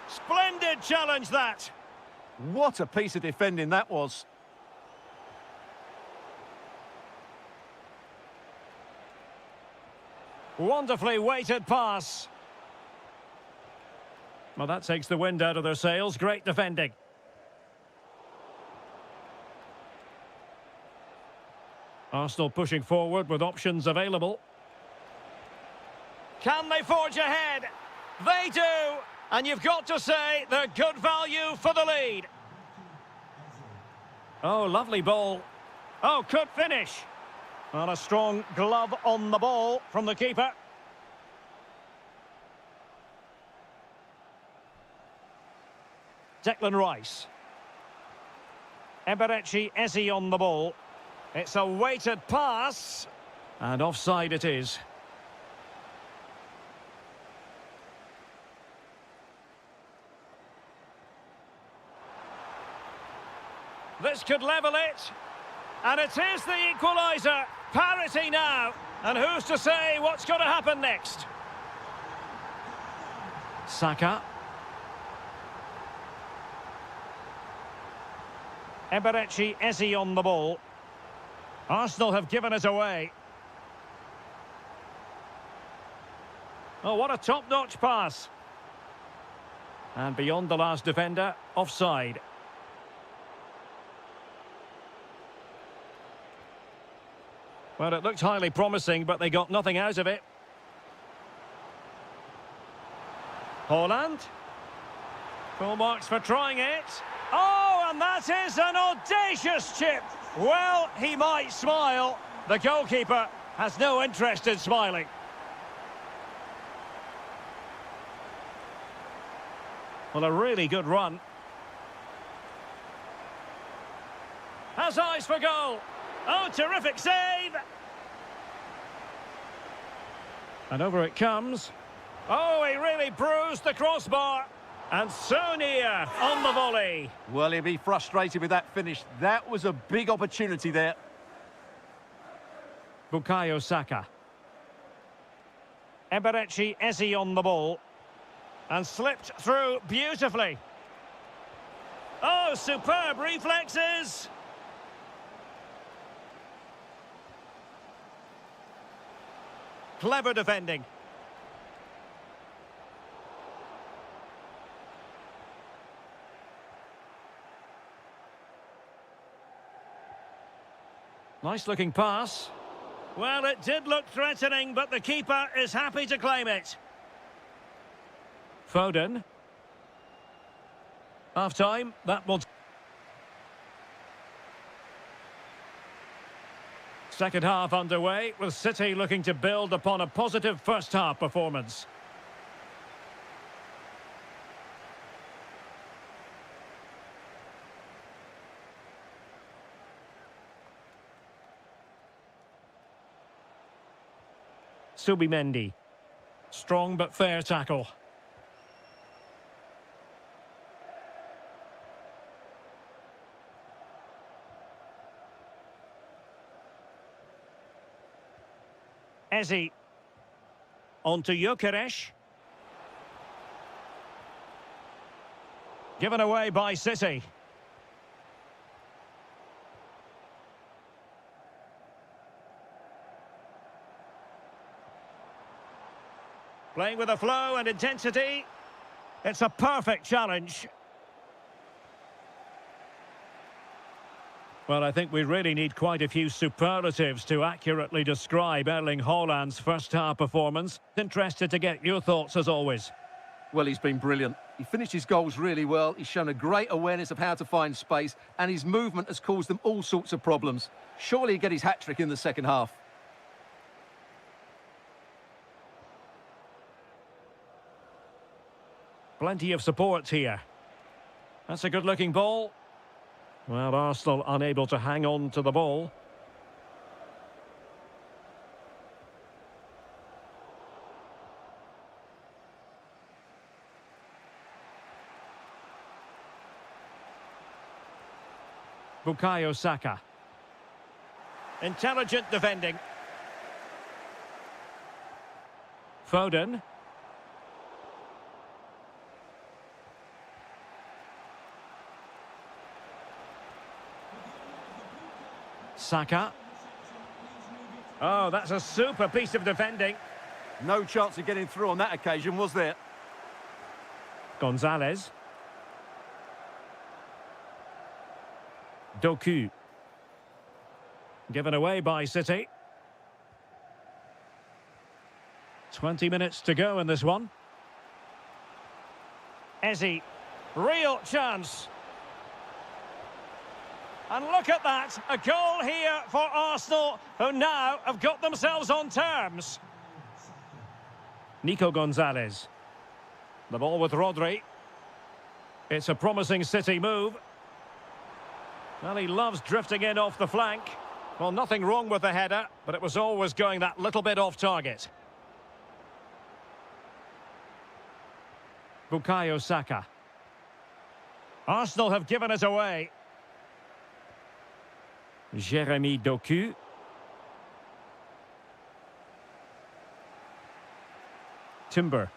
Splendid challenge, that. What a piece of defending that was. Wonderfully weighted pass. Well, that takes the wind out of their sails. Great defending. Arsenal pushing forward with options available. Can they forge ahead? They do! And you've got to say they're good value for the lead. Oh, lovely ball. Oh, could finish. And a strong glove on the ball from the keeper. Declan Rice. Eberechi Eze on the ball. It's a weighted pass. And offside it is. This could level it. And it is the equaliser. Parity now. And who's to say what's going to happen next? Saka. Eberechi Eze on the ball. Arsenal have given it away. Oh, what a top-notch pass. And beyond the last defender, offside. Well, it looked highly promising, but they got nothing out of it. Haaland. Full marks for trying it. Oh, and that is an audacious chip. Well, he might smile. The goalkeeper has no interest in smiling. Well, a really good run. Has eyes for goal. Oh, terrific save! And over it comes. Oh, he really bruised the crossbar. And so near on the volley. Well, he'll be frustrated with that finish. That was a big opportunity there. Bukayo Saka. Eberechi Eze on the ball. And slipped through beautifully. Oh, superb reflexes! Clever defending. Nice looking pass. Well, it did look threatening, but the keeper is happy to claim it. Foden. Half time, that will... Second half underway, with City looking to build upon a positive first half performance. Subimendi. Strong but fair tackle. Ezi. On to Gyökeres. Given away by City. Playing with a flow and intensity. It's a perfect challenge. Well, I think we really need quite a few superlatives to accurately describe Erling Haaland's first-half performance. Interested to get your thoughts as always. Well, he's been brilliant. He finished his goals really well. He's shown a great awareness of how to find space, and his movement has caused them all sorts of problems. Surely he'll get his hat-trick in the second half. Plenty of support here. That's a good-looking ball. Well, Arsenal unable to hang on to the ball. Bukayo Saka. Intelligent defending. Foden. Saka. Oh, that's a super piece of defending. No chance of getting through on that occasion, was there? Gonzalez. Doku. Given away by City. 20 minutes to go in this one. Ezi. Real chance. And look at that, a goal here for Arsenal, who now have got themselves on terms. Nico Gonzalez. The ball with Rodri. It's a promising City move. Well, he loves drifting in off the flank. Well, nothing wrong with the header, but it was always going that little bit off target. Bukayo Saka. Arsenal have given it away. Jeremy Doku. Timber.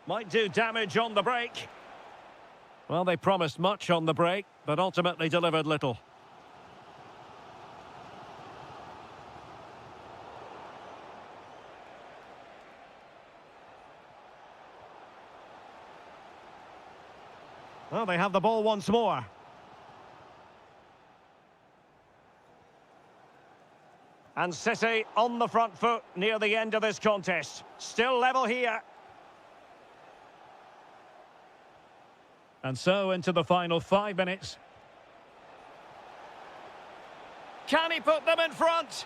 Might do damage on the break. Well, they promised much on the break, but ultimately delivered little. Well, they have the ball once more. And City on the front foot near the end of this contest. Still level here. And so into the final 5 minutes. Can he put them in front?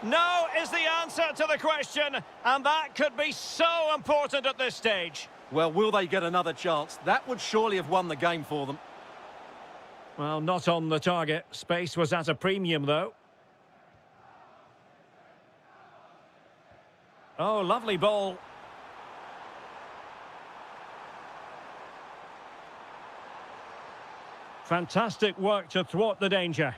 No is the answer to the question, and that could be so important at this stage. Well, will they get another chance? That would surely have won the game for them. Well, not on the target. Space was at a premium, though. Oh, lovely ball. Fantastic work to thwart the danger.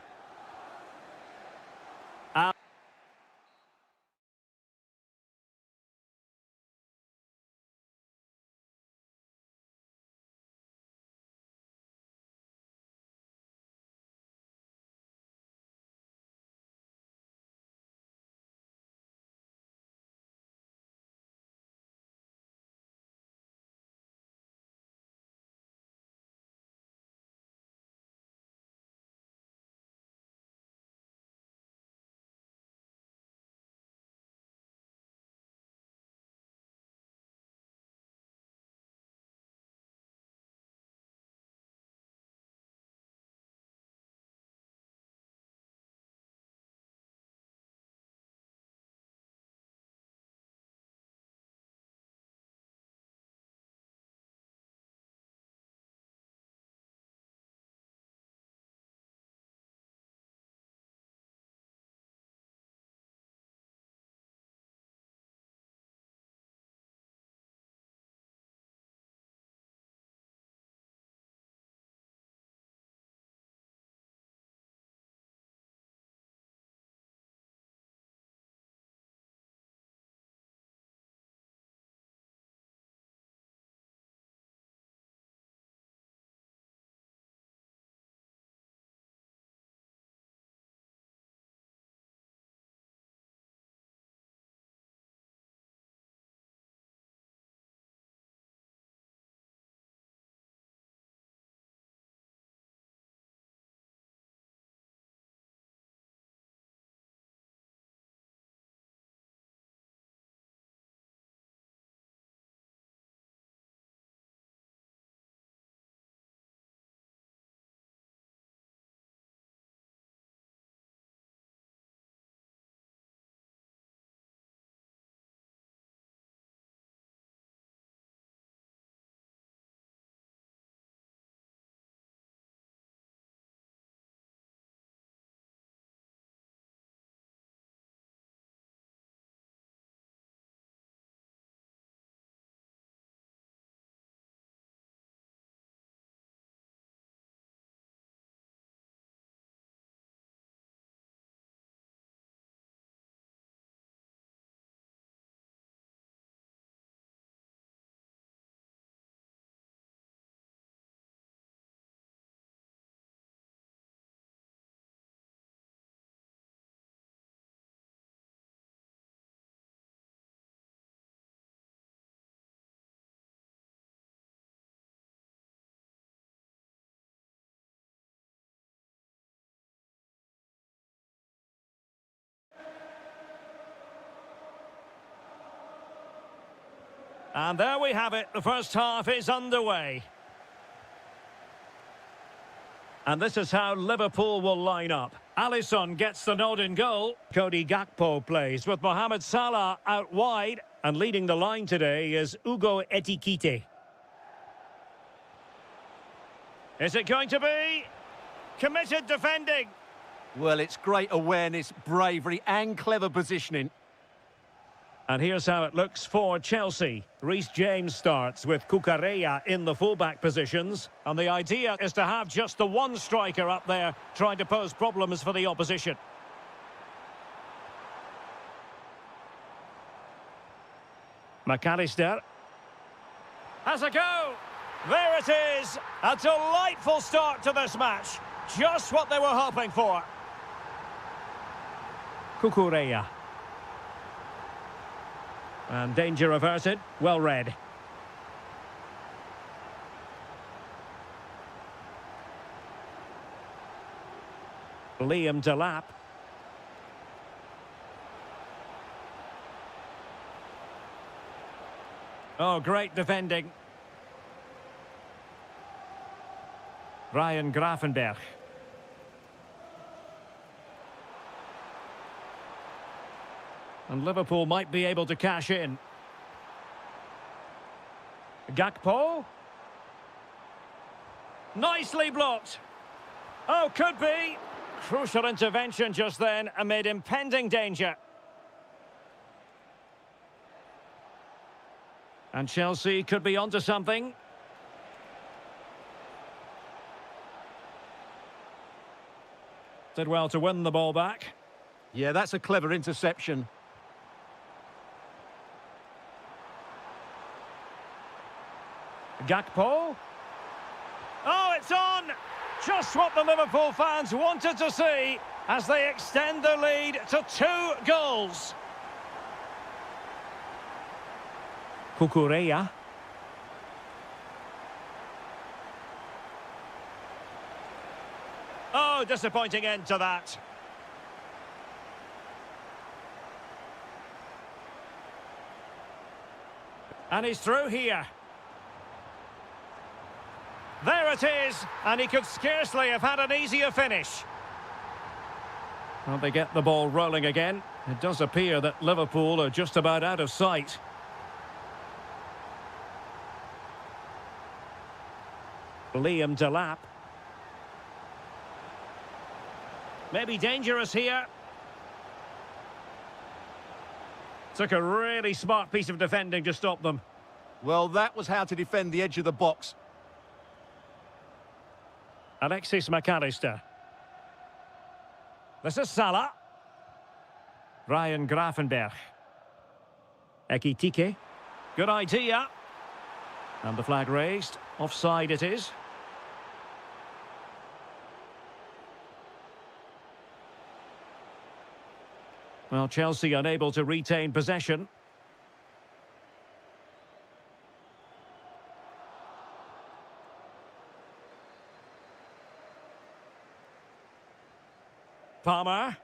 And there we have it. The first half is underway. And this is how Liverpool will line up. Alisson gets the nod in goal. Cody Gakpo plays with Mohamed Salah out wide. And leading the line today is Ugo Etikite. Is it going to be committed defending? Well, it's great awareness, bravery and clever positioning. And here's how it looks for Chelsea. Reece James starts with Cucurella in the fullback positions. And the idea is to have just the one striker up there trying to pose problems for the opposition. McAllister has a go. There it is. A delightful start to this match. Just what they were hoping for. Cucurella. And danger averted. Well read. Liam Delap. Oh, great defending. Ryan Gravenberch. And Liverpool might be able to cash in. Gakpo. Nicely blocked. Oh, could be. Crucial intervention just then amid impending danger. And Chelsea could be onto something. Did well to win the ball back. Yeah, that's a clever interception. Gakpo. Oh, it's on! Just what the Liverpool fans wanted to see as they extend the lead to 2 goals. Cucurella. Oh, disappointing end to that. And he's through here. There it is, and he could scarcely have had an easier finish. Well, they get the ball rolling again. It does appear that Liverpool are just about out of sight. Liam Delap. Maybe dangerous here. Took a really smart piece of defending to stop them. Well, that was how to defend the edge of the box. Alexis McAllister. This is Salah. Ryan Gravenberch. Ekitike. Good idea. And the flag raised. Offside it is. Well, Chelsea unable to retain possession. Palmer.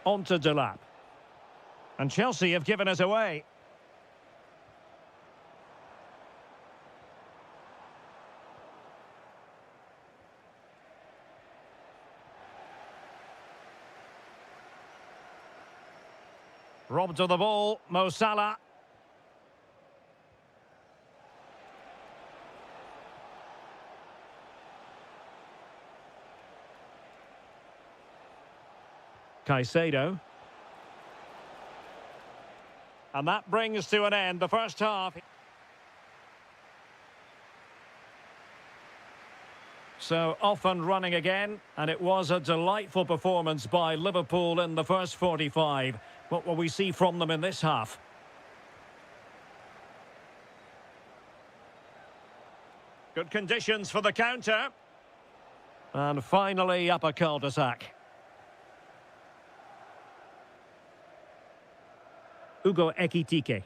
On to Delap. And Chelsea have given us away. Robbed of the ball, Mo Salah. Caicedo. And that brings to an end the first half. So off and running again, and it was a delightful performance by Liverpool in the first 45. What will we see from them in this half? Good conditions for the counter. And finally up a cul-de-sac. Ugo Ekitike.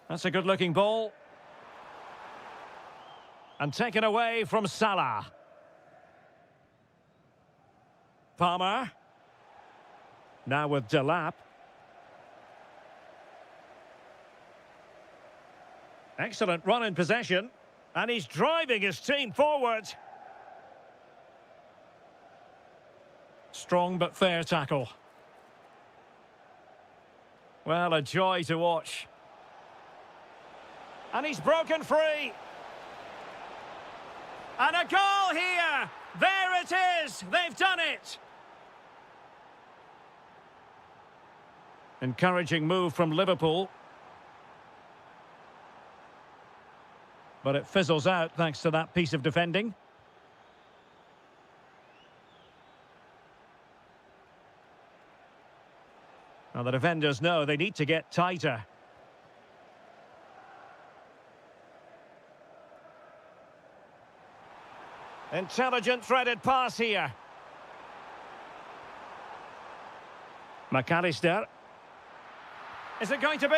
That's a good-looking ball. And taken away from Salah. Palmer. Now with Delap. Excellent run in possession. And he's driving his team forward. Strong but fair tackle. Well, a joy to watch. And he's broken free. And a goal here. There it is. They've done it. Encouraging move from Liverpool. But it fizzles out thanks to that piece of defending. Now the defenders know they need to get tighter. Intelligent threaded pass here. McAllister. Is it going to be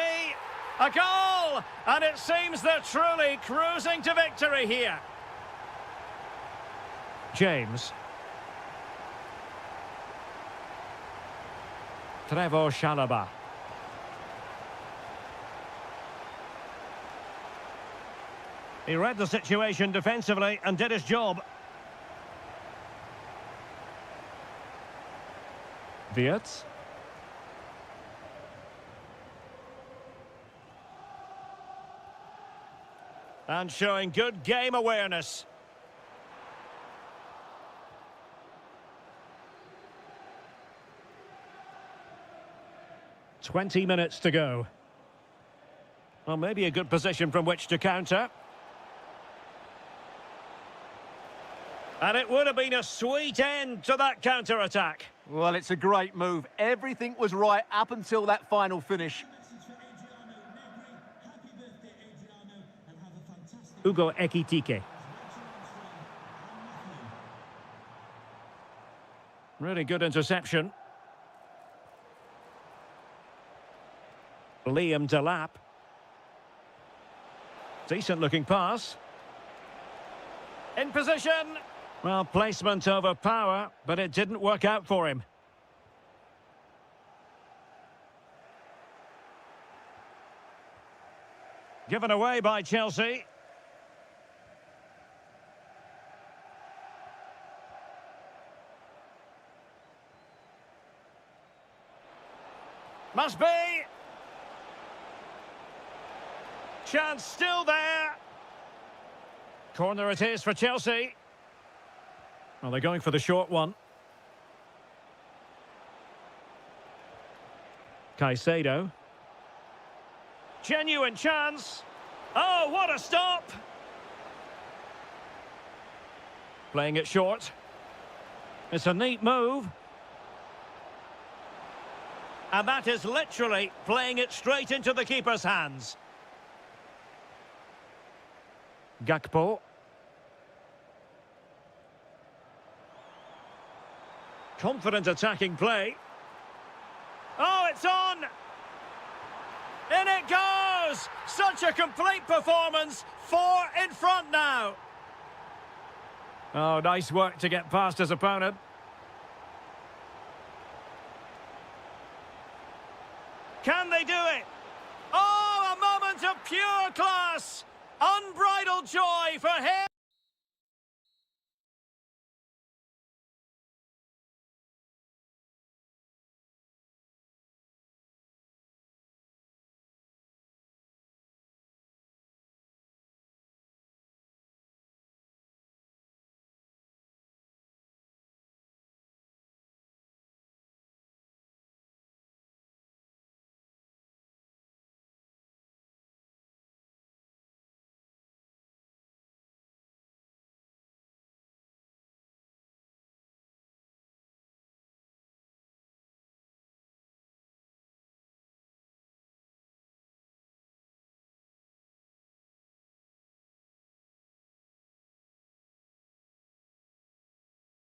a goal? And it seems they're truly cruising to victory here. James. Trevor Chalobah. He read the situation defensively and did his job. Wirtz. And showing good game awareness. "20 minutes to go." Well, maybe a good position from which to counter. And it would have been a sweet end to that counter-attack. Well, it's a great move. Everything was right up until that final finish. Ugo Ekitike. Really good interception. Liam Delap. Decent looking pass. In position. Well, placement over power, but it didn't work out for him. Given away by Chelsea. Must be. Chance still there. Corner it is for Chelsea. Well, they're going for the short one. Caicedo. Genuine chance. Oh, what a stop. Playing it short. It's a neat move. And that is literally playing it straight into the keeper's hands. Gakpo. Confident attacking play. Oh, it's on! In it goes! Such a complete performance. 4 in front now. Oh, nice work to get past his opponent. Can they do it? Oh, a moment of pure class! Unbridled joy for him!